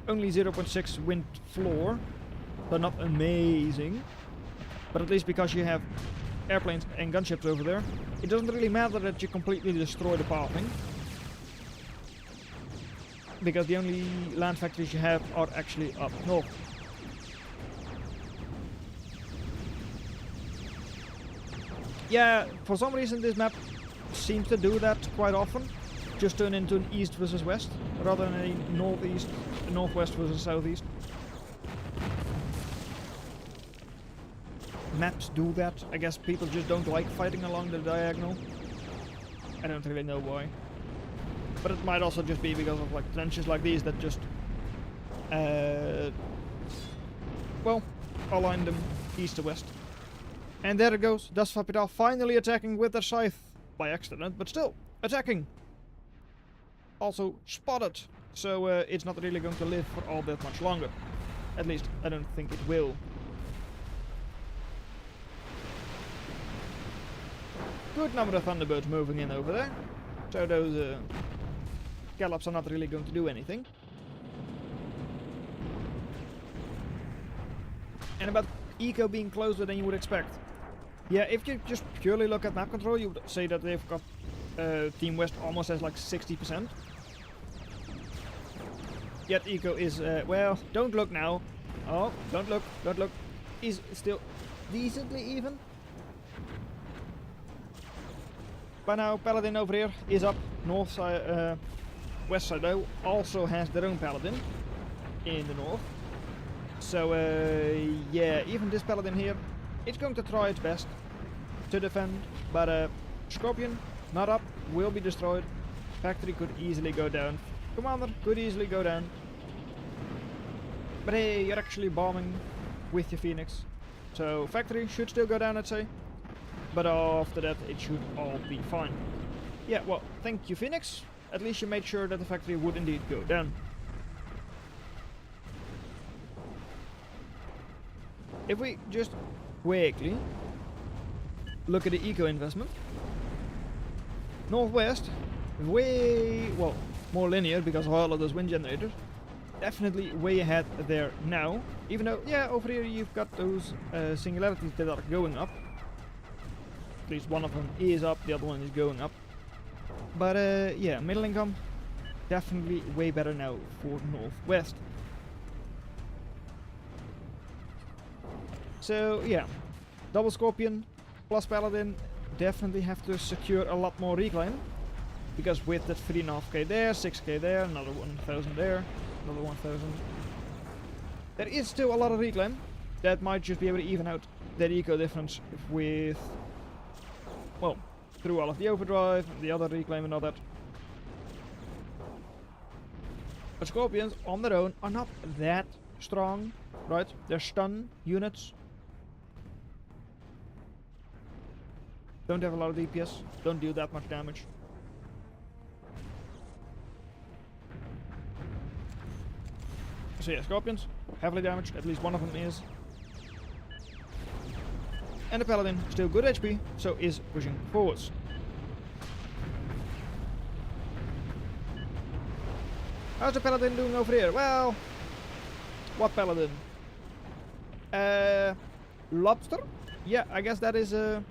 Only 0.6 wind floor, but not amazing. But at least because you have airplanes and gunships over there, it doesn't really matter that you completely destroy the pathing. Because the only land factories you have are actually up north. Yeah, for some reason this map seems to do that quite often. Just turn into an east versus west, rather than a northeast, northwest versus southeast. Maps do that. I guess people just don't like fighting along the diagonal. I don't really know why. But it might also just be because of like trenches like these that just well, align them east to west. And there it goes. Das Capital finally attacking with their scythe. By accident, but still attacking. Also spotted. So it's not really going to live for all that much longer. At least I don't think it will. Good number of Thunderbirds moving in over there. So those Gallops are not really going to do anything. And about eco being closer than you would expect. Yeah, if you just purely look at map control, you would say that they've got Team West almost as like 60%. Yet eco is, well, don't look now. Oh, don't look, don't look. Is still decently even. By now, Paladin over here is up. North side, west side though, also has their own Paladin in the north. So, yeah, even this Paladin here, it's going to try its best to defend. But, Scorpion, not up, will be destroyed. Factory could easily go down. Commander could easily go down. But hey, you're actually bombing with your Phoenix. So, factory should still go down, I'd say. But after that, it should all be fine. Yeah, well, thank you, Phoenix. At least you made sure that the factory would indeed go down. If we just quickly look at the eco investment. Northwest, way, well, more linear because of all of those wind generators. Definitely way ahead there now. Even though, yeah, over here you've got those singularities that are going up. At least one of them is up, the other one is going up. But yeah, middle income, definitely way better now for Northwest. So yeah, double Scorpion plus Paladin definitely have to secure a lot more reclaim. Because with that 3.5k there, 6k there, another 1,000 there, another 1,000. There is still a lot of reclaim. That might just be able to even out that eco difference with, well, through all of the overdrive, the other reclaim and all that. But Scorpions on their own are not that strong, right? They're stun units. Don't have a lot of DPS, don't deal that much damage. So yeah, Scorpions, heavily damaged, at least one of them is. And the Paladin, still good HP, so is pushing forwards. How's the Paladin doing over here? Well, what Paladin? Lobster? Yeah, I guess that is the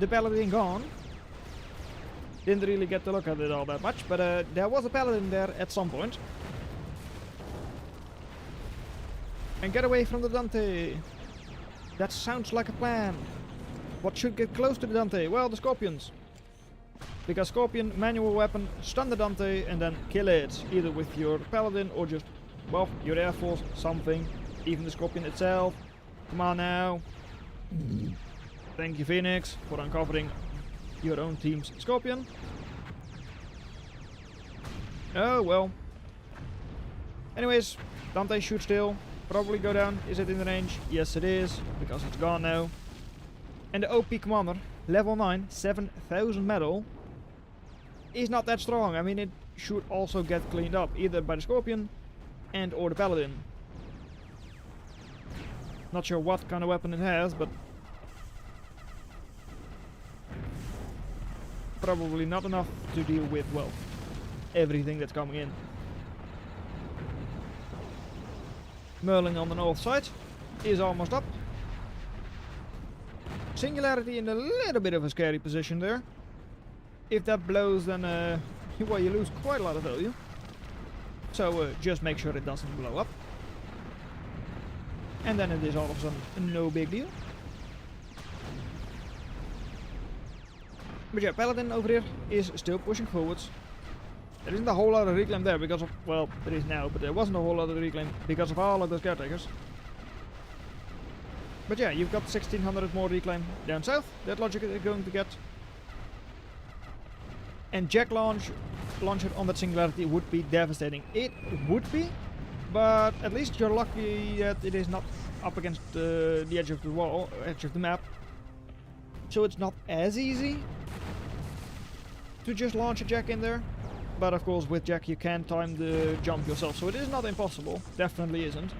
Paladin gone. Didn't really get to look at it all that much, but there was a Paladin there at some point. And get away from the Dante. That sounds like a plan. What should get close to the Dante? Well, the Scorpions. Because Scorpion, manual weapon, stun the Dante and then kill it. Either with your Paladin or just, well, your Air Force, something. Even the Scorpion itself. Come on now. Thank you, Phoenix, for uncovering your own team's Scorpion. Oh, well. Anyways, Dante shoot still. Probably go down. Is it in the range? Yes, it is, because it's gone now. And the OP Commander, level 9, 7000 medal, is not that strong. I mean, it should also get cleaned up, either by the Scorpion and or the Paladin. Not sure what kind of weapon it has, but probably not enough to deal with, well, everything that's coming in. Merlin on the north side is almost up. Singularity in a little bit of a scary position there. If that blows, then well, you lose quite a lot of value. So just make sure it doesn't blow up. And then it is all of a sudden no big deal. But yeah, Paladin over here is still pushing forwards. There isn't a whole lot of reclaim there because of, well, there is now, but there wasn't a whole lot of reclaim because of all of those caretakers. But yeah, you've got 1600 more reclaim down south that Logic is going to get. And Jack launched on that Singularity would be devastating. It would be, but at least you're lucky that it is not up against the edge of the wall, edge of the map. So it's not as easy to just launch a Jack in there. But of course with Jack you can time the jump yourself, so it is not impossible. Definitely isn't.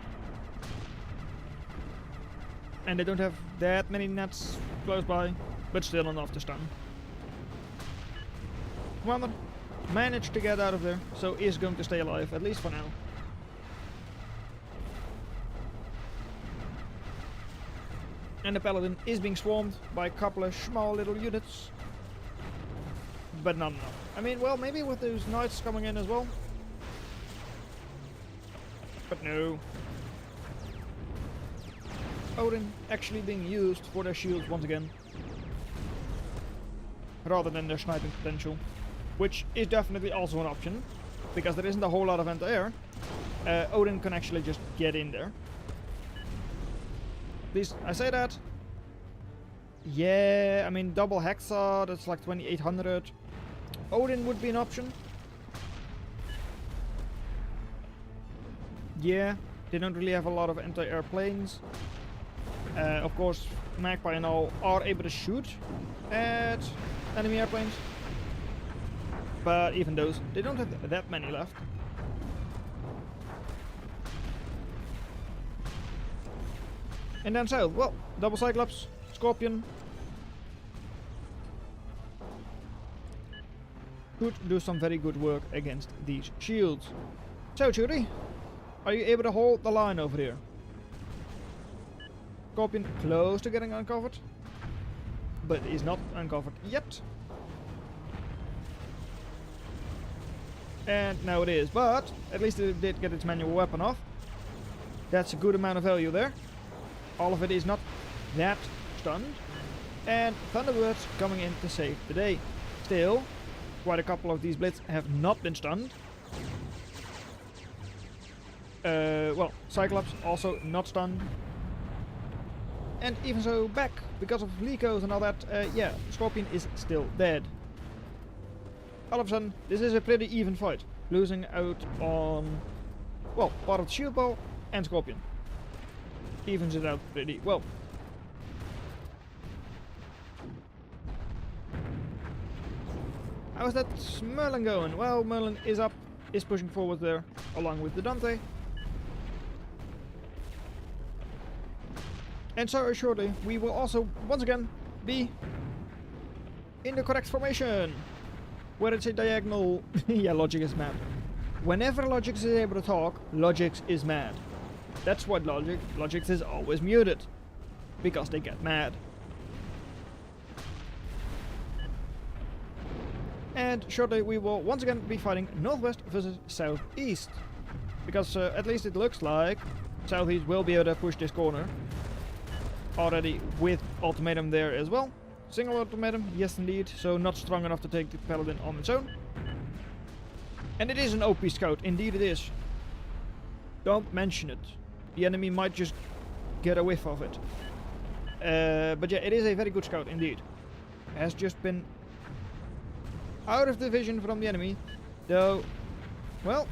And they don't have that many nets close by, but still enough to stun. Commander managed to get out of there, so is going to stay alive, at least for now. And the Paladin is being swarmed by a couple of small little units. But not enough. I mean, well, maybe with those knights coming in as well. But no. Odin actually being used for their shields once again. Rather than their sniping potential. Which is definitely also an option. Because there isn't a whole lot of anti-air. Odin can actually just get in there. At least I say that. Yeah, I mean double Hexa, that's like 2800. Odin would be an option. Yeah, they don't really have a lot of anti-air planes. Of course, Magpie and all are able to shoot at enemy airplanes. But even those, they don't have that many left. And then south, well, double Cyclops, Scorpion. Could do some very good work against these shields. So, Churi, are you able to hold the line over here? Scorpion close to getting uncovered, but is not uncovered yet. And now it is, but at least it did get its manual weapon off. That's a good amount of value there. All of it is not that stunned. And Thunderbirds coming in to save the day. Still, quite a couple of these Blitz have not been stunned. Well, Cyclops also not stunned. And even so, back, because of Lycos and all that, yeah, Scorpion is still dead. All of a sudden, this is a pretty even fight. Losing out on, well, part of the shield ball and Scorpion. Evens it out pretty well. How is that Merlin going? Well, Merlin is up, is pushing forward there, along with the Dante. And so shortly, we will also, once again, be in the correct formation. Where it's a diagonal. Yeah, Logic is mad. Whenever Logic is able to talk, Logic is mad. That's why Logic is always muted. Because they get mad. And shortly we will once again be fighting Northwest versus Southeast. Because at least it looks like Southeast will be able to push this corner. Already with ultimatum there as well. Single ultimatum, yes indeed. So not strong enough to take the Paladin on its own. And it is an OP scout, indeed it is. Don't mention it. The enemy might just get a whiff of it. But yeah, it is a very good scout indeed. Has just been out of the vision from the enemy. Though, well,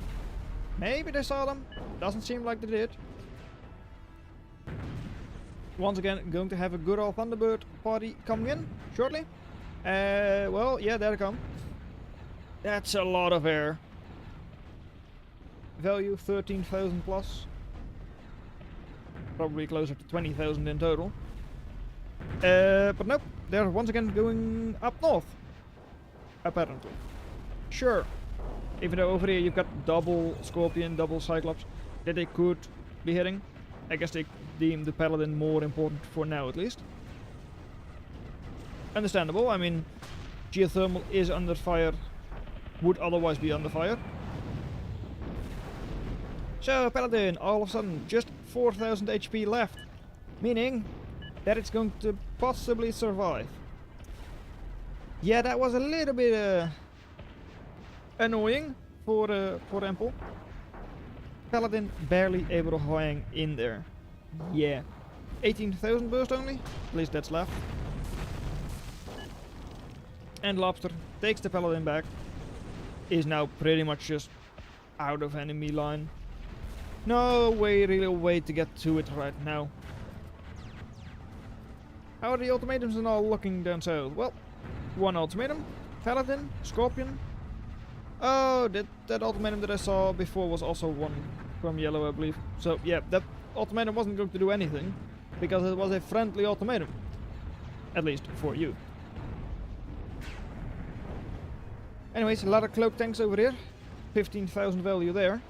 maybe they saw them. Doesn't seem like they did. Once again, going to have a good old Thunderbird party coming in shortly. Well, yeah, there they come. That's a lot of air. Value 13,000 plus. Probably closer to 20,000 in total. But nope, they're once again going up north. Apparently. Sure. Even though over here you've got double Scorpion, double Cyclops that they could be hitting. I guess they deem the Paladin more important for now at least. Understandable, I mean, geothermal is under fire, would otherwise be under fire. So Paladin, all of a sudden, just 4,000 HP left, meaning that it's going to possibly survive. Yeah, that was a little bit annoying for Empel. Paladin barely able to hang in there. Yeah. 18,000 burst only, at least that's left. And Lobster takes the Paladin back. Is now pretty much just out of enemy line. No real way to get to it right now. How are the ultimatums and all looking down south? Well, one ultimatum, Paladin, Scorpion. Oh, that ultimatum that I saw before was also one from yellow, I believe. So yeah, that ultimatum wasn't going to do anything because it was a friendly ultimatum, at least for you. Anyways, a lot of cloak tanks over here, 15,000 value there.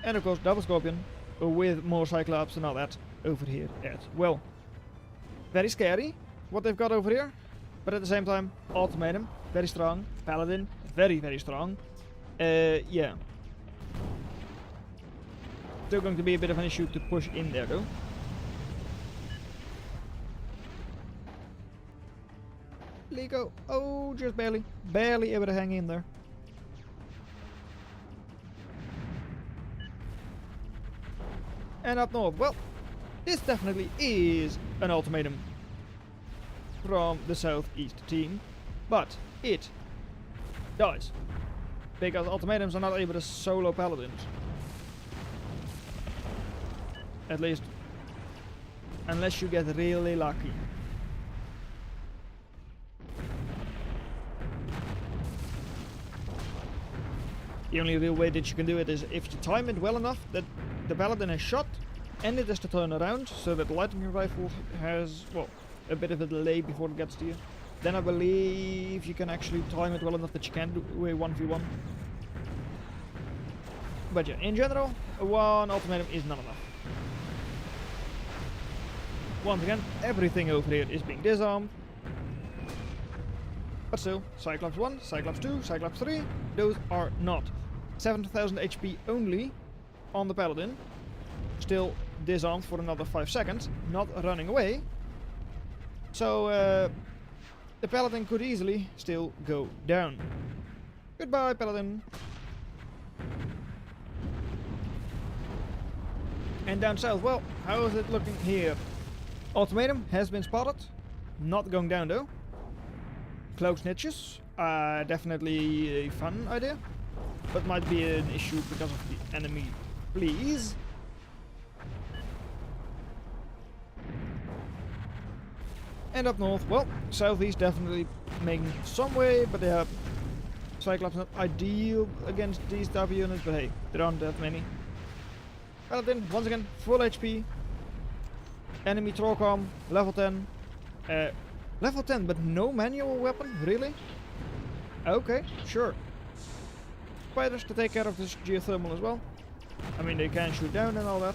And of course double Scorpion with more Cyclops and all that over here as well. Very scary what they've got over here, but at the same time, ultimatum, very strong. Paladin, very, very strong. Yeah. Still going to be a bit of an issue to push in there though. Lego, oh, just barely able to hang in there. And up north, well, this definitely is an ultimatum from the southeast team, but it dies because ultimatums are not able to solo Paladins, at least unless you get really lucky. The only real way that you can do it is if you time it well enough that the Paladin is shot and it has to turn around so that the lightning rifle has, well, a bit of a delay before it gets to you. Then I believe you can actually time it well enough that you can do a 1v1. But yeah, in general, one ultimatum is not enough. Once again, everything over here is being disarmed. But still, Cyclops 1, Cyclops 2, Cyclops 3, those are not. 7,000 HP only on the Paladin. Still disarmed for another 5 seconds, not running away. So the Paladin could easily still go down. Goodbye, Paladin. And down south, well, how is it looking here? Ultimatum has been spotted. Not going down though. Cloak snitches, definitely a fun idea, but might be an issue because of the enemy fleas. And up north, well, southeast definitely making some way, but they have Cyclops not ideal against these type of units, but hey, there aren't that many. Paladin, once again, full HP. Enemy Trollcom, level 10. Level 10, but no manual weapon? Really? Okay, sure. Spiders to take care of this geothermal as well. I mean, they can shoot down and all that.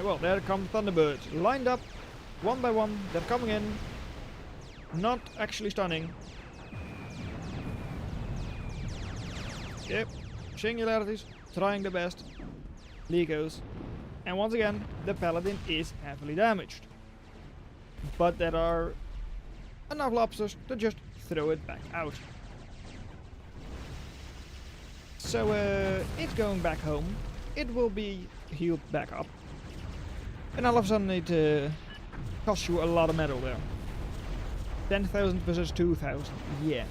Well, there come Thunderbirds. Lined up, one by one. They're coming in. Not actually stunning. Yep. Singularities. Trying the best. Legos. And once again, the Paladin is heavily damaged. But there are enough lobsters to just throw it back out. So it's going back home. It will be healed back up. And all of a sudden it costs you a lot of metal there. 10,000 versus 2,000. Yeah.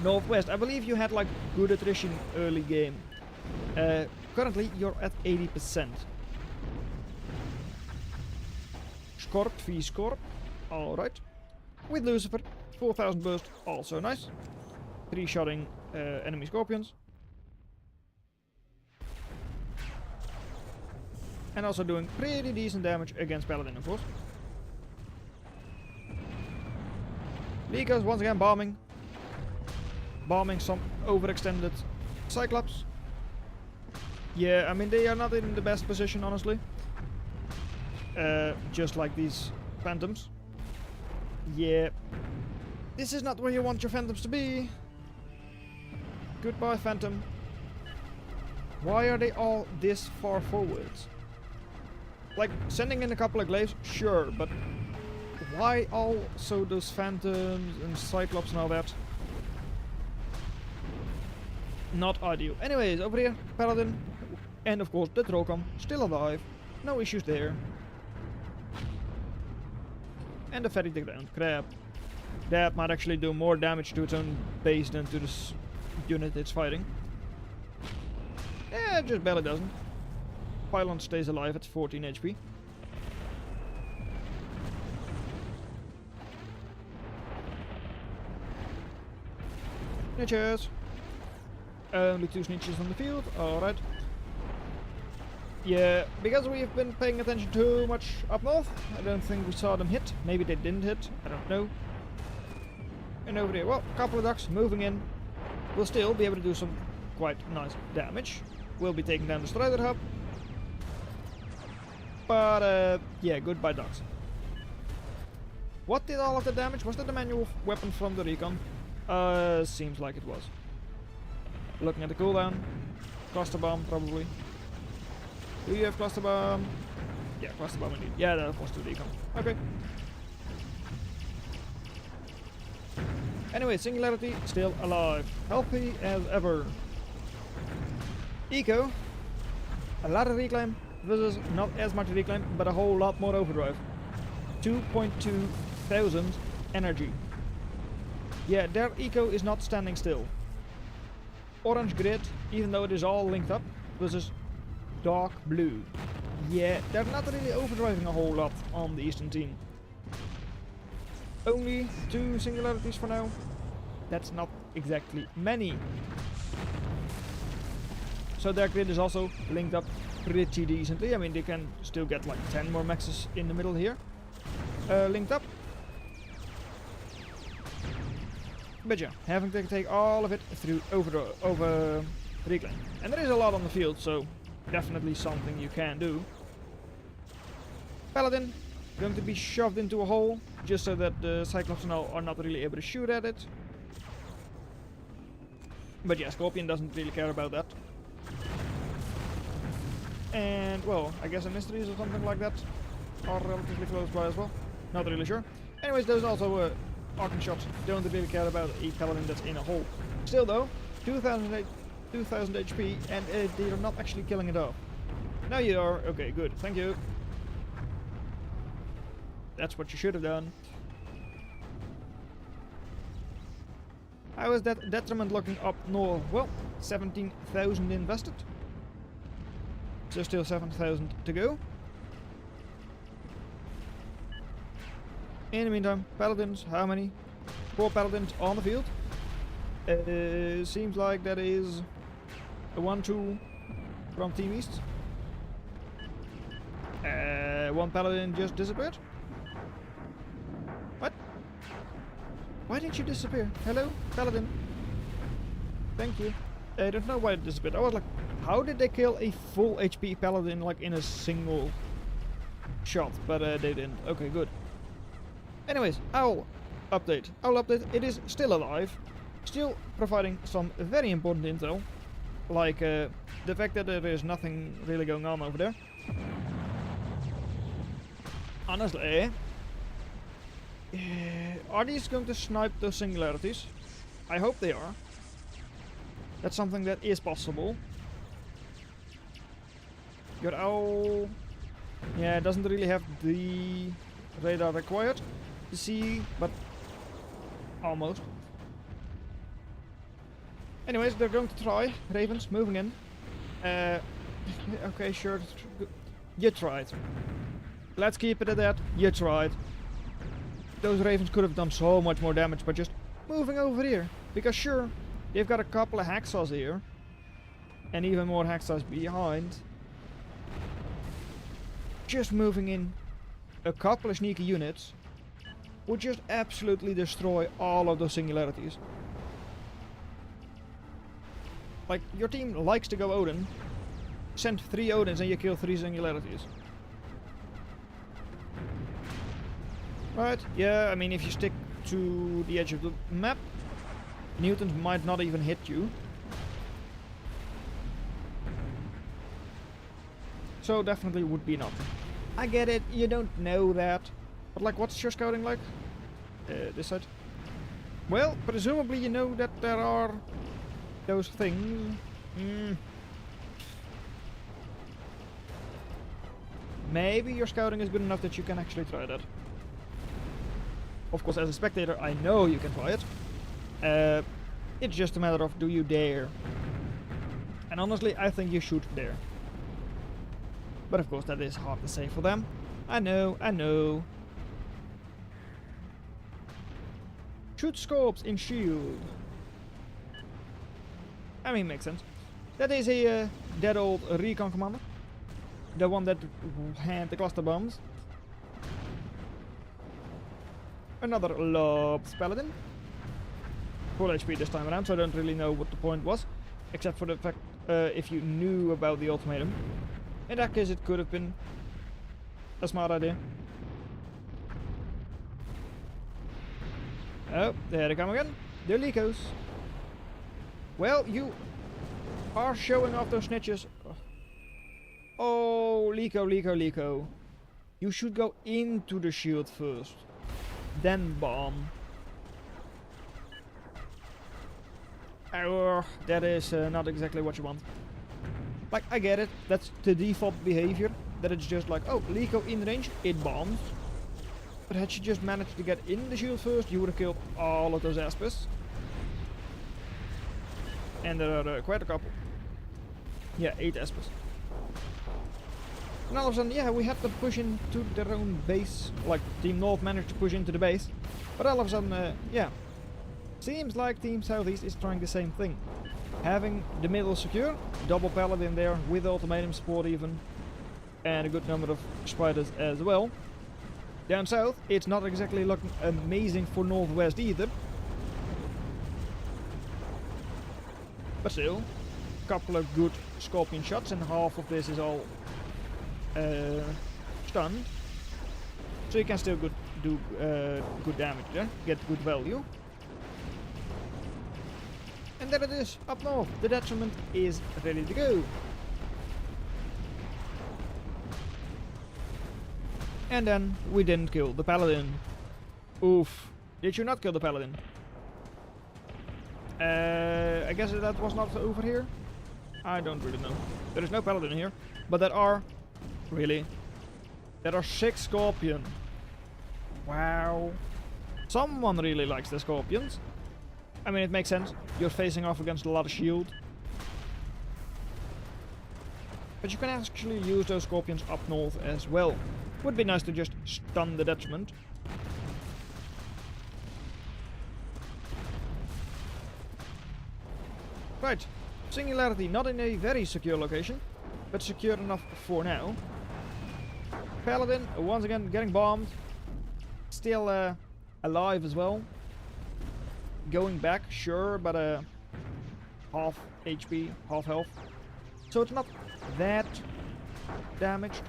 Northwest, I believe you had like good attrition early game. Currently you're at 80%. Scorp v Scorp. Alright. With Lucifer, 4,000 burst, also nice. 3-shotting enemy scorpions. And also doing pretty decent damage against Paladin, of course. Legos once again bombing. Bombing some overextended Cyclops. Yeah, I mean they are not in the best position, honestly. Just like these Phantoms. Yeah. This is not where you want your Phantoms to be. Goodbye, Phantom. Why are they all this far forwards? Like, sending in a couple of glaives, sure, but why also those Phantoms and Cyclops and all that? Not ideal. Anyways, over here, Paladin, and of course the Trocom, still alive, no issues there. And the Ferry the Ground Crab. That might actually do more damage to its own base than to this unit it's fighting. Yeah, just barely doesn't. Pylon stays alive at 14 HP. Snitches! Only 2 snitches on the field, alright. Yeah, because we've been paying attention too much up north, I don't think we saw them hit. Maybe they didn't hit, I don't know. And over here, well, a couple of ducks moving in. We'll still be able to do some quite nice damage. We'll be taking down the Strider Hub. But, yeah, goodbye ducks. What did all of the damage? Was that the manual weapon from the recon? Seems like it was. Looking at the cooldown. Cluster bomb, probably. Do you have cluster bomb? Yeah, cluster bomb indeed. Yeah, that was the recon. Okay. Anyway, Singularity still alive. Healthy as ever. Eco. A lot of reclaim versus not as much reclaim, but a whole lot more overdrive. 2.2 thousand energy. Yeah, their eco is not standing still. Orange grid, even though it is all linked up, versus dark blue. Yeah, they're not really overdriving a whole lot on the Eastern team. Only 2 singularities for now. That's not exactly many. So their grid is also linked up pretty decently. I mean, they can still get like 10 more maxes in the middle here. Linked up. But yeah, having to take all of it through over reclaim. And there is a lot on the field, so definitely something you can do. Paladin going to be shoved into a hole, just so that the Cyclops now are not really able to shoot at it. But yeah, Scorpion doesn't really care about that. And, well, I guess a Mysteries or something like that are relatively close by as well. Not really sure. Anyways, there's also arcing shots. Don't really care about a Paladin that's in a hole. Still though, 2000 HP, and they're not actually killing it off. Now you are. Okay, good. Thank you. That's what you should have done. How is that detriment looking up north? Well, 17,000 invested. So still 7,000 to go. In the meantime, Paladins, how many? 4 Paladins on the field. Seems like that is a 1-2 from Team East. 1 Paladin just disappeared. What? Why did you disappear? Hello, Paladin? Thank you. I don't know why it disappeared. I was like, how did they kill a full HP paladin like in a single shot? But they didn't. Okay, good. Anyways, I'll update. It is still alive. Still providing some very important intel. Like the fact that there is nothing really going on over there. Honestly, are these going to snipe those singularities? I hope they are. That's something that is possible. Your owl... Yeah, it doesn't really have the radar required to see, but almost. Anyways, they're going to try. Ravens, moving in. Okay, sure. You tried. Let's keep it at that. You tried. Those ravens could have done so much more damage by just moving over here. Because sure, they've got a couple of hacksaws here. And even more hacksaws behind. Just moving in a couple of sneaky units would just absolutely destroy all of those singularities. Like, your team likes to go Odin. Send 3 Odins and you kill 3 singularities. Right, yeah, I mean, if you stick to the edge of the map, Newtons might not even hit you. So definitely would be not. I get it, you don't know that. But like, what's your scouting like? This side? Well, presumably you know that there are those things. Maybe your scouting is good enough that you can actually try that. Of course, as a spectator, I know you can try it. It's just a matter of, do you dare? And honestly, I think you should dare. But of course, that is hard to say for them. I know, I know. Shoot scopes in shield. I mean, makes sense. That is a dead old recon commander. The one that had the cluster bombs. Another Lobs Paladin. Full HP this time around, so I don't really know what the point was. Except for the fact if you knew about the ultimatum. In that case, it could have been a smart idea. Oh, there they come again. The Licos. Well, you are showing off those snitches. Oh, Lico. You should go into the shield first. Then bomb. Oh, that is not exactly what you want. Like, I get it. That's the default behavior. That it's just like, oh, Lico in range, it bombs. But had you just managed to get in the shield first, you would have killed all of those Aspis. And there are quite a couple. Yeah, 8 Aspis. And all of a sudden, yeah, we had to push into their own base. Like, Team North managed to push into the base. But all of a sudden, yeah. Seems like Team Southeast is trying the same thing. Having the middle secure, double Paladin there with ultimatum support even. And a good number of spiders as well. Down south, it's not exactly looking amazing for Northwest either. But still, a couple of good Scorpion shots and half of this is all stunned. So you can still do good damage there, get good value. And there it is, up north. The detachment is ready to go. And then we didn't kill the Paladin. Oof. Did you not kill the Paladin? I guess that was not over here? I don't really know. There is no Paladin here. But there are... Really? There are 6 Scorpion. Wow. Someone really likes the Scorpions. I mean, it makes sense. You're facing off against a lot of shield. But you can actually use those Scorpions up north as well. Would be nice to just stun the detachment. Right. Singularity, not in a very secure location, but secure enough for now. Paladin, once again, getting bombed. Still alive as well. Going back, sure, but half HP, half health. So it's not that damaged.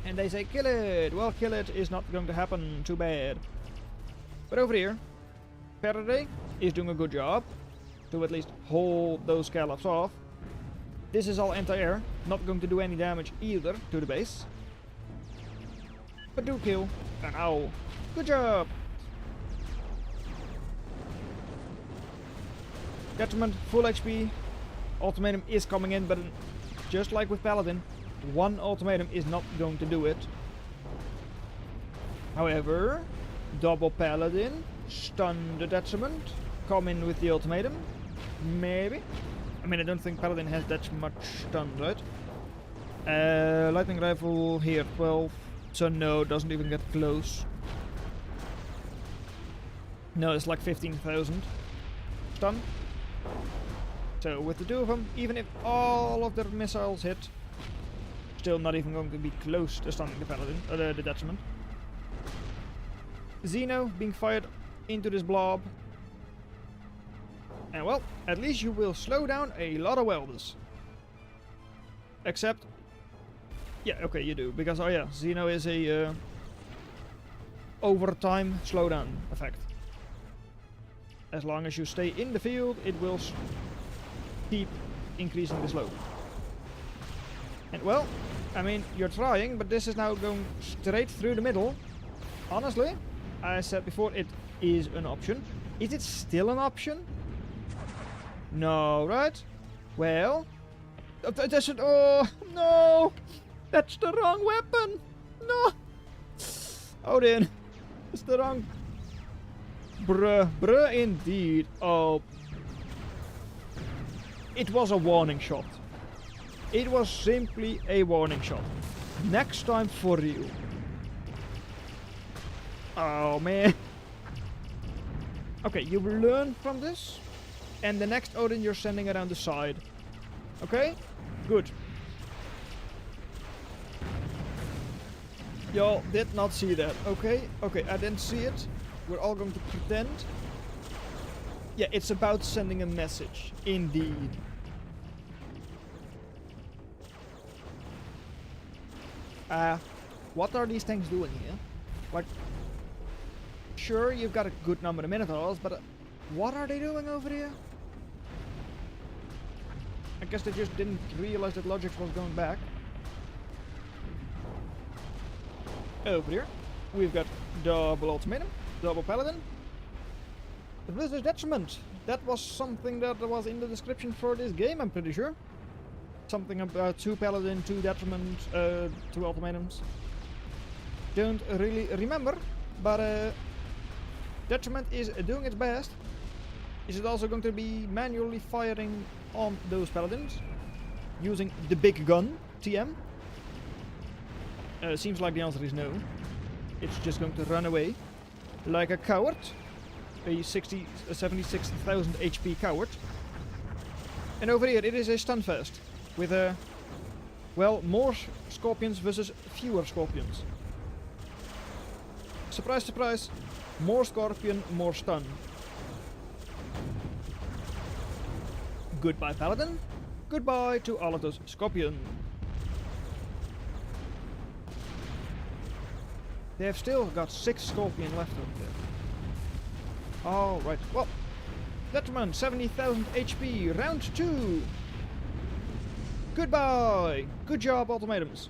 And they say kill it! Well, kill it is not going to happen, too bad. But over here, Faraday is doing a good job to at least hold those scallops off. This is all anti-air, not going to do any damage either to the base. But do kill an owl. Good job! Detriment, full HP. Ultimatum is coming in, but just like with Paladin, one ultimatum is not going to do it. However, double Paladin, stun the Detriment, come in with the ultimatum. Maybe. I mean, I don't think Paladin has that much stun, right? Lightning Rifle here, 12. So no, doesn't even get close. No, it's like 15,000 stun. So with the two of them, even if all of their missiles hit, still not even going to be close to stunning the Paladin, the Detriment. Xeno being fired into this blob. And well, at least you will slow down a lot of welders. Except, yeah, okay, you do, because oh yeah, Xeno is a overtime slowdown effect. As long as you stay in the field, it will keep increasing the slope. And well, I mean, you're trying, but this is now going straight through the middle. Honestly, I said before, it is an option. Is it still an option? No, right? Well, that's it. Oh no, that's the wrong weapon. No. Odin, it's the wrong. Bruh indeed. Oh. It was a warning shot. It was simply a warning shot. Next time for you. Oh man. Okay, you will learn from this. And the next Odin you're sending around the side. Okay? Good. Y'all did not see that, okay? Okay, I didn't see it. We're all going to pretend. Yeah, it's about sending a message. Indeed. What are these tanks doing here? Like, sure, you've got a good number of Minotaurs, but what are they doing over here? I guess they just didn't realize that Logic was going back. Over here, we've got double ultimatum, double paladin. The Blizzard's Detriment. That was something that was in the description for this game, I'm pretty sure. Something about 2 paladin, 2 detriment, 2 ultimatums. Don't really remember, but Detriment is doing its best. Is it also going to be manually firing on those paladins using the big gun, TM? Seems like the answer is no. It's just going to run away like a coward, a 76,000 HP coward. And over here it is a stunfest with well, more scorpions versus fewer scorpions. Surprise, surprise. More scorpion, more stun. Goodbye, paladin. Goodbye to all of those scorpion. They have still got 6 scorpion left over there. Alright, well. Detriment, 70,000 HP, round 2. Goodbye. Good job, ultimatums.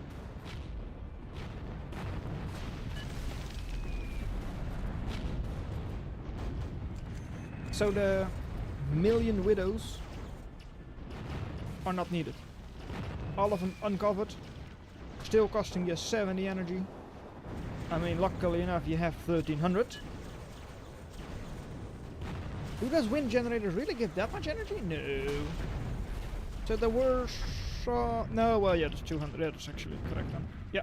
So the million widows are not needed. All of them uncovered, still costing you 70 energy. I mean, luckily enough, you have 1300. Do those wind generators really give that much energy? No. So there were... no, well, yeah, there's 200. Yeah, that's actually correct then. Yeah.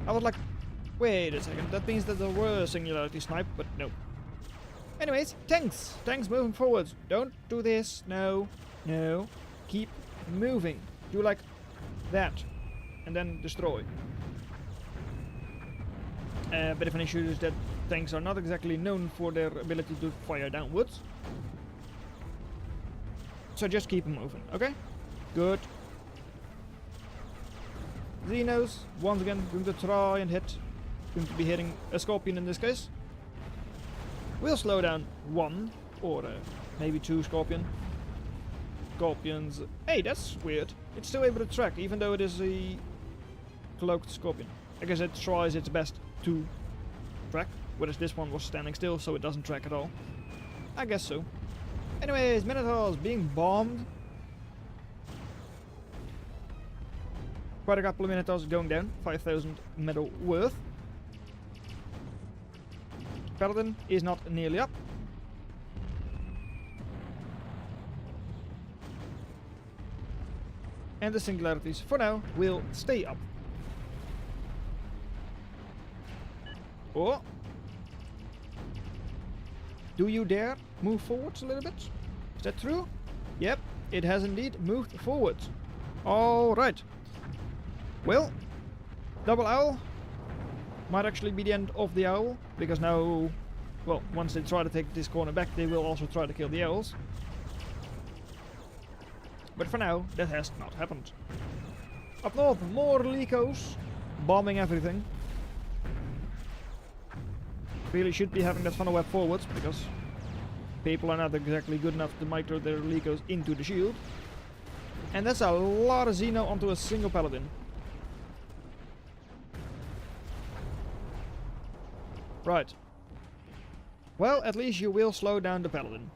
I was like, wait a second, that means that there were a singularity snipe, but no. Anyways, tanks! Tanks moving forward. Don't do this. No. No. Keep moving. Do like that. And then destroy. A bit of an issue is that tanks are not exactly known for their ability to fire downwards. So just keep them moving, okay? Good. Xenos, once again, going to try and hit. Going to be hitting a Scorpion in this case. We'll slow down one, or maybe two Scorpions. Hey, that's weird. It's still able to track, even though it is a cloaked Scorpion. I guess it tries its best to track, whereas this one was standing still, so it doesn't track at all. I guess so. Anyways, Minotaurs being bombed. Quite a couple of Minotaurs going down. 5,000 metal worth. Paladin is not nearly up. And the Singularities, for now, will stay up. Oh. Do you dare move forwards a little bit? Is that true? Yep, it has indeed moved forwards. Alright. Well, double owl might actually be the end of the owl, because now, well, once they try to take this corner back, they will also try to kill the owls. But for now, that has not happened. Up north, more Licos, bombing everything. Really should be having that funnel web forwards, because people are not exactly good enough to micro their Licos into the shield. And that's a lot of Xeno onto a single Paladin. Right. Well, at least you will slow down the Paladin.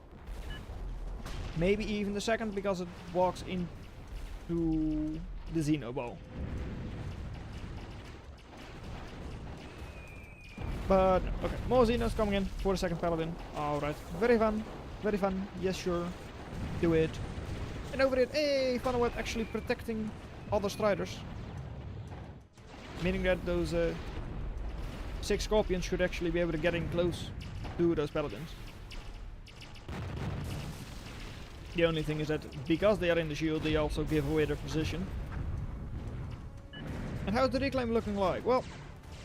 Maybe even the second, because it walks into the Xeno ball. But, okay, more Xenos coming in for the second Paladin. Alright, very fun, yes sure, do it. And over it, a funnel web actually protecting other Striders. Meaning that those 6 Scorpions should actually be able to get in close to those Paladins. The only thing is that because they are in the shield, they also give away their position. And how's the reclaim looking like? Well,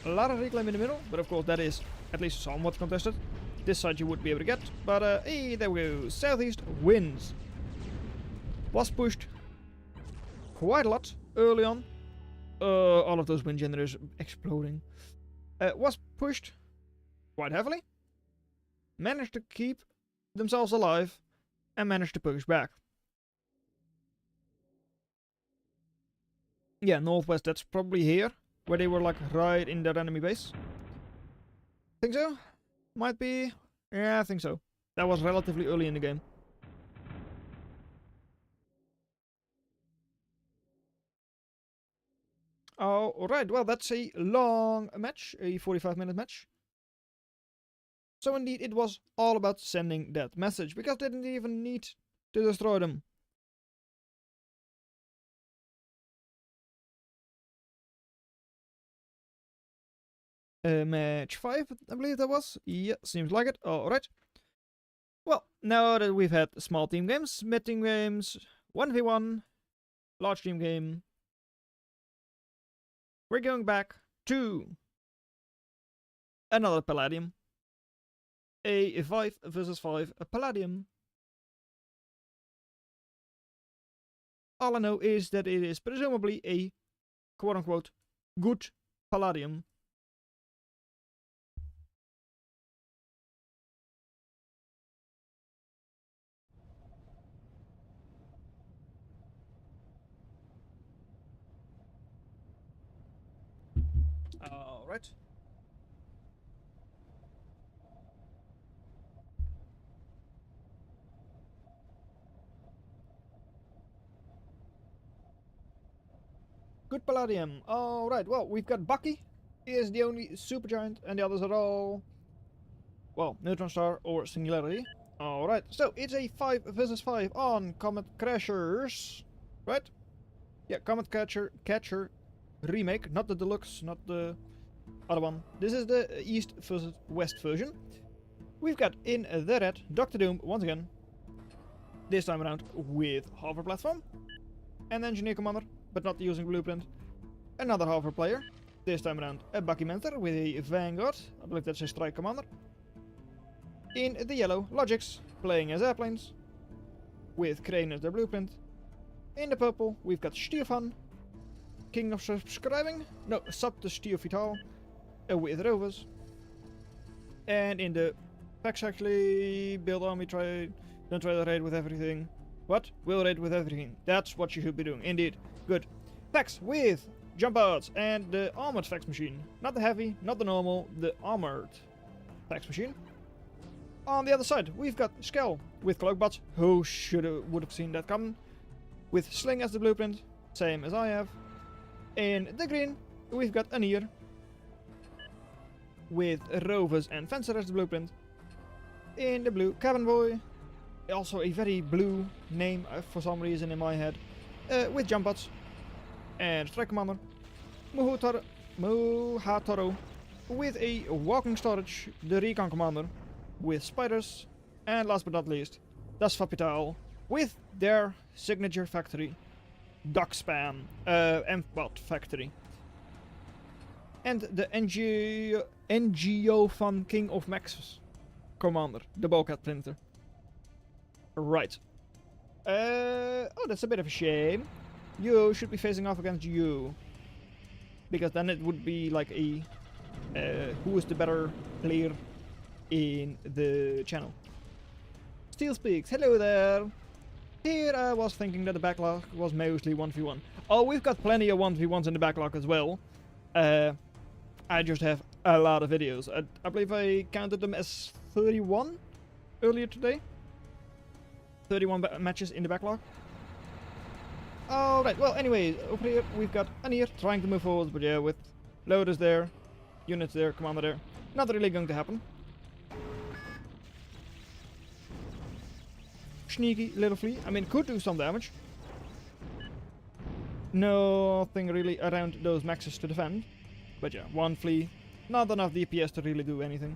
a lot of reclaim in the middle, but of course that is at least somewhat contested. This side you would be able to get, but hey, there we go. Southeast wins. Was pushed quite a lot early on. All of those wind generators exploding. Was pushed quite heavily. Managed to keep themselves alive and managed to push back. Yeah, northwest, that's probably here, where they were like right in their enemy base. Think so? Might be. Yeah, I think so. That was relatively early in the game. Oh, alright, well that's a long match, a 45-minute match. So indeed it was all about sending that message, because they didn't even need to destroy them. Match 5, I believe that was. Yeah, seems like it. Alright. Well, now that we've had small team games, mid team games, 1v1, large team game, we're going back to another Palladium. A 5 versus 5 Palladium. All I know is that it is presumably a quote-unquote good Palladium. Alright. Good Palladium. Alright, well, we've got Bucky. He is the only supergiant, and the others are all, well, Neutron Star or Singularity. Alright, so it's a 5 versus 5 on Comet Crashers. Right? Yeah, Comet Catcher remake, not the deluxe, not the other one. This is the East versus West version. We've got in the red Dr. Doom once again. This time around with Hover Platform and Engineer Commander, but not using Blueprint. Another Hover player. This time around a Buckymancer with a Vanguard. I believe that's a strike commander. In the yellow, Logics, playing as airplanes, with Crane as their blueprint. In the purple, we've got Stefan, King of Subscribing, no, Sub to Steel Vital, with Rovers. And in the packs actually, build army, don't try to raid with everything. What? Will raid with everything. That's what you should be doing, indeed. Good. Packs with jump outs and the armored fax machine. Not the heavy, not the normal, the armored fax machine. On the other side, we've got Skell with Cloakbots. Who would have seen that coming? With Sling as the blueprint, same as I have. In the green, we've got Anir with Rovers and Fencer as the blueprint. In the blue, Cabin Boy, also a very blue name for some reason in my head, with jump bots and strike commander. Muhatoro with a walking storage, the recon commander with spiders, and last but not least, Das Fapital with their signature factory, Duck Spam, M-Bot factory. And the NGO Fun King of Maxus commander, the Bowcat printer. Right. Oh, that's a bit of a shame. You should be facing off against you. Because then it would be like a who is the better player in the channel. Steel speaks, hello there. Here I was thinking that the backlog was mostly 1v1. Oh, we've got plenty of 1v1s in the backlog as well. I just have a lot of videos. I believe I counted them as 31 earlier today. 31 matches in the backlog. Alright, well anyways, over here we've got Anir trying to move forward, but yeah, with loaders there, units there, commander there, not really going to happen. Sneaky little flea, I mean, could do some damage. Nothing really around those maxes to defend. But yeah, one flea, not enough DPS to really do anything.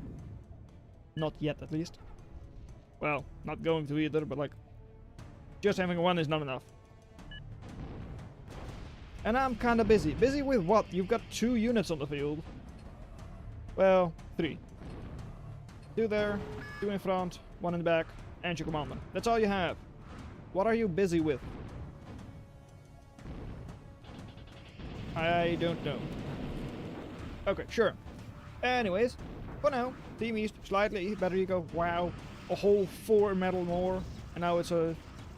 Not yet, at least. Well, not going to either, but like, just having one is not enough. And I'm kinda busy. Busy with what? You've got 2 units on the field. Well, 3. 2 there, 2 in front, 1 in the back, and your commander. That's all you have. What are you busy with? I don't know. Okay, sure. Anyways, for now, Team East, slightly better you go. Wow, a whole 4 medal more, and now it's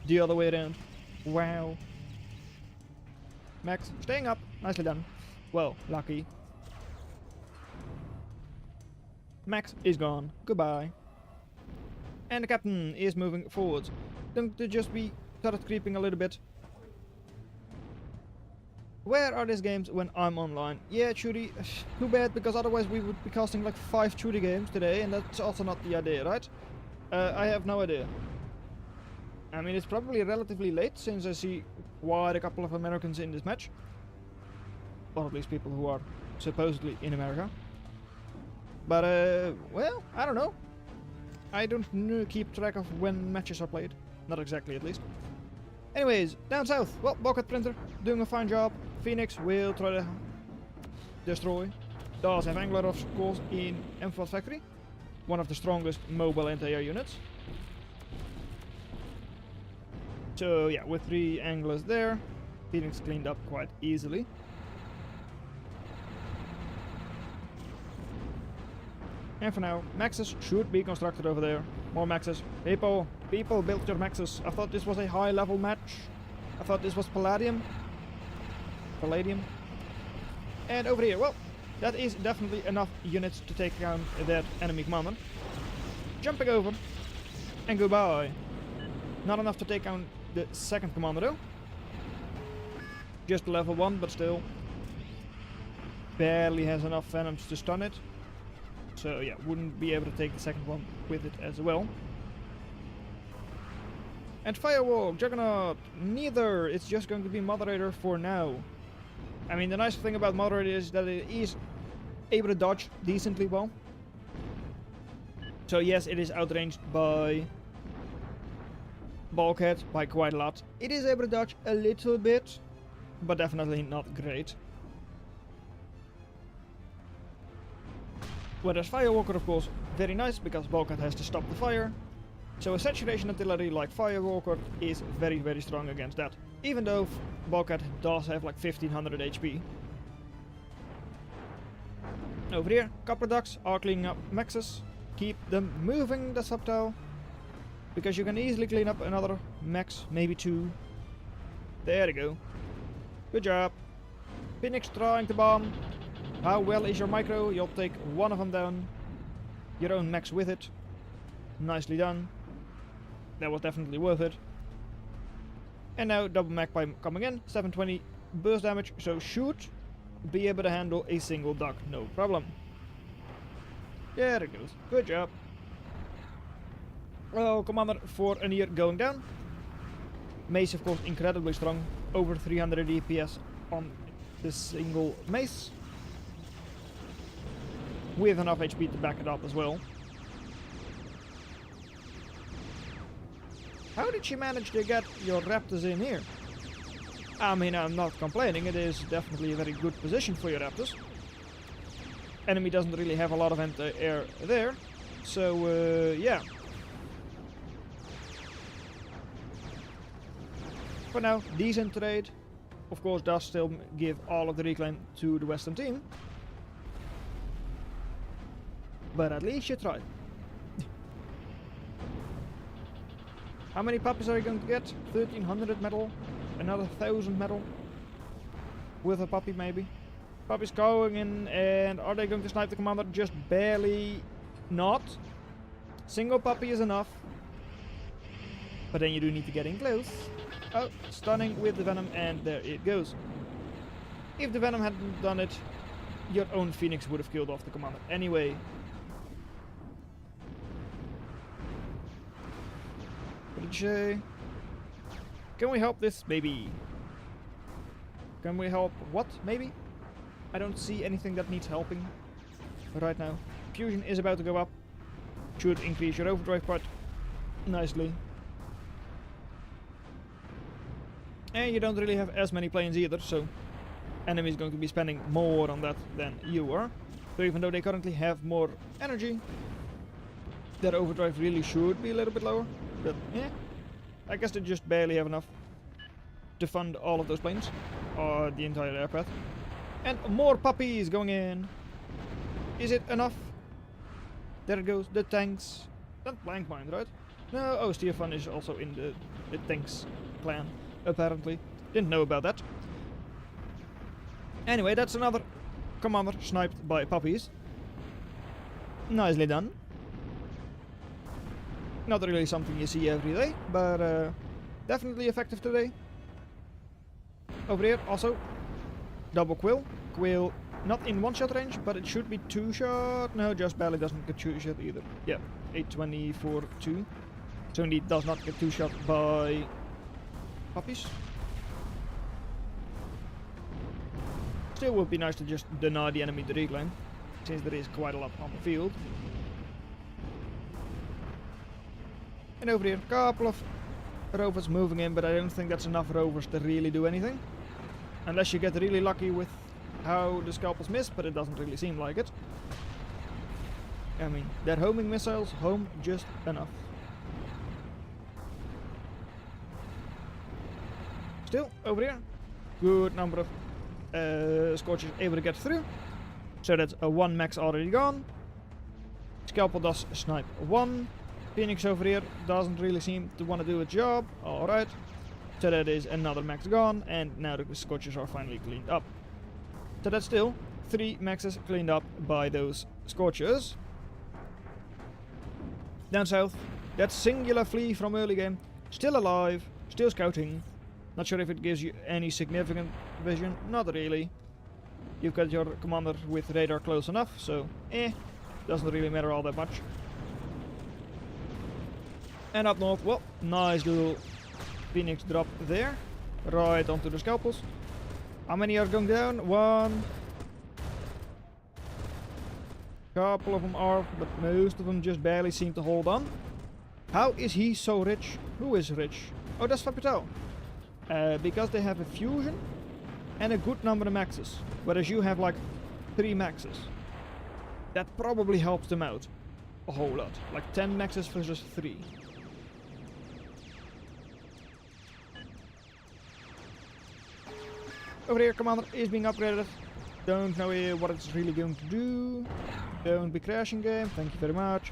the other way around. Wow. Max, staying up. Nicely done. Well, lucky. Max is gone. Goodbye. And the captain is moving forwards. Don't they just be started creeping a little bit? Where are these games when I'm online? Yeah, Churi, too bad, because otherwise we would be casting like 5 Churi games today, and that's also not the idea, right? I have no idea. I mean, it's probably relatively late, since I see quite a couple of Americans in this match. Or at least people who are supposedly in America. But, well, I don't know. I don't keep track of when matches are played. Not exactly, at least. Anyways, down south. Well, Bowcat Printer doing a fine job. Phoenix will try to destroy. Does have Angler, of course, in M4 Factory. One of the strongest mobile anti-air units. So yeah, with 3 anglers there, Phoenix cleaned up quite easily. And for now, Maxes should be constructed over there. More Maxes. People build your Maxes. I thought this was a high level match. I thought this was Palladium. And over here, well, that is definitely enough units to take down that enemy commander. Jumping over, and goodbye. Not enough to take down the second commander though. Just level 1, but still. Barely has enough venoms to stun it. So yeah, wouldn't be able to take the second one with it as well. And Firewalk, Juggernaut, neither. It's just going to be Moderator for now. I mean, the nice thing about Moderator is that it is able to dodge decently well. So yes, it is outranged by Bulkhead by quite a lot. It is able to dodge a little bit, but definitely not great. Whereas Firewalker, of course, very nice because Bulkhead has to stop the fire. So a saturation artillery like Firewalker is very, very strong against that. Even though Bulkhead does have like 1500 HP. Over here, Copper Ducks are cleaning up mexes. Keep them moving, the subtle. Because you can easily clean up another mex, maybe 2. There you go. Good job. Phoenix trying to bomb. How well is your micro? You'll take one of them down. Your own mex with it. Nicely done. That was definitely worth it. And now double magpie coming in. 720 burst damage, so shoot. Be able to handle a single duck, no problem. There it goes. Good job. Well, Commander for an year going down. Mace, of course, incredibly strong. Over 300 DPS on this single mace. With enough HP to back it up as well. How did she manage to get your raptors in here? I mean, I'm not complaining, it is definitely a very good position for your raptors. Enemy doesn't really have a lot of anti-air there, so yeah. For now, decent trade. Of course, does still give all of the reclaim to the Western team. But at least you tried. How many puppies are you going to get? 1300 metal? Another 1000 metal? With a puppy maybe? Puppies going in, and are they going to snipe the commander? Just barely not. Single puppy is enough. But then you do need to get in close. Oh, stunning with the venom, and there it goes. If the venom hadn't done it, your own Phoenix would have killed off the commander anyway. Can we help this? Maybe. Can we help what? Maybe? I don't see anything that needs helping right now. Fusion is about to go up. Should increase your overdrive part nicely. And you don't really have as many planes either, so enemy is going to be spending more on that than you are. So even though they currently have more energy, their overdrive really should be a little bit lower. But yeah, I guess they just barely have enough to fund all of those planes, or the entire airpath. And more puppies going in. Is it enough? There it goes, the tanks. Not blank mine, right? No, oh, Stefan is also in the tanks clan, apparently. Didn't know about that. Anyway, that's another commander sniped by puppies. Nicely done. Not really something you see every day, but definitely effective today. Over here, also, double quill. Quill not in one-shot range, but it should be two-shot. No, just barely doesn't get two-shot either. Yeah, 820 for 2. So indeed does not get two-shot by puppies. Still would be nice to just deny the enemy the reclaim, since there is quite a lot on the field. And over here, a couple of rovers moving in, but I don't think that's enough rovers to really do anything. Unless you get really lucky with how the scalpels miss, but it doesn't really seem like it. I mean, their homing missiles home just enough. Still, over here, good number of Scorchers able to get through. So that's a 1 max already gone. Scalpel does snipe 1. Phoenix over here doesn't really seem to want to do a job. Alright. So that is another max gone, and now the Scorchers are finally cleaned up. So that's still 3 maxes cleaned up by those Scorchers. Down south, that singular flea from early game, still alive, still scouting. Not sure if it gives you any significant vision, not really. You've got your commander with radar close enough, so doesn't really matter all that much. And up north, well, nice little Phoenix drop there, right onto the scalpels. How many are going down? 1. Couple of them are, but most of them just barely seem to hold on. How is he so rich? Who is rich? Oh, that's Fapital. Because they have a fusion and a good number of maxes, whereas you have like 3 maxes. that probably helps them out a whole lot. Like 10 nexus versus 3. Over here, commander is being upgraded. Don't know what it's really going to do. Don't be crashing game, thank you very much.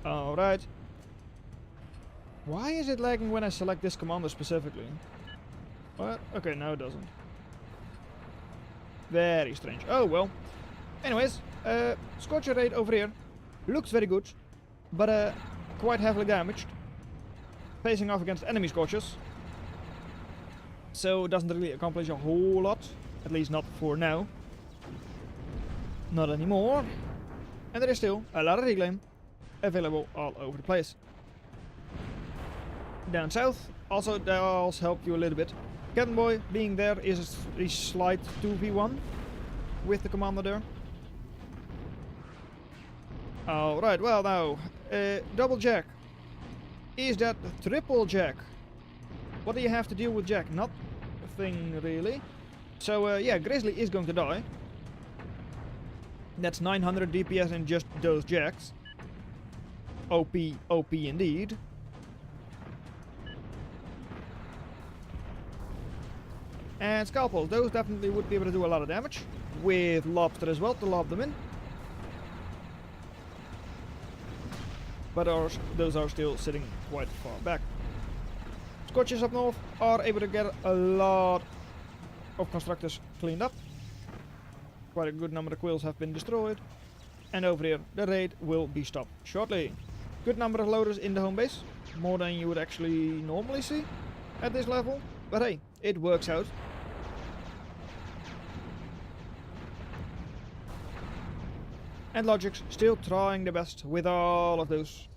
Alright. Why is it lagging when I select this commander specifically? What? Okay, no it doesn't. Very strange. Oh well. Anyways, Scorcher rate over here looks very good, but quite heavily damaged. Facing off against enemy Scorchers. So it doesn't really accomplish a whole lot. At least not for now. Not anymore. And there is still a lot of reclaim available all over the place. Down south, also does help you a little bit. Captain Boy being there is a slight 2v1 with the commander there. Alright, well now, double jack. Is that triple jack? What do you have to deal with jack? Nothing really. So yeah, Grizzly is going to die. That's 900 DPS in just those jacks. OP indeed. And Scalpels, those definitely would be able to do a lot of damage. With Lobster as well to lob them in. But those are still sitting quite far back. Scorchers up north are able to get a lot of constructors cleaned up. Quite a good number of quills have been destroyed. And over here, the raid will be stopped shortly. Good number of loaders in the home base. More than you would actually normally see at this level. But hey, it works out. And Logic's still trying the best with all of those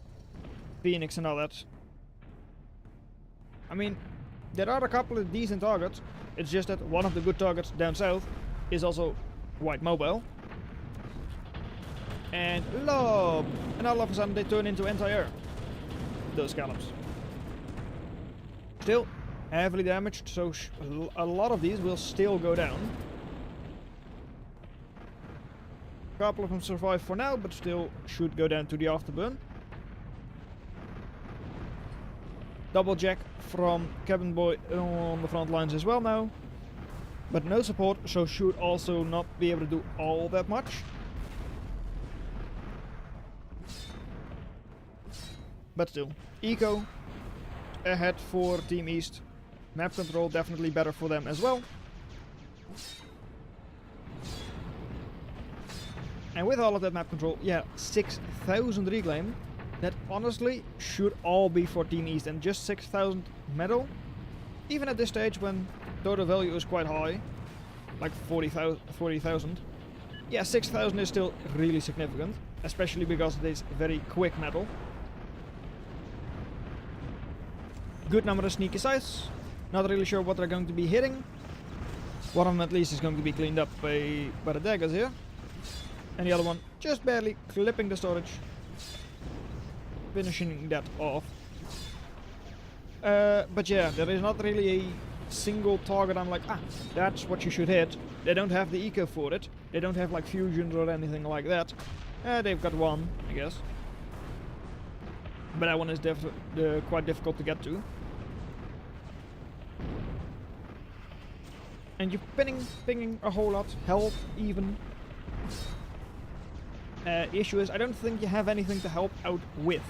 Phoenix and all that. I mean, there are a couple of decent targets. It's just that one of the good targets down south is also quite mobile. And lob! And all of a sudden they turn into anti-air. Those scallops. Still heavily damaged, so a lot of these will still go down. A couple of them survive for now, but still should go down to the afterburn. Double jack from Cabin Boy on the front lines as well now. But no support, so should also not be able to do all that much. But still, Eco ahead for Team East. Map control definitely better for them as well. And with all of that map control, yeah, 6,000 reclaim. That honestly should all be for Team East, and just 6,000 metal. Even at this stage when total value is quite high, like 40,000. Yeah, 6,000 is still really significant, especially because it is very quick metal. Good number of sneaky sights. Not really sure what they're going to be hitting. One of them at least is going to be cleaned up by the daggers here. And the other one just barely clipping the storage. Finishing that off. But yeah, there is not really a single target I'm like, that's what you should hit. They don't have the eco for it. They don't have like fusions or anything like that. They've got one, I guess. But that one is quite difficult to get to. And you're pinging a whole lot, health even. Issue is, I don't think you have anything to help out with.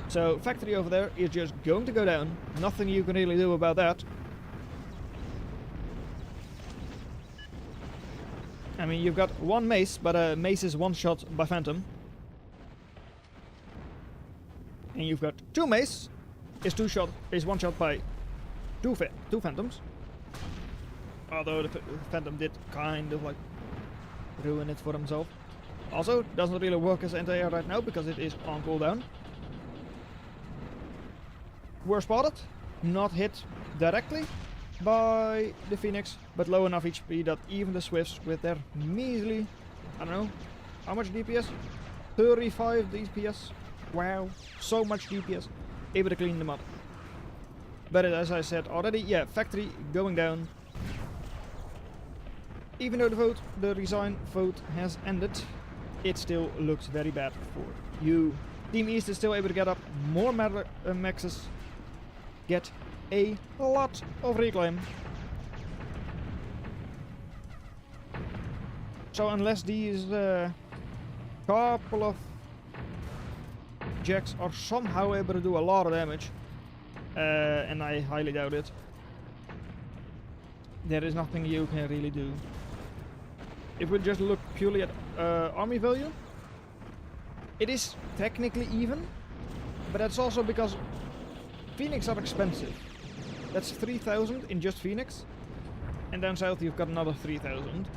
So, factory over there is just going to go down. Nothing you can really do about that. I mean, you've got one mace, but mace is one shot by Phantom. And you've got two mace, is one shot by two Phantoms. Although the Phantom did kind of like ruin it for himself. Also, doesn't really work as anti-air right now because it is on cooldown. Were spotted, not hit directly by the Phoenix, but low enough HP that even the Swifts with their measly, I don't know, how much DPS? 35 DPS. Wow, so much DPS. Able to clean them up. But as I said already, yeah, factory going down. Even though the resign vote has ended. it still looks very bad for you. Team East is still able to get up more maxes, get a lot of reclaim. So unless these couple of jacks are somehow able to do a lot of damage, and I highly doubt it, there is nothing you can really do. If we just look purely at army value, it is technically even, but that's also because Phoenix are expensive. That's 3,000 in just Phoenix, and down south you've got another 3,000.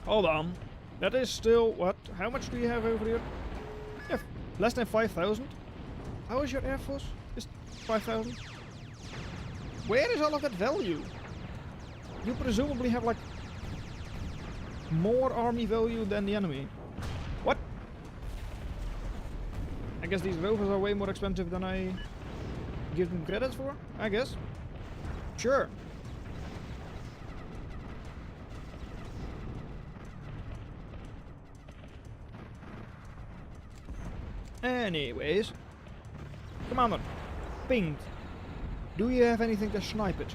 Hold on, that is still what? How much do you have over here? Yeah, less than 5,000. How is your air force? Just 5,000. Where is all of that value? You presumably have like more army value than the enemy. What? I guess these rovers are way more expensive than I give them credits for, I guess. Sure. Anyways. Commander. Pinged. Do you have anything to snipe it?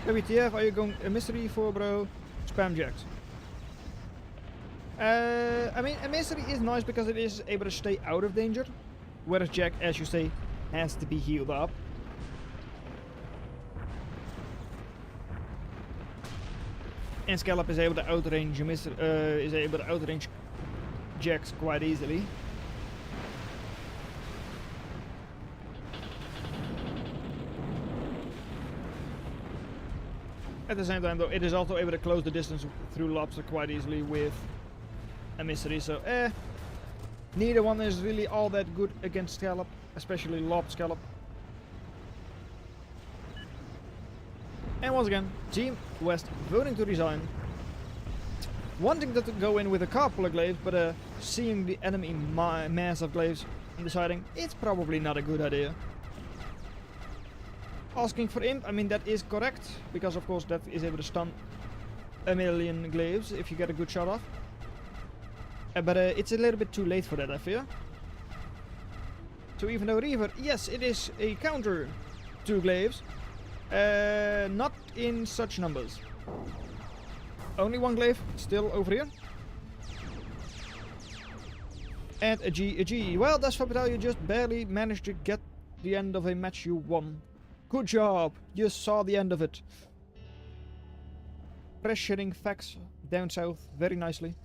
WTF, are you going a mystery for bro? Spam jacks. I mean, a mystery is nice because it is able to stay out of danger. Whereas Jack, as you say, has to be healed up. And Scallop is able to outrange Jacks quite easily. At the same time though, it is also able to close the distance through Lobster quite easily with a mystery, so neither one is really all that good against Scallop, especially Lob Scallop. And once again, Team West voting to resign. Wanting to go in with a couple of glaives, but seeing the enemy mass of glaives and deciding it's probably not a good idea. Asking for imp, I mean that is correct, because of course that is able to stun a million glaives if you get a good shot off. But it's a little bit too late for that, I fear. So even though Reaver, yes, it is a counter to glaives, not in such numbers. Only one glaive still over here. And a G. Well, that's how you just barely managed to get the end of a match you won. Good job! You saw the end of it. Pressuring Fax down south very nicely.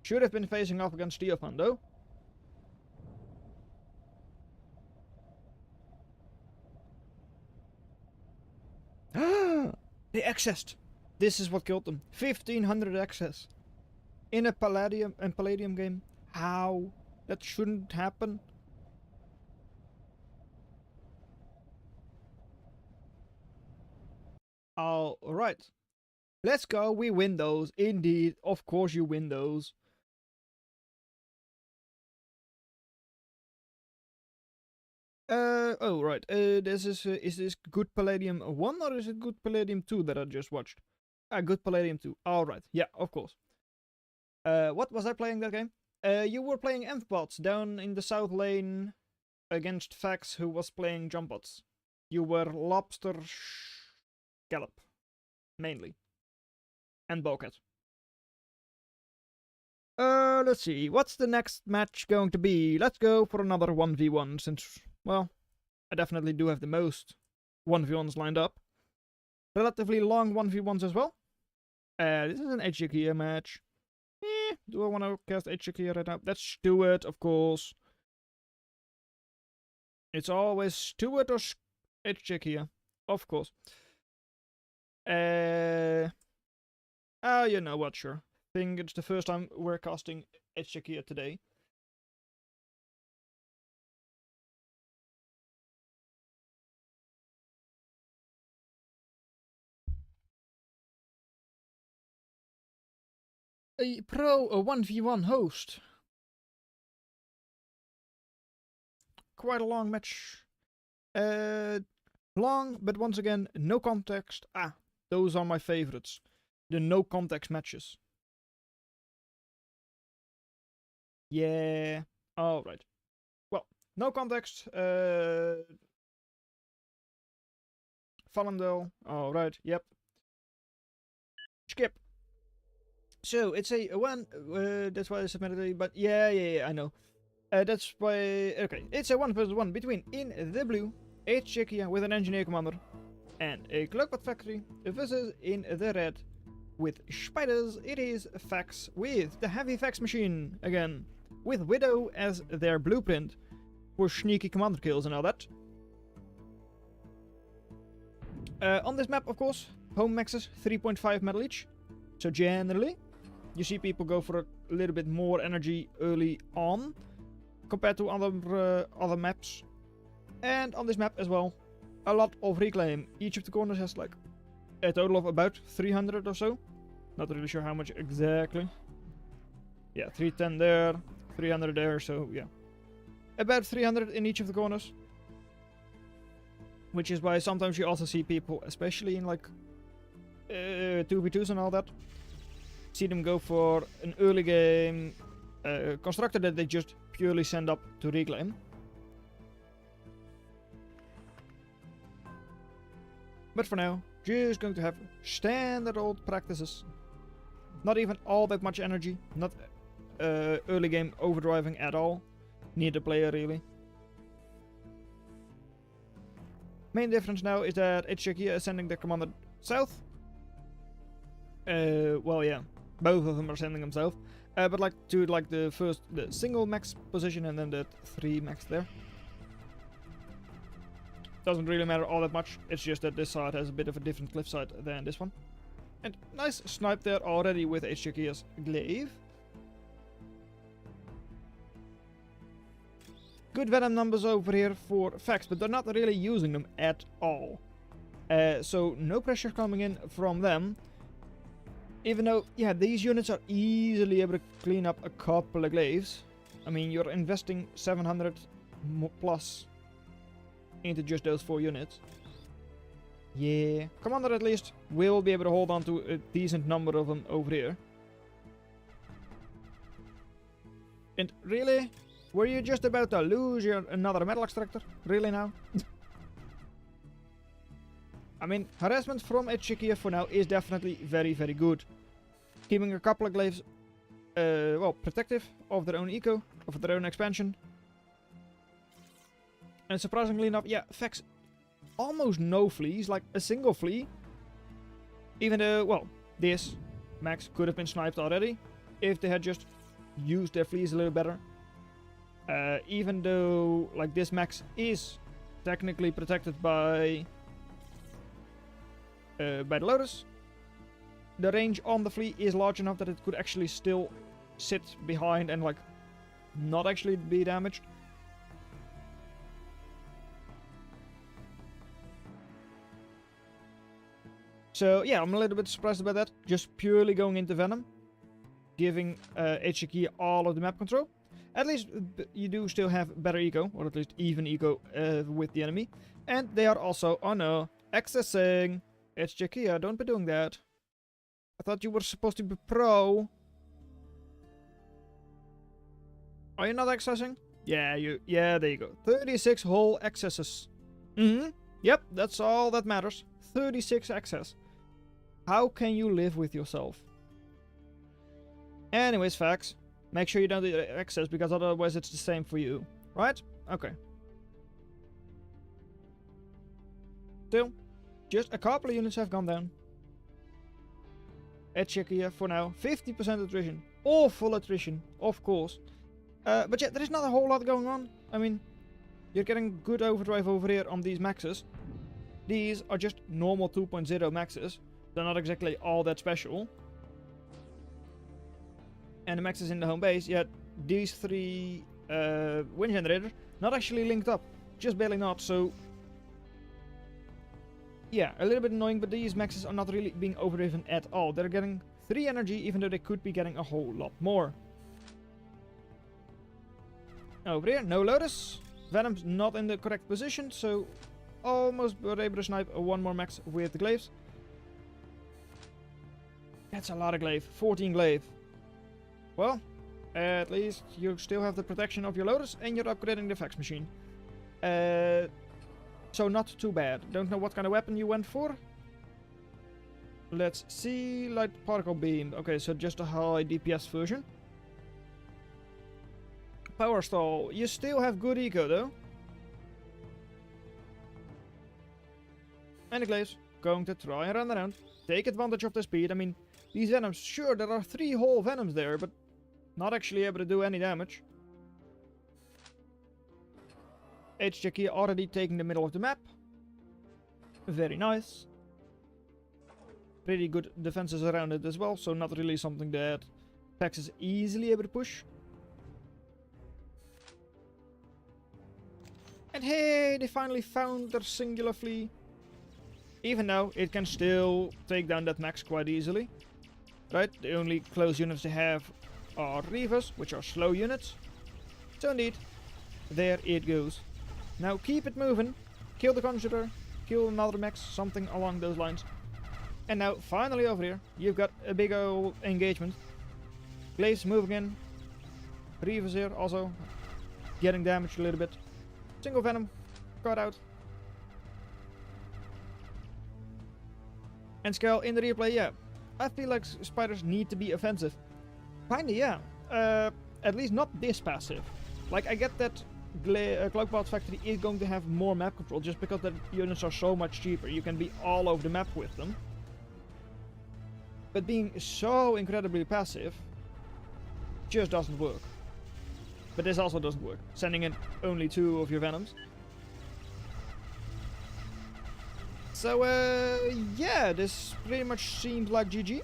Should have been facing off against Theophan though. They accessed! This is what killed them. 1500 access. In a Palladium game. How? That shouldn't happen. Alright. Let's go. We win those. Indeed. Of course you win those. Oh, right. This is this good Palladium 1 or is it good Palladium 2 that I just watched? Good Palladium 2. Alright. Yeah, of course. What was I playing that game? You were playing Ampbots down in the south lane against Fax, who was playing Jumbots. You were Lobster Scallop, mainly. And Bowcat. Let's see. What's the next match going to be? Let's go for another 1v1, since, well, I definitely do have the most 1v1s lined up. Relatively long 1v1s as well. This is an HJK match. Do I want to cast HJK right now? Let's Stuart, of course. It's always Stuart or HJK, of course. Oh, you know what, sure. I think it's the first time we're casting HJK today. A 1v1 host. Quite a long match. Long, but once again, no context. Those are my favorites. The no context matches. Yeah. Alright. Well, no context. Fallendale. Alright, yep. Skip. So, it's a 1. That's why I submitted it, but yeah, I know. That's why... Okay, it's a 1 versus 1 between, in the blue, a Czechia with an engineer commander and a cloakpot factory versus, in the red, with spiders, it is Fax with the heavy fax machine again, with Widow as their blueprint for sneaky commander kills and all that. On this map, of course, home maxes 3.5 metal each. So generally, you see people go for a little bit more energy early on compared to other maps. And on this map as well, a lot of reclaim. Each of the corners has like a total of about 300 or so. Not really sure how much exactly. Yeah, 310 there, 300 there, so yeah. About 300 in each of the corners. Which is why sometimes you also see people, especially in like 2v2s and all that, see them go for an early game constructor that they just purely send up to reclaim. But for now, just going to have standard old practices. Not even all that much energy, not early game overdriving at all. Neither player really. Main difference now is that Czechia is sending their commander south. Well, yeah, both of them are sending them south. But like to like the single max position and then the 3 max there. Doesn't really matter all that much. It's just that this side has a bit of a different cliff side than this one. And nice snipe there already with Czechia's glaive. Good venom numbers over here for Fax, but they're not really using them at all. So no pressure coming in from them. Even though, yeah, these units are easily able to clean up a couple of glaives. I mean, you're investing 700 plus into just those 4 units. Yeah, Commander at least will be able to hold on to a decent number of them over here. And really? Were you just about to lose another metal extractor? Really now? I mean, harassment from Czechia for now is definitely very, very good. Keeping a couple of glaives, well, protective of their own eco, of their own expansion. And surprisingly enough, yeah, Fax almost no fleas, like a single flea. Even though, well, this max could have been sniped already if they had just used their fleas a little better. Even though, like, this max is technically protected by the Lotus, the range on the flea is large enough that it could actually still sit behind and, like, not actually be damaged. So, yeah, I'm a little bit surprised about that. Just purely going into Venom, giving Czechia all of the map control. At least you do still have better eco, or at least even eco with the enemy. And they are also, oh no, accessing. It's Czechia, don't be doing that. I thought you were supposed to be pro. Are you not accessing? Yeah, there you go. 36 whole accesses. Yep, that's all that matters. 36 access. How can you live with yourself? Anyways, Fax. Make sure you don't do access, because otherwise it's the same for you. Right? Okay. Still, just a couple of units have gone down. At Czechia for now. 50% attrition. Awful attrition, of course. But yeah, there is not a whole lot going on. I mean, you're getting good overdrive over here on these maxes. These are just normal 2.0 maxes. They're not exactly all that special. And the maxes in the home base, yeah, these 3 wind generators, not actually linked up. Just barely not, so... Yeah, a little bit annoying, but these maxes are not really being overdriven at all. They're getting 3 energy, even though they could be getting a whole lot more. Over here, no Lotus. Venom's not in the correct position, so almost were able to snipe one more max with the glaives. That's a lot of glaive. 14 glaive. Well, at least you still have the protection of your Lotus and you're upgrading the fax machine. So not too bad. Don't know what kind of weapon you went for. Let's see. Light particle beam. Okay, so just a high DPS version. Power stall. You still have good eco though. And the glaives going to try and run around. Take advantage of the speed. I mean, these venoms, sure, there are 3 whole venoms there, but not actually able to do any damage. HJK already taking the middle of the map. Very nice. Pretty good defenses around it as well, so not really something that Pax is easily able to push. And hey, they finally found their singular flea. Even though it can still take down that max quite easily. Right, the only close units they have are Reavers, which are slow units. So indeed, there it goes. Now keep it moving, kill the Conjurer, kill another max, something along those lines. And now finally over here, you've got a big old engagement. Glaives moving in, Reavers here also getting damaged a little bit. Single Venom, got out. And Scale in the replay, yeah. I feel like spiders need to be offensive. Kinda, yeah. At least not this passive. Like, I get that Cloakbot Factory is going to have more map control just because the units are so much cheaper. You can be all over the map with them. But being so incredibly passive just doesn't work. But this also doesn't work. Sending in only 2 of your Venoms. So, yeah, this pretty much seemed like GG.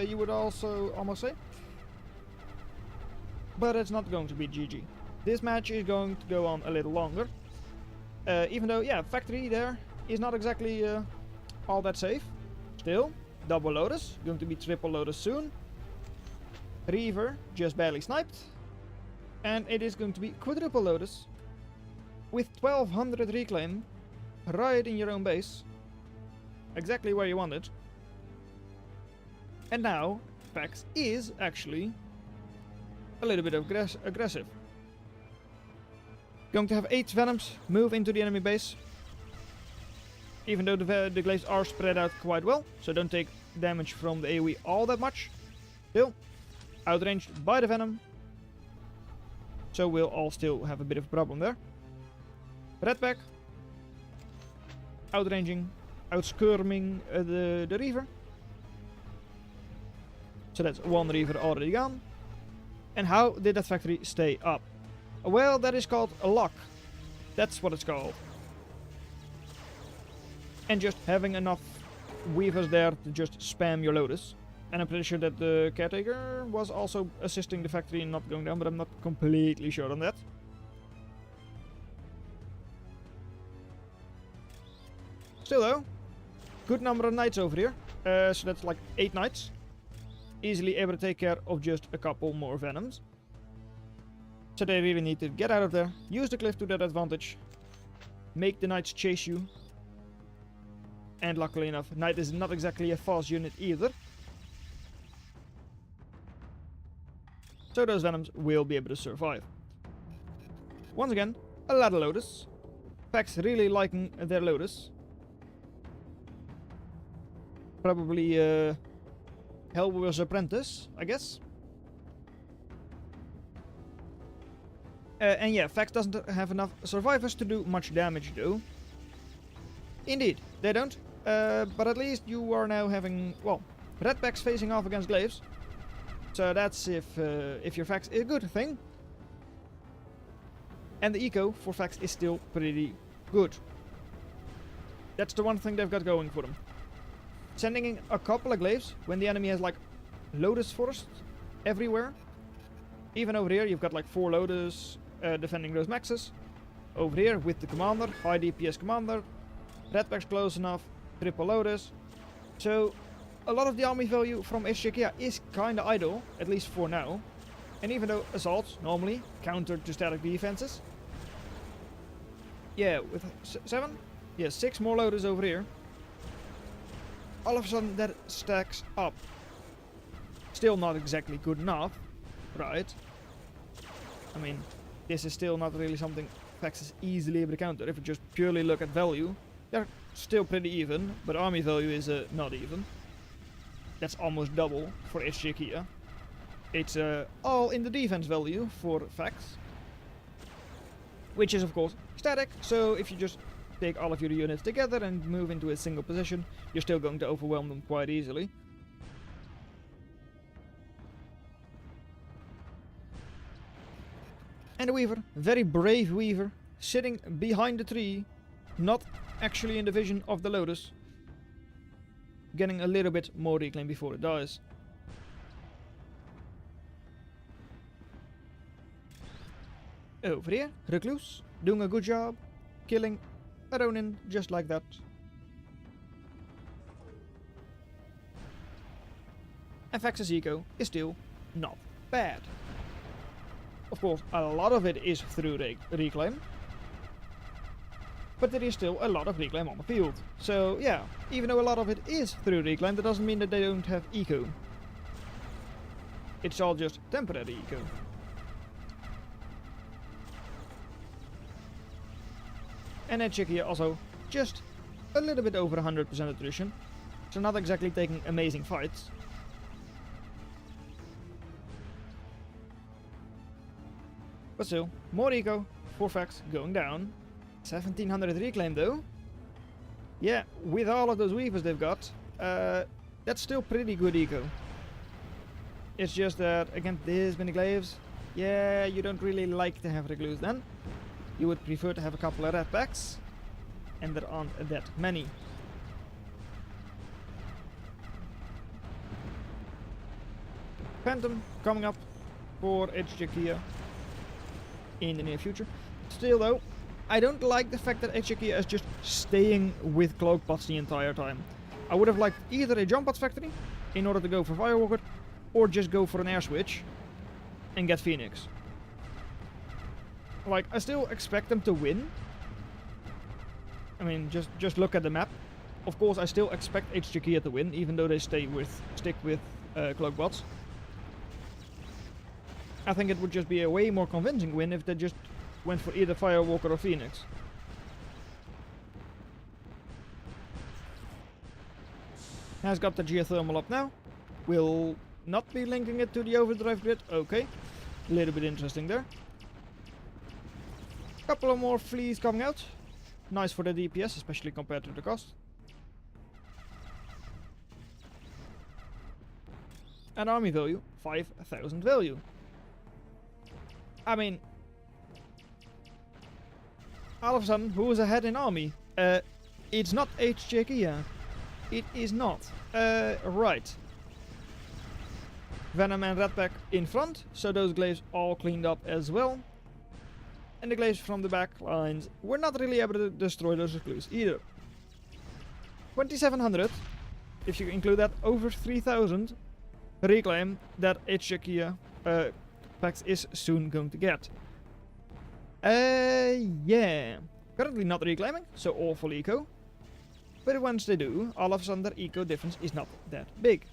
You would also almost say. But it's not going to be GG. This match is going to go on a little longer. Even though, yeah, Factory there is not exactly all that safe. Still, double Lotus. Going to be triple Lotus soon. Reaver just barely sniped. And it is going to be quadruple Lotus. With 1200 reclaim. Right in your own base. Exactly where you want it. And now, Pax is actually a little bit aggressive. Going to have 8 Venoms move into the enemy base. Even though the glaives are spread out quite well, so don't take damage from the AoE all that much. Still, outranged by the Venom. So we'll all still have a bit of a problem there. Redback. Outranging, outskirming the Reaver. So that's 1 Reaver already gone. And how did that factory stay up? Well, that is called a lock. That's what it's called. And just having enough Weavers there to just spam your Lotus. And I'm pretty sure that the Caretaker was also assisting the factory in not going down, but I'm not completely sure on that. Still though, good number of knights over here. So that's like 8 knights. Easily able to take care of just a couple more Venoms. So they really need to get out of there, use the cliff to their advantage, make the knights chase you. And luckily enough, knight is not exactly a fast unit either. So those Venoms will be able to survive. Once again, a lot of Lotus. Pax really liking their Lotus. Probably Helldiver's apprentice, I guess. And yeah, Fax doesn't have enough survivors to do much damage though. Indeed, they don't. But at least you are now having, well, Redbacks facing off against Glaives. So that's if your Fax is a good thing. And the eco for Fax is still pretty good. That's the one thing they've got going for them. Sending in a couple of Glaives when the enemy has like Lotus Forest everywhere. Even over here you've got like 4 Lotus defending those maxes. Over here with the commander, high DPS commander. Redback's close enough, triple Lotus. So a lot of the army value from HJK is kinda idle, at least for now. And even though assaults normally counter to static defenses. Yeah, with 7? Yeah, 6 more Lotus over here. All of a sudden that stacks up Still not exactly good enough, right? I mean, this is still not really something Fax is easily able to counter. If you just purely look at value, they're still pretty even, but army value is not even. That's almost double for HJ Kia. It's all in the defense value for Fax, which is of course static, so if you just take all of your units together and move into a single position, you're still going to overwhelm them quite easily. And the Weaver, very brave Weaver, sitting behind the tree, not actually in the vision of the Lotus, getting a little bit more reclaim before it dies. Over here, Recluse, doing a good job, killing a Ronin just like that. And Fax's eco is still not bad. Of course, a lot of it is through reclaim, but there is still a lot of reclaim on the field. So yeah, even though a lot of it is through reclaim, that doesn't mean that they don't have eco. It's all just temporary eco. And HJ Kia also just a little bit over 100% attrition, so not exactly taking amazing fights. But still, more eco for Fax going down. 1700 reclaim though. Yeah, with all of those weavers they've got, that's still pretty good eco. It's just that, against this many glaives, yeah, you don't really like to have Recluse then. You would prefer to have a couple of red packs, and there aren't that many. Phantom coming up for HJ Kia in the near future. Still though, I don't like the fact that HJ Kia is just staying with cloak pots the entire time. I would have liked either a jump pots factory in order to go for Firewalker, or just go for an air switch and get Phoenix. Like, I still expect them to win. I mean, just look at the map. Of course, I still expect HJ Kia to win, even though they stick with cloak bots. I think it would just be a way more convincing win if they just went for either Firewalker or Phoenix. Has got the geothermal up now. Will not be linking it to the overdrive grid. Okay. A little bit interesting there. Couple of more fleas coming out. Nice for the DPS, especially compared to the cost. And army value, 5,000 value. I mean, all of a sudden, who is ahead in army? It's not HJ Kia. It is not. Right. Venom and Redpack in front, so those glaives all cleaned up as well. And the glaives from the back lines were not really able to destroy those Recluse either. 2700, if you include that, over 3000 reclaim that HJ Kia Pax is soon going to get. Yeah. Currently not reclaiming, so awful eco. But once they do, all of a sudden their eco difference is not that big.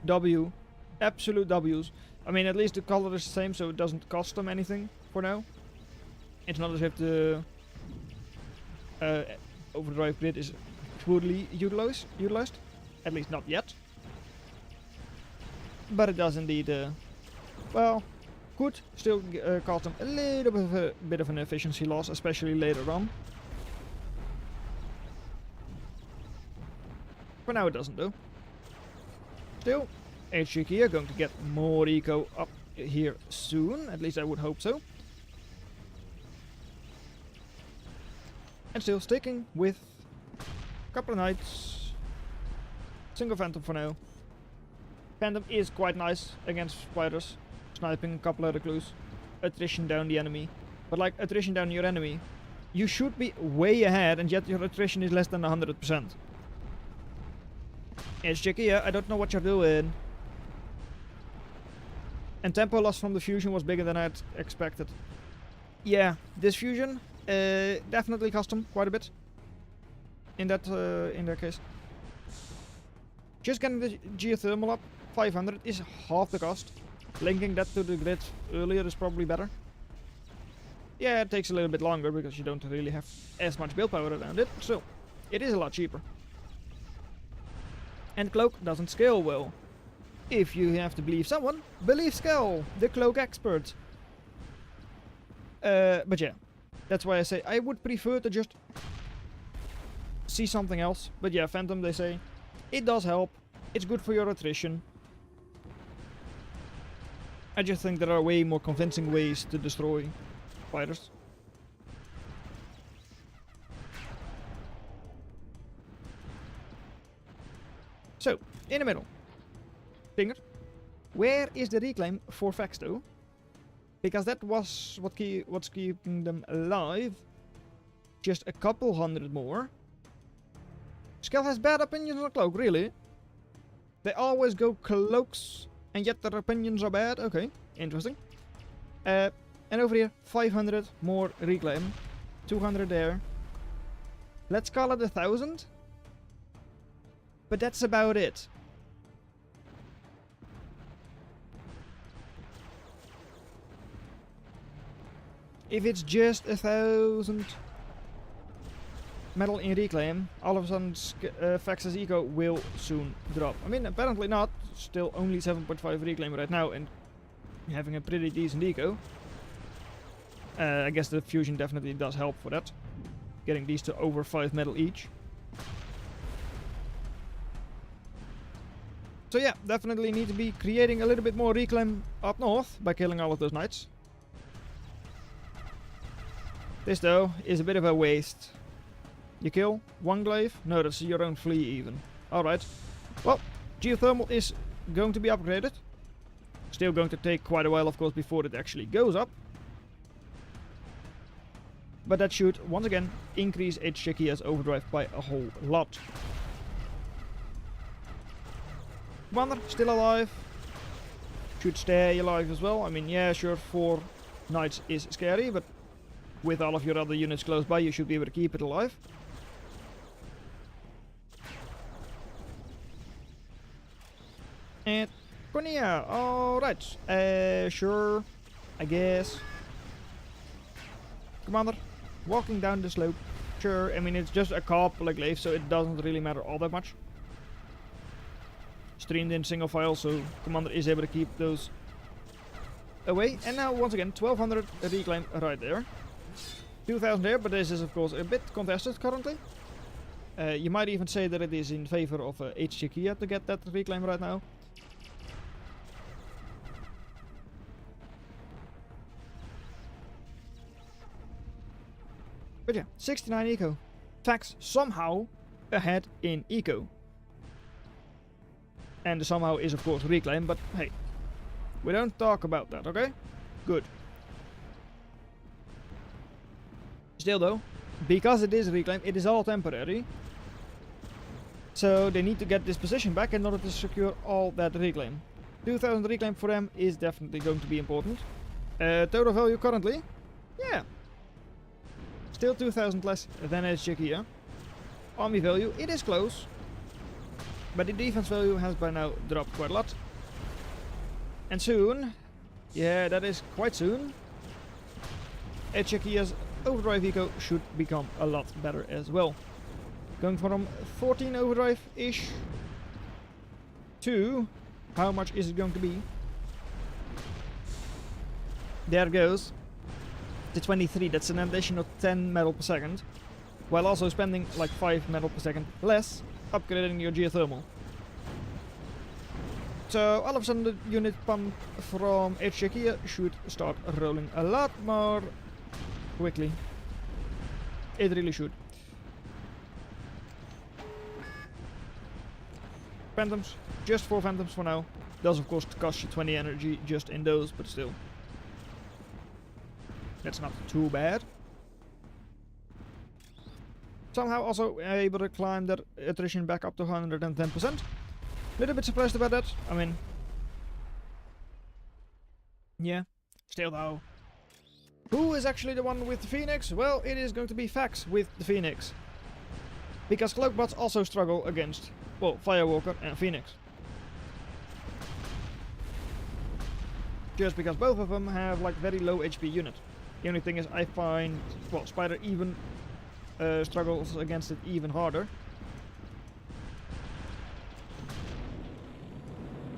W. Absolute W's. I mean, at least the color is the same, so it doesn't cost them anything for now. It's not as if the overdrive grid is poorly utilized. At least not yet. But it does indeed, well, could still cause them a little bit of an efficiency loss, especially later on. For now it doesn't though. Still, HJ Kia going to get more eco up here soon, at least I would hope so. And still sticking with a couple of knights. Single Phantom for now. Phantom is quite nice against spiders, sniping a couple of Recluse, attrition down the enemy. But like attrition down your enemy, you should be way ahead and yet your attrition is less than 100%. HJ Kia, I don't know what you're doing. And tempo loss from the fusion was bigger than I had expected. Yeah, this fusion definitely cost him quite a bit. In that case. Just getting the geothermal up 500 is half the cost. Linking that to the grid earlier is probably better. Yeah, it takes a little bit longer because you don't really have as much build power around it. So, it is a lot cheaper. And Cloak doesn't scale well. If you have to believe someone, believe Skull, the Cloak expert. But yeah, that's why I say I would prefer to just see something else. But yeah, Phantom, they say, it does help. It's good for your attrition. I just think there are way more convincing ways to destroy fighters. So, in the middle. Dinger. Where is the reclaim for Vex though? Because that was what's keeping them alive. Just a couple hundred more. Skell has bad opinions on Cloak, really? They always go Cloaks, and yet their opinions are bad? Okay, interesting. And over here, 500 more reclaim. 200 there. Let's call it 1,000. But that's about it. If it's just 1,000 metal in reclaim, all of a sudden Vex's eco will soon drop. I mean, apparently not. Still only 7.5 reclaim right now and having a pretty decent eco. I guess the fusion definitely does help for that. Getting these to over 5 metal each. So yeah, definitely need to be creating a little bit more reclaim up north by killing all of those knights. This though is a bit of a waste. You kill one glaive? No, that's your own flea even. Alright. Well, geothermal is going to be upgraded. Still going to take quite a while of course before it actually goes up. But that should once again increase HJK's overdrive by a whole lot. Commander still alive. Should stay alive as well. I mean, yeah, sure, 4 knights is scary, but with all of your other units close by, you should be able to keep it alive. And Cornea, alright. Sure, I guess. Commander, walking down the slope. Sure, I mean, it's just a couple of glaives, so it doesn't really matter all that much. Streamed in single file, so Commander is able to keep those away. And now, once again, 1200 reclaim right there. 2000 there, but this is of course a bit contested currently. You might even say that it is in favor of HJK to get that reclaim right now. But yeah, 69 eco. Vex somehow ahead in eco. And the somehow is of course reclaim, but hey, we don't talk about that, okay? Good. Still though, because it is reclaim, it is all temporary. So they need to get this position back in order to secure all that reclaim. 2000 reclaim for them is definitely going to be important. Total value currently? Yeah. Still 2000 less than HJK. Army value, it is close. But the defense value has by now dropped quite a lot. And soon, yeah, that is quite soon, HJK's overdrive eco should become a lot better as well. Going from 14 overdrive-ish to, how much is it going to be? There it goes. To 23, that's an additional 10 metal per second. While also spending like 5 metal per second less, upgrading your geothermal. So all of a sudden the unit pump from HJK should start rolling a lot more quickly. It really should. Phantoms, just 4 Phantoms for now. Does of course cost you 20 energy just in those, but still. That's not too bad. Somehow also able to climb that attrition back up to 110%. Little bit surprised about that. I mean, yeah, still though. Who is actually the one with the Phoenix? Well, it is going to be Vex with the Phoenix. Because Cloakbots also struggle against, well, Firewalker and Phoenix. just because both of them have like very low HP unit. The only thing is I find, well, Spider even struggles against it even harder.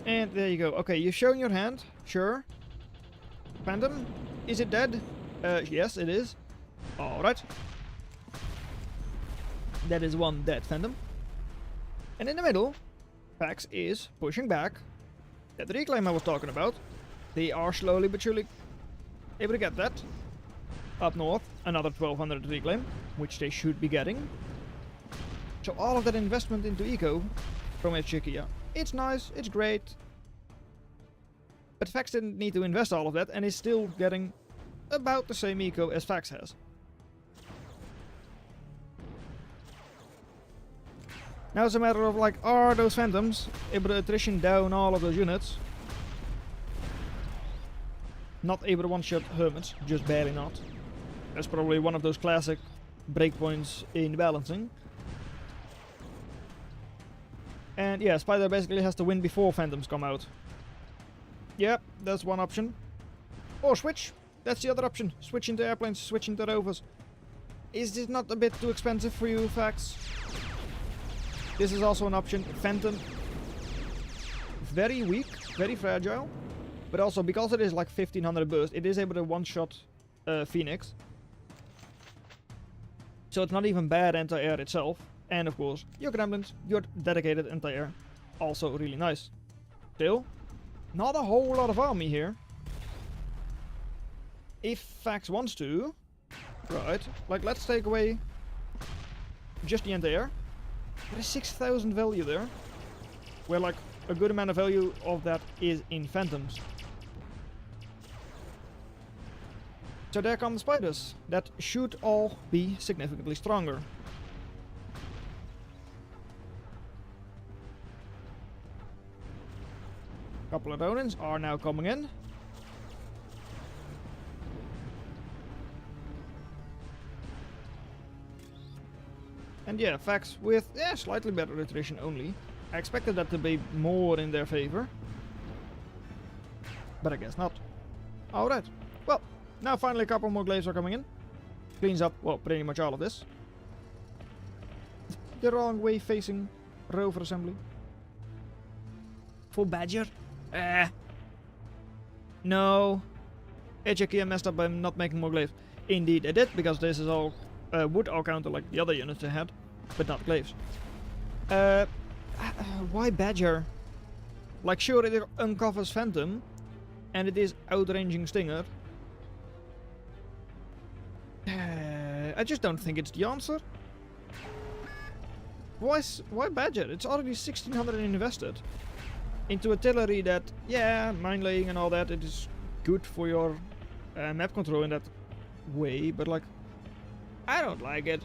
And there you go. Okay, you've shown your hand, sure. Phantom, is it dead? Yes, it is. Alright. That is one dead Phantom. And in the middle, Pax is pushing back. That reclaim I was talking about. They are slowly but surely able to get that. Up north, another 1200 reclaim, which they should be getting. So all of that investment into eco from Echikia, it's nice, it's great. But Fax didn't need to invest all of that and is still getting about the same eco as Fax has. Now it's a matter of like, are those Phantoms able to attrition down all of those units? Not able to one-shot Hermits, just barely not. That's probably one of those classic breakpoints in balancing. And yeah, Spider basically has to win before Phantoms come out. Yep, that's one option. Or switch. That's the other option. Switch into airplanes, switch into rovers. Is this not a bit too expensive for you, Fax? This is also an option. Phantom, very weak, very fragile. But also, because it is like 1500 burst, it is able to one-shot Phoenix. So it's not even bad anti-air itself. And of course, your Gremlins, your dedicated anti-air, also really nice. Still, not a whole lot of army here. If Fax wants to, right, like let's take away just the anti-air. There is 6000 value there, where like a good amount of value of that is in Phantoms. So there come the Spiders, that should all be significantly stronger. Couple of Ronins are now coming in. And yeah, Fax with slightly better attrition only. I expected that to be more in their favor. But I guess not. Alright. Well, now finally a couple more glaives are coming in. Cleans up, well, pretty much all of this. The wrong way facing rover assembly. For Badger? No. Echikia messed up by not making more glaives. Indeed, it did, because this is all would all counter like the other units they had, but not glaives. Why Badger? Like, sure, it uncovers Phantom, and it is outranging Stinger. I just don't think it's the answer. Why Badger? It's already 1600 invested into artillery that, yeah, mine laying and all that, it is good for your map control in that way, but like, I don't like it.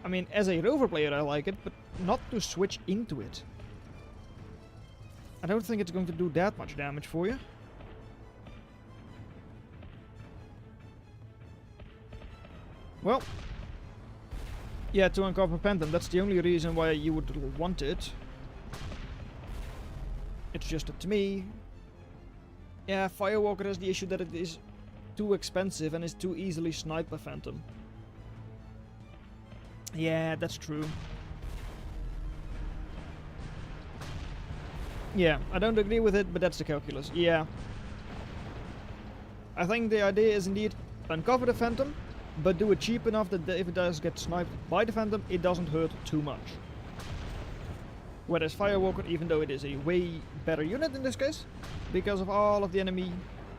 I mean, as a rover player I like it, but not to switch into it. I don't think it's going to do that much damage for you. Well, yeah, to uncover Phantom, that's the only reason why you would want it. It's just that to me, yeah, Firewalker has the issue that it is too expensive and is too easily sniped by Phantom. Yeah, that's true. Yeah, I don't agree with it, but that's the calculus. Yeah. I think the idea is indeed uncover the Phantom, but do it cheap enough that if it does get sniped by the Phantom, it doesn't hurt too much. Whereas Firewalker, even though it is a way better unit in this case, because of all of the enemy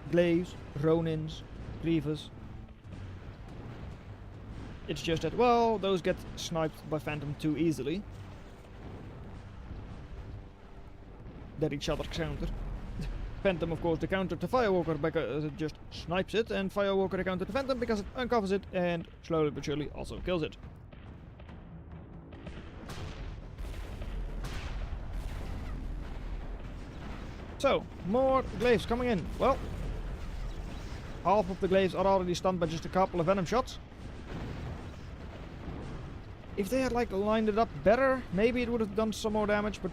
glaives, Ronins, Grievous, it's just that, well, those get sniped by Phantom too easily. That each other counter. Phantom, of course, the counter to Firewalker because it just snipes it, and Firewalker the counter to Phantom because it uncovers it and slowly but surely also kills it. So, more glaives coming in. Well, half of the glaives are already stunned by just a couple of venom shots. If they had like lined it up better, maybe it would have done some more damage, but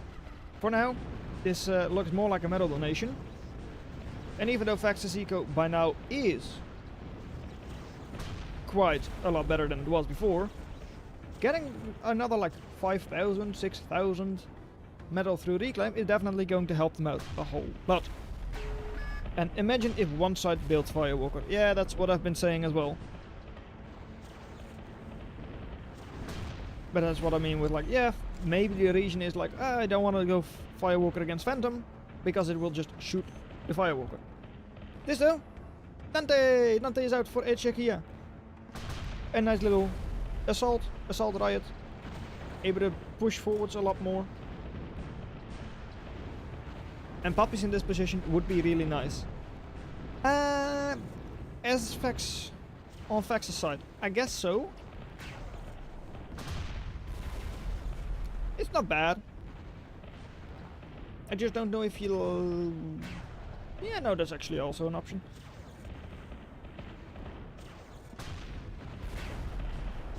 for now, this looks more like a metal donation. And even though Fax's eco by now is quite a lot better than it was before, getting another like 5,000, 6,000 metal through reclaim is definitely going to help them out a whole lot. And imagine if one side builds Firewalker. Yeah, that's what I've been saying as well. But that's what I mean with like, yeah, maybe the region is like, I don't want to go Firewalker against Phantom, because it will just shoot the Firewalker. This though, Dante! Dante is out for a check here. A nice little assault riot. Able to push forwards a lot more. And Puppy's in this position would be really nice. As Fax, on Fax's side, I guess so. It's not bad. I just don't know if he'll... Yeah, no, that's actually also an option.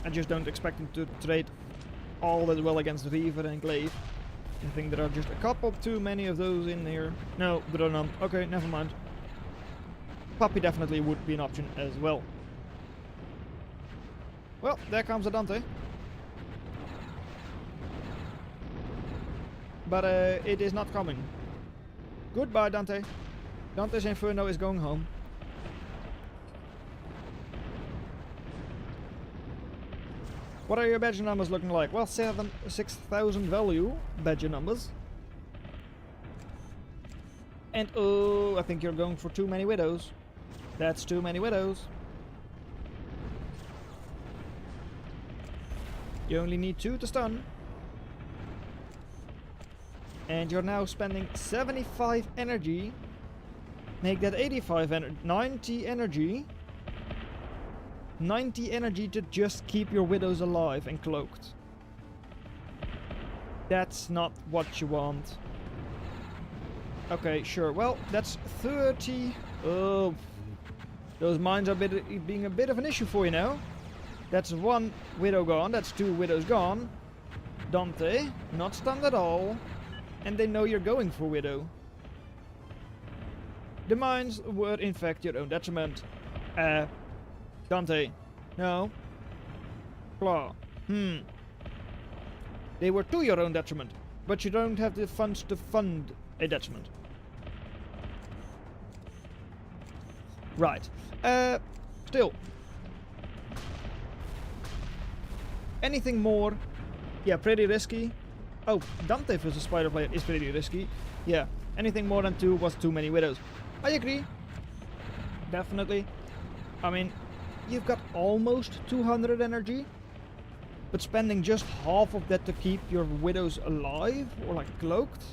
I just don't expect him to trade all that well against Reaver and Glaive. I think there are just a couple too many of those in here. No, there are none. Okay, never mind. Puppy definitely would be an option as well. Well, there comes a Dante. But it is not coming. Goodbye, Dante. Dante's Inferno is going home. What are your badger numbers looking like? Well, 6,000 value badger numbers. And oh, I think you're going for too many widows. That's too many widows. You only need 2 to stun. And you're now spending 75 energy. Make that 85 energy, 90 energy. 90 energy to just keep your widows alive and cloaked. That's not what you want. Okay, sure. Well, that's 30. Oh, those mines are being a bit of an issue for you now. That's 1 widow gone. That's 2 widows gone. Dante, not stunned at all. And they know you're going for widow. The mines were in fact your own detriment. Dante. No. Claw. They were to your own detriment. But you don't have the funds to fund a detriment. Right. Still. Anything more? Yeah, pretty risky. Oh, Dante versus Spider Player is pretty risky. Yeah. Anything more than 2 was too many widows. I agree. Definitely. I mean, you've got almost 200 energy. But spending just half of that to keep your widows alive, or like cloaked.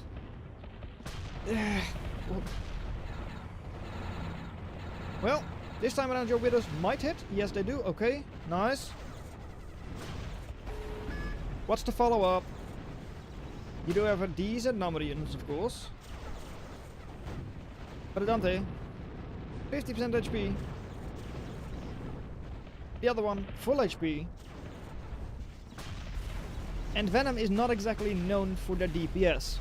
Well, this time around your widows might hit. Yes, they do. Okay, nice. What's the follow-up? You do have a decent number of units, of course. But Dante, 50% HP. The other one, full HP. And Venom is not exactly known for their DPS.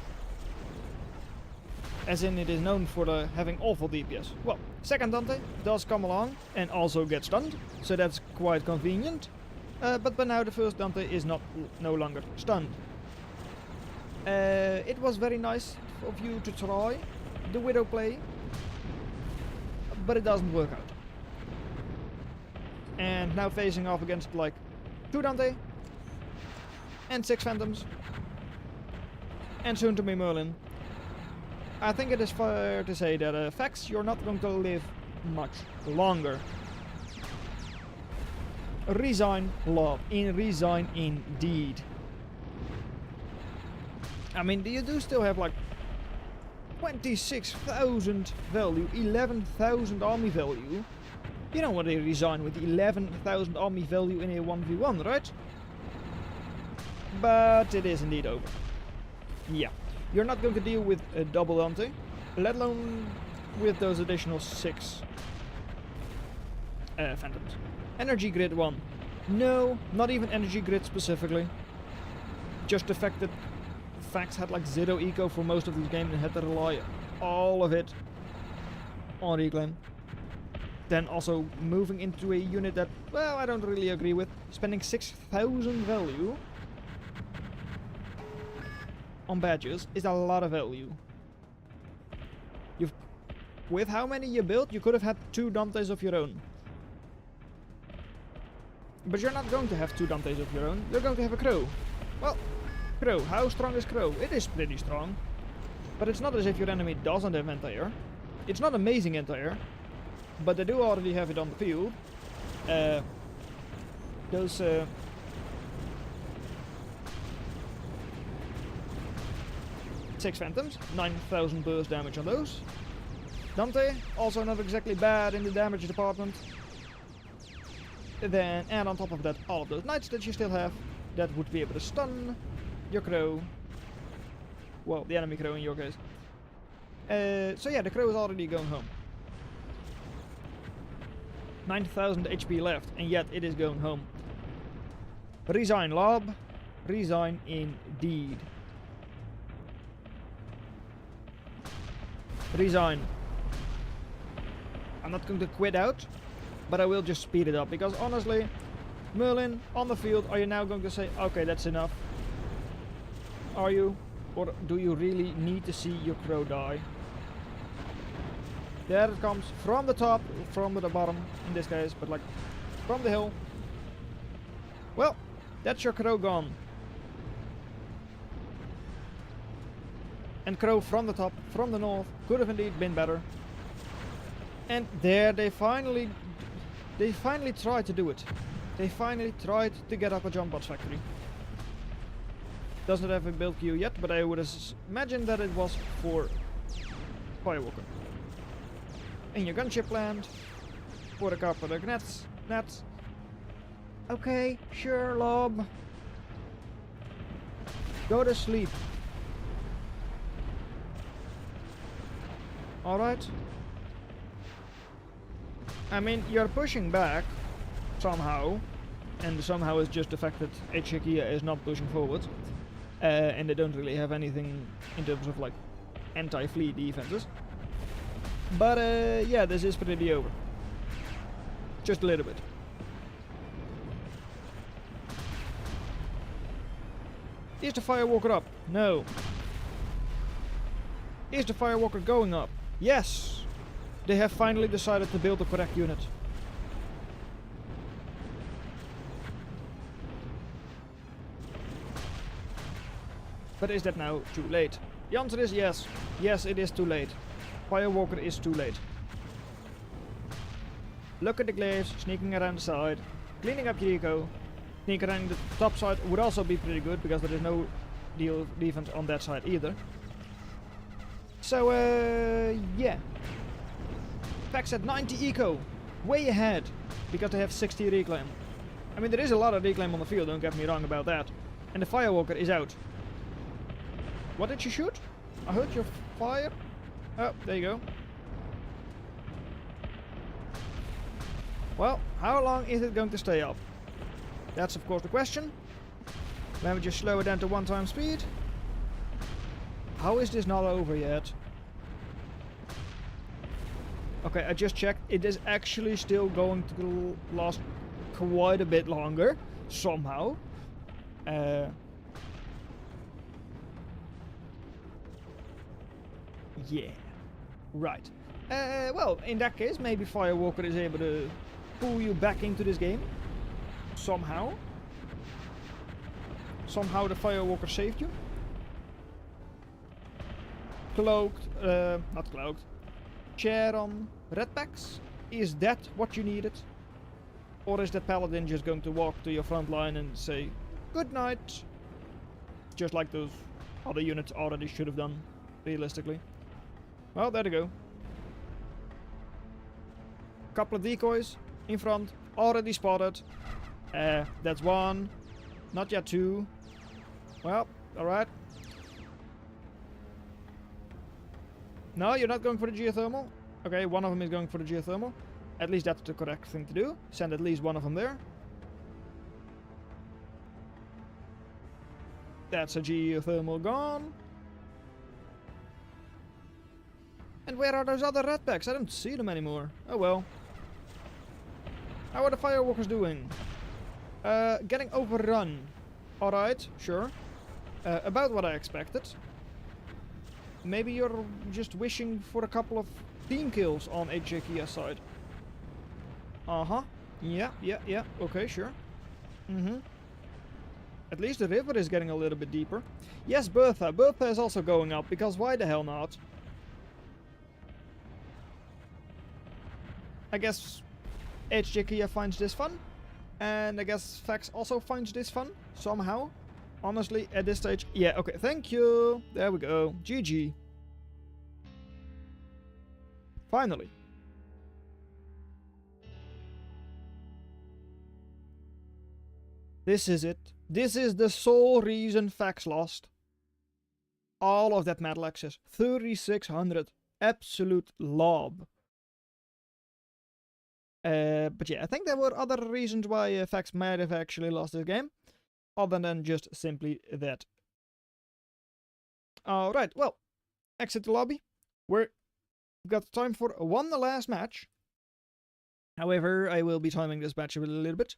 As in, it is known for having awful DPS. Well, second Dante does come along and also get stunned, so that's quite convenient. But by now the first Dante is no longer stunned. It was very nice of you to try the Widow play, but it doesn't work out. And now facing off against like 2 Dante and 6 Phantoms and soon to be Merlin. I think it is fair to say that Fax, you're not going to live much longer. Resign, love. Resign indeed. I mean, you do still have like 26,000 value, 11,000 army value. You don't want to resign with 11,000 army value in a 1v1, right? But it is indeed over. Yeah. You're not going to deal with a double Dante, let alone with those additional 6 Phantoms. Energy Grid 1. No, not even Energy Grid specifically. Just the fact that Fax had like 0 eco for most of this game and had to rely all of it on reclaim. Then also moving into a unit that, well, I don't really agree with. Spending 6,000 value on badges is a lot of value. With how many you built, you could have had 2 Dantes of your own. But you're not going to have 2 Dantes of your own, you're going to have a Crow. Well, Crow, how strong is Crow? It is pretty strong. But it's not as if your enemy doesn't have anti-air. It's not amazing anti-air, but they do already have it on the field. Those 6 Phantoms, 9,000 burst damage on those. Dante, also not exactly bad in the damage department. Then, and on top of that, all of those knights that you still have, that would be able to stun your Crow. Well, the enemy Crow in your case. So yeah, the Crow is already going home. 9,000 HP left, and yet it is going home. Resign, Lob. Resign indeed. Resign. I'm not going to quit out, but I will just speed it up, because honestly, Merlin, on the field, are you now going to say, okay, that's enough? Are you? Or do you really need to see your Crow die? There it comes, from the top, from the bottom, in this case, but like, from the hill. Well, that's your Crow gone. And Crow from the top, from the north, could have indeed been better. And there they finally tried to do it. They finally tried to get up a jump bots factory. Doesn't have a build queue yet, but I would imagine that it was for Firewalker. In your gunship land, for a couple of nets. Okay, sure, Lob. Go to sleep. Alright. I mean, you're pushing back somehow, and somehow is just the fact that Echekia is not pushing forward, and they don't really have anything in terms of like anti-fleet defenses. But yeah, this is pretty over. Just a little bit. Is the Firewalker up? No. Is the Firewalker going up? Yes! They have finally decided to build the correct unit. But is that now too late? The answer is yes. Yes, it is too late. Firewalker is too late. Look at the glaives, sneaking around the side, cleaning up your eco. Sneak around the top side would also be pretty good, because there is no defense on that side either. So, yeah. Packs at 90 eco, way ahead, because they have 60 reclaim. I mean, there is a lot of reclaim on the field, don't get me wrong about that. And the Firewalker is out. What did you shoot? I heard your fire. Oh, there you go. Well, how long is it going to stay up? That's of course the question. Let me just slow it down to 1 times speed. How is this not over yet? Okay, I just checked. It is actually still going to last quite a bit longer, somehow. Yeah, right. Well, in that case, maybe Firewalker is able to pull you back into this game. Somehow. Somehow the Firewalker saved you. Cloaked, not cloaked. Chair on red packs? Is that what you needed? Or is that Paladin just going to walk to your front line and say, good night? Just like those other units already should have done, realistically. Well, there you go. Couple of decoys in front, already spotted. That's 1. Not yet 2. Well, alright. No, you're not going for the geothermal? Okay, one of them is going for the geothermal. At least that's the correct thing to do. Send at least one of them there. That's a geothermal gone. And where are those other redbacks? I don't see them anymore. Oh well. How are the firewalkers doing? Getting overrun. Alright, sure. About what I expected. Maybe you're just wishing for a couple of team kills on HJK's side. Uh-huh. Yeah. Okay, sure. At least the river is getting a little bit deeper. Yes, Bertha. Bertha is also going up, because why the hell not? I guess HJK finds this fun. And I guess Fax also finds this fun, somehow. Honestly, at this stage... Yeah, okay, thank you. There we go. GG. Finally. This is it. This is the sole reason Fax lost. All of that metal access. 3600. Absolute lob. But yeah, I think there were other reasons why Fax might have actually lost this game. Other than just simply that. Alright, well. Exit the lobby. We've got time for one last match. However, I will be timing this match a little bit.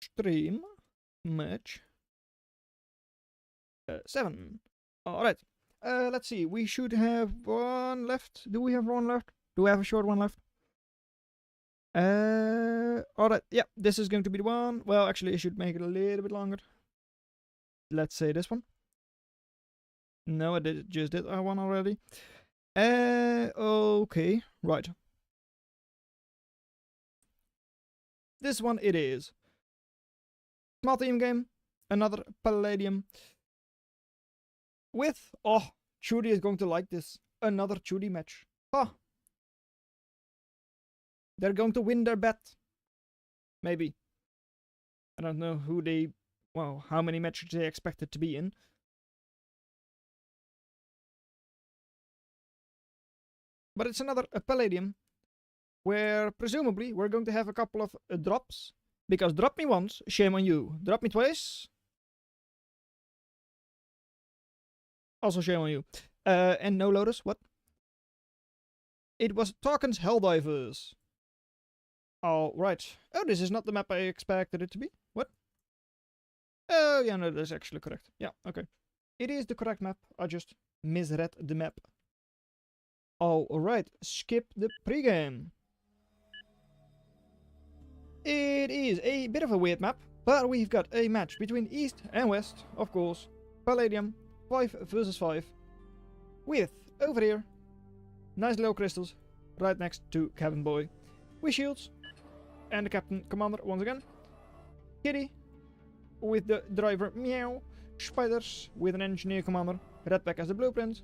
Stream. Match. 7. Alright. Let's see. We should have one left. Do we have one left? Do we have a short one left? Alright, yeah, this is going to be the one. Well, actually, I should make it a little bit longer. Let's say this one. No, I just did one already. Okay, right. This one it is. Small team game, another Palladium. With, oh, Chudy is going to like this. Another Chudy match. Huh. They're going to win their bet. Maybe. I don't know who they... Well, how many matches they expected to be in. But it's another Palladium. Where, presumably, we're going to have a couple of drops. Because drop me once, shame on you. Drop me twice. Also shame on you. And no Lotus, what? It was Tarkin's Helldivers. Oh, right. Oh, this is not the map I expected it to be. What? Oh, yeah, no, that's actually correct. Yeah, okay. It is the correct map. I just misread the map. Oh, alright. Skip the pregame. It is a bit of a weird map, but we've got a match between East and West, of course. Palladium, 5 versus 5. With, over here, nice little crystals, right next to Cabin Boy. With shields. And the captain commander once again. Kitty with the driver meow. Spiders with an engineer commander. Redback as the blueprint.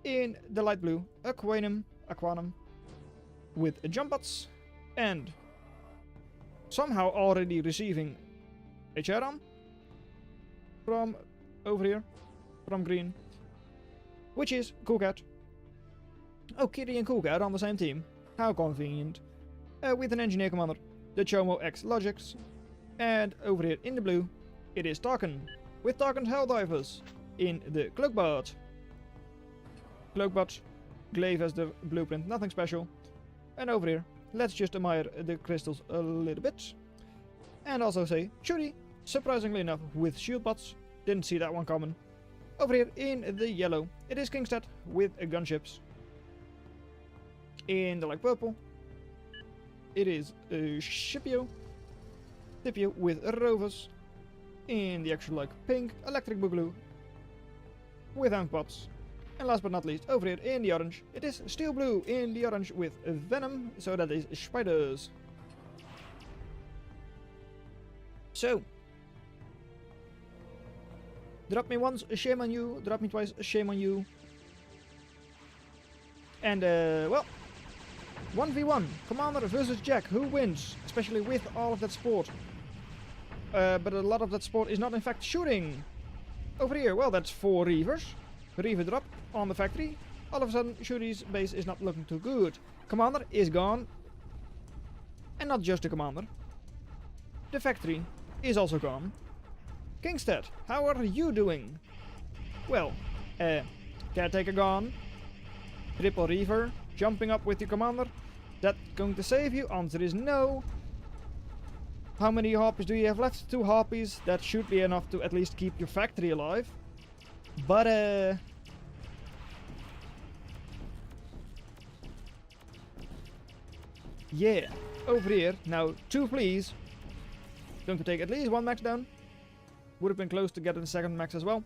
In the light blue, Aquanum with jump bots. And somehow already receiving a Charon from over here, from green, which is Cool Cat. Oh, Kitty and Cool Cat on the same team. How convenient. With an engineer commander, the Chomo X Logics. And over here in the blue, it is Tarkin, with Tarkin's Helldivers in the Cloakbot. Cloakbot, Glaive as the blueprint, nothing special. And over here, let's just admire the crystals a little bit. And also say, Chudy, surprisingly enough, with shield bots. Didn't see that one coming. Over here in the yellow, it is Kingstead with gunships. In the light purple, it is Scipio with rovers. In the actual like pink, Electric Boogaloo with bots. And last but not least, over here in the orange, it is Steel Blue in the orange with Venom, so that is spiders. So, drop me once, shame on you. Drop me twice, shame on you. And, well, 1v1, Commander versus Jack, who wins? Especially with all of that support. But a lot of that support is not in fact shooting. Over here, well, that's 4 Reavers. Reaver drop on the factory. All of a sudden, Shudi's base is not looking too good. Commander is gone. And not just the commander. The factory is also gone. Kingstead, how are you doing? Well, Caretaker gone. Triple Reaver. Jumping up with your commander. That going to save you? Answer is no. How many harpies do you have left? 2 harpies. That should be enough to at least keep your factory alive. But yeah. Over here. Now 2 please. Going to take at least 1 max down. Would have been close to getting the 2nd max as well.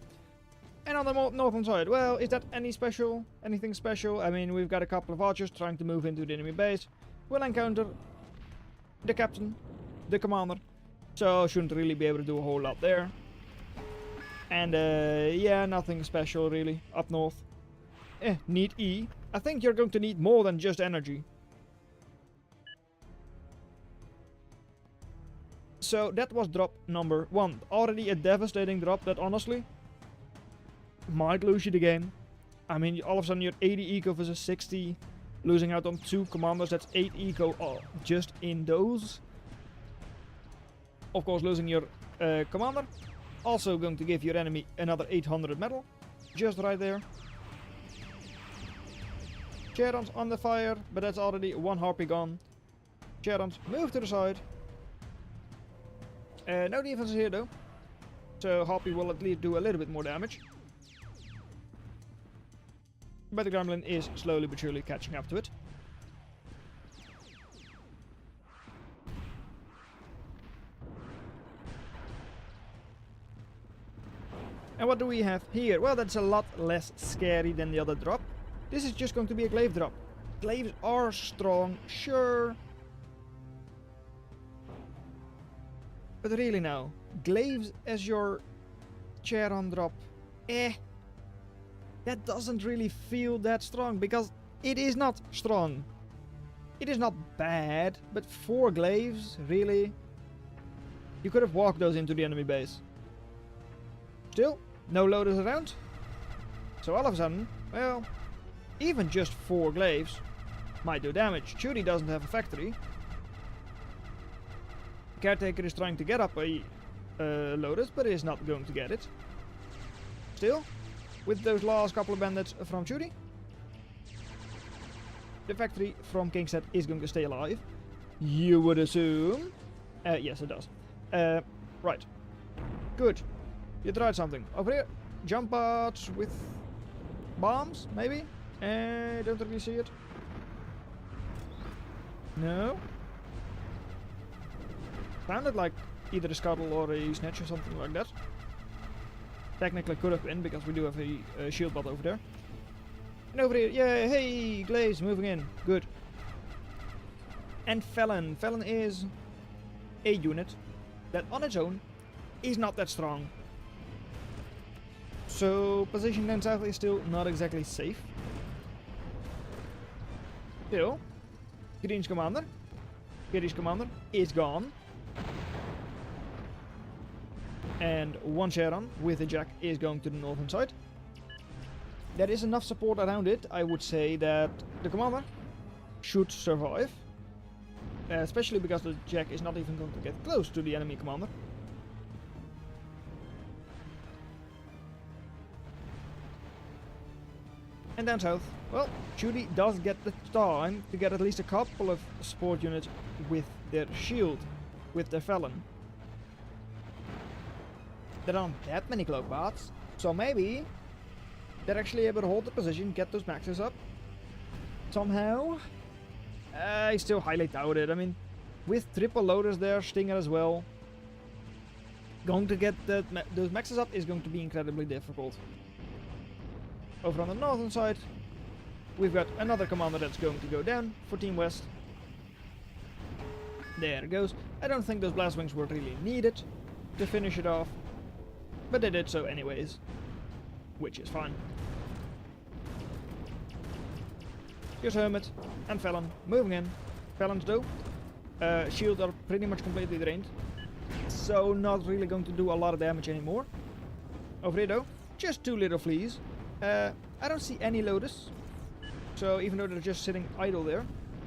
And on the northern side, well, is that anything special? I mean, we've got a couple of archers trying to move into the enemy base. We'll encounter the captain, the commander. So shouldn't really be able to do a whole lot there. And yeah, nothing special really up north. Need E. I think you're going to need more than just energy. So that was drop number 1. Already a devastating drop that honestly might lose you the game. I mean, all of a sudden you're 80 eco versus 60. Losing out on 2 commanders, that's 8 eco just in those. Of course, losing your commander. Also going to give your enemy another 800 metal. Just right there. Charons on the fire, but that's already 1 harpy gone. Charons move to the side. No defense here though. So harpy will at least do a little bit more damage. But the gremlin is slowly but surely catching up to it. And what do we have here? Well, that's a lot less scary than the other drop. This is just going to be a glaive drop. Glaives are strong, sure. But really now, glaives as your Charon drop, that doesn't really feel that strong, because it is not strong. It is not bad, but 4 glaives, really? You could have walked those into the enemy base. Still, no loaders around. So all of a sudden, well, even just 4 glaives might do damage. Judy doesn't have a factory. Caretaker is trying to get up a loaders, but is not going to get it. Still, with those last couple of bandits from Judy, the factory from Kingstead is going to stay alive. You would assume. Yes, it does. Right. Good. You tried something. Over here, jump pods with bombs, maybe? Don't really see it. No. Sounded like either a scuttle or a snatch or something like that. Technically could have been, because we do have a shield bot over there. And over here, yeah, hey, Glaze moving in. Good. And Felon. Felon is a unit that on its own is not that strong. So position down south is still not exactly safe. Still, Green's commander. Green's commander is gone. And 1 Charon with a jack is going to the northern side. There is enough support around it, I would say, that the commander should survive. Especially because the jack is not even going to get close to the enemy commander. And down south, well, Judy does get the time to get at least a couple of support units with their shield, with their Felon. There aren't that many cloak bots, so maybe they're actually able to hold the position, get those maxes up somehow. I still highly doubt it. I mean, with triple loaders there, Stinger as well, going to get those maxes up is going to be incredibly difficult. Over on the northern side, we've got another commander that's going to go down for Team West. There it goes. I don't think those blast wings were really needed to finish it off, but they did so anyways, which is fine. Here's Hermit and Felon moving in. Felons though, shields are pretty much completely drained, so not really going to do a lot of damage anymore. Over here though, just 2 little fleas. I don't see any loaders, so even though they're just sitting idle there,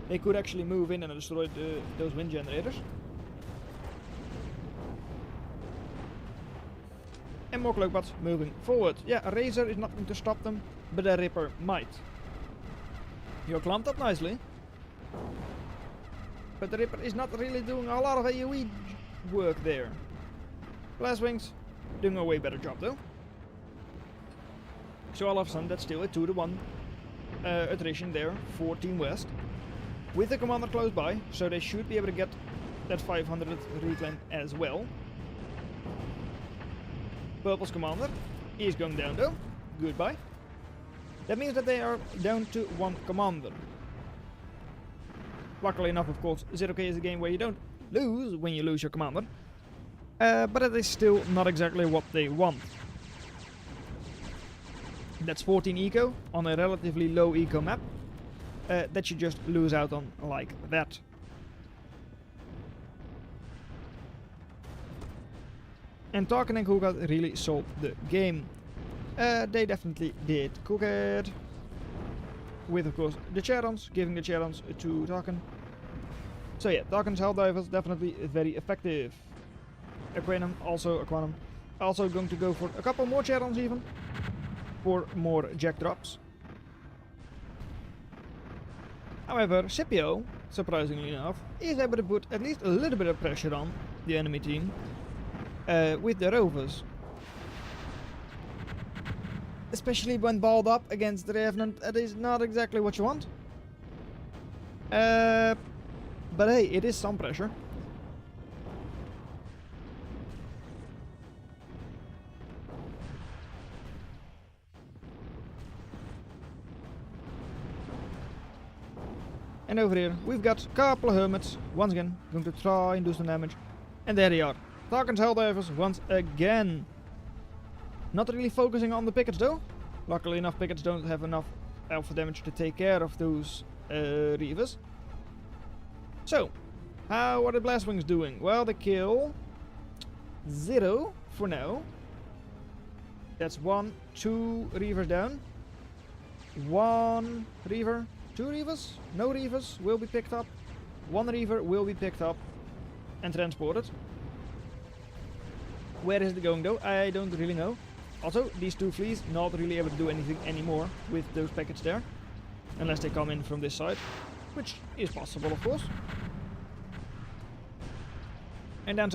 they could actually move in and destroy those wind generators. And more cloakbots moving forward. Yeah, a Razor is not going to stop them. but the Ripper might. You're clumped up nicely. But the Ripper is not really doing a lot of AoE work there. Blastwings doing a way better job though. So all of a sudden that's still a 2-to-1 attrition there for Team West. With the commander close by, so they should be able to get that 500 reclaim as well. Purple's commander is going down though. Goodbye. That means that they are down to 1 commander. Luckily enough, of course, 0k is a game where you don't lose when you lose your commander. But it is still not exactly what they want. That's 14 eco on a relatively low eco map. That you just lose out on like that. And Tarkin and Cookhead really solved the game. They definitely did. Cookhead with, of course, the Charons, giving the Charons to Tarkin. So yeah, Tarkin's Helldivers definitely very effective. Aquanum, also Aquanum. Also going to go for a couple more Charons even. For more jack drops. However, Scipio, surprisingly enough, is able to put at least a little bit of pressure on the enemy team with the Rovers. Especially when balled up against the Revenant, that is not exactly what you want. But hey, it is some pressure. And over here, we've got a couple of Hermits, once again, going to try and do some damage. And there they are. Tarkin's Helldivers once again. Not really focusing on the pickets though. Luckily enough, pickets don't have enough alpha damage to take care of those Reavers. So, how are the Blastwings doing? Well, they kill 0 for now. That's 1, 2 Reavers down. 1 Reaver. 2 Reavers? No Reavers will be picked up. 1 Reaver will be picked up and transported. Where is it going though? I don't really know. Also, these 2 fleas not really able to do anything anymore with those packets there. Unless they come in from this side. Which is possible, of course. And down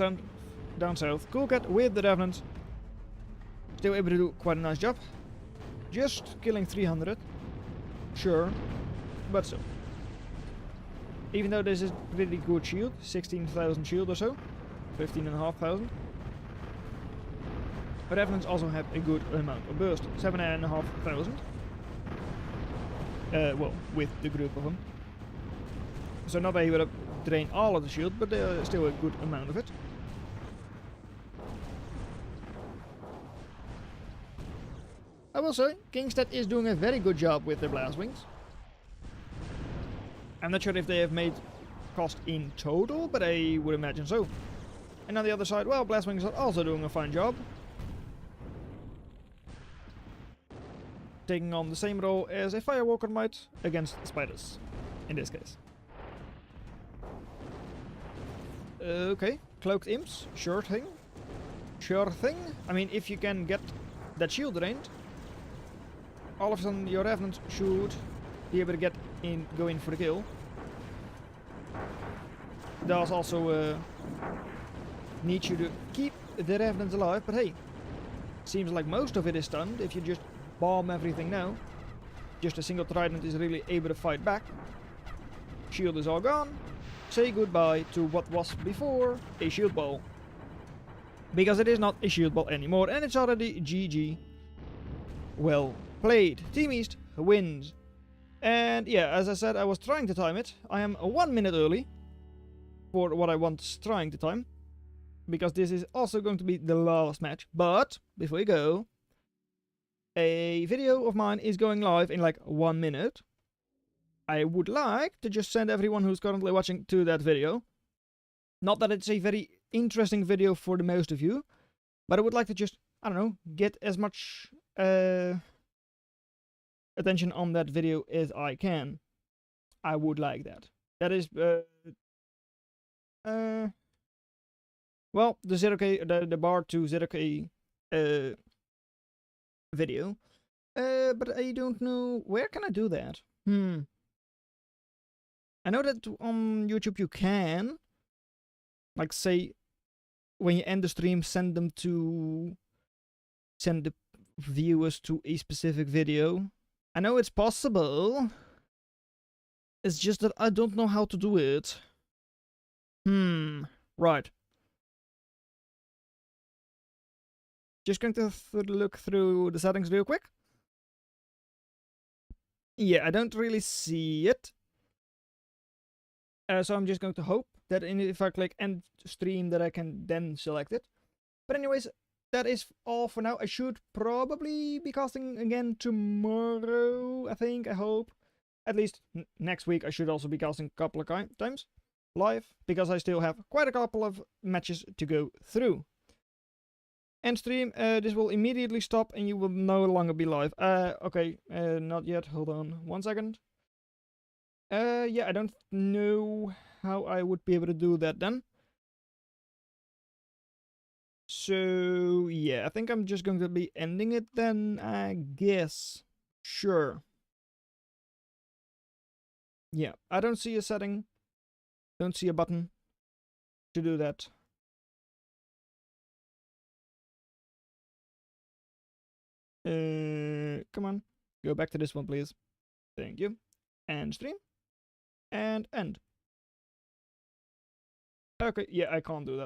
south, Coolcat with the Revenants. Still able to do quite a nice job. Just killing 300. Sure. But so. Even though this is pretty good shield, 16,000 shield or so, 15,500. Revenants also have a good amount of burst, 7,500. Well, with the group of them. So not that he would have drained all of the shield, but still a good amount of it. I will say, Kingstead is doing a very good job with their Blastwings. I'm not sure if they have made cost in total, but I would imagine so. And on the other side, well, Blastwings are also doing a fine job. Taking on the same role as a Firewalker might against spiders, in this case. Okay, Cloaked Imps, sure thing. Sure thing. I mean, if you can get that shield drained, all of a sudden your Revenant should be able to go in for the kill. Does also need you to keep the Revenants alive, but hey, seems like most of it is stunned if you just bomb everything now. Just a single Trident is really able to fight back. Shield is all gone. Say goodbye to what was before a shield ball. Because it is not a shield ball anymore, and it's already GG. Well played. Team East wins. And yeah, as I said, I was trying to time it. I am 1 minute early for what I was trying to time. Because this is also going to be the last match. But, before we go, a video of mine is going live in like 1 minute. I would like to just send everyone who's currently watching to that video. Not that it's a very interesting video for the most of you, but I would like to just, I don't know, get as much attention on that video as I can. I would like that. That is, well, the 0k, the bar to 0k video But I don't know, where can I do that? I know that on YouTube you can, like, say, when you end the stream, send the viewers to a specific video. I know it's possible. It's just that I don't know how to do it. Right. Just going to look through the settings real quick. Yeah, I don't really see it. So I'm just going to hope that if I click end stream that I can then select it. But anyways, that is all for now. I should probably be casting again tomorrow, I think, I hope. At least next week I should also be casting a couple of times live, because I still have quite a couple of matches to go through. End stream, this will immediately stop and you will no longer be live. Okay, not yet, hold on 1 second. Yeah, I don't know how I would be able to do that then. So, yeah, I think I'm just going to be ending it then, I guess. Sure. Yeah, I don't see a setting. Don't see a button to do that. Come on. Go back to this one, please. Thank you. End stream. And end. Okay, yeah, I can't do that.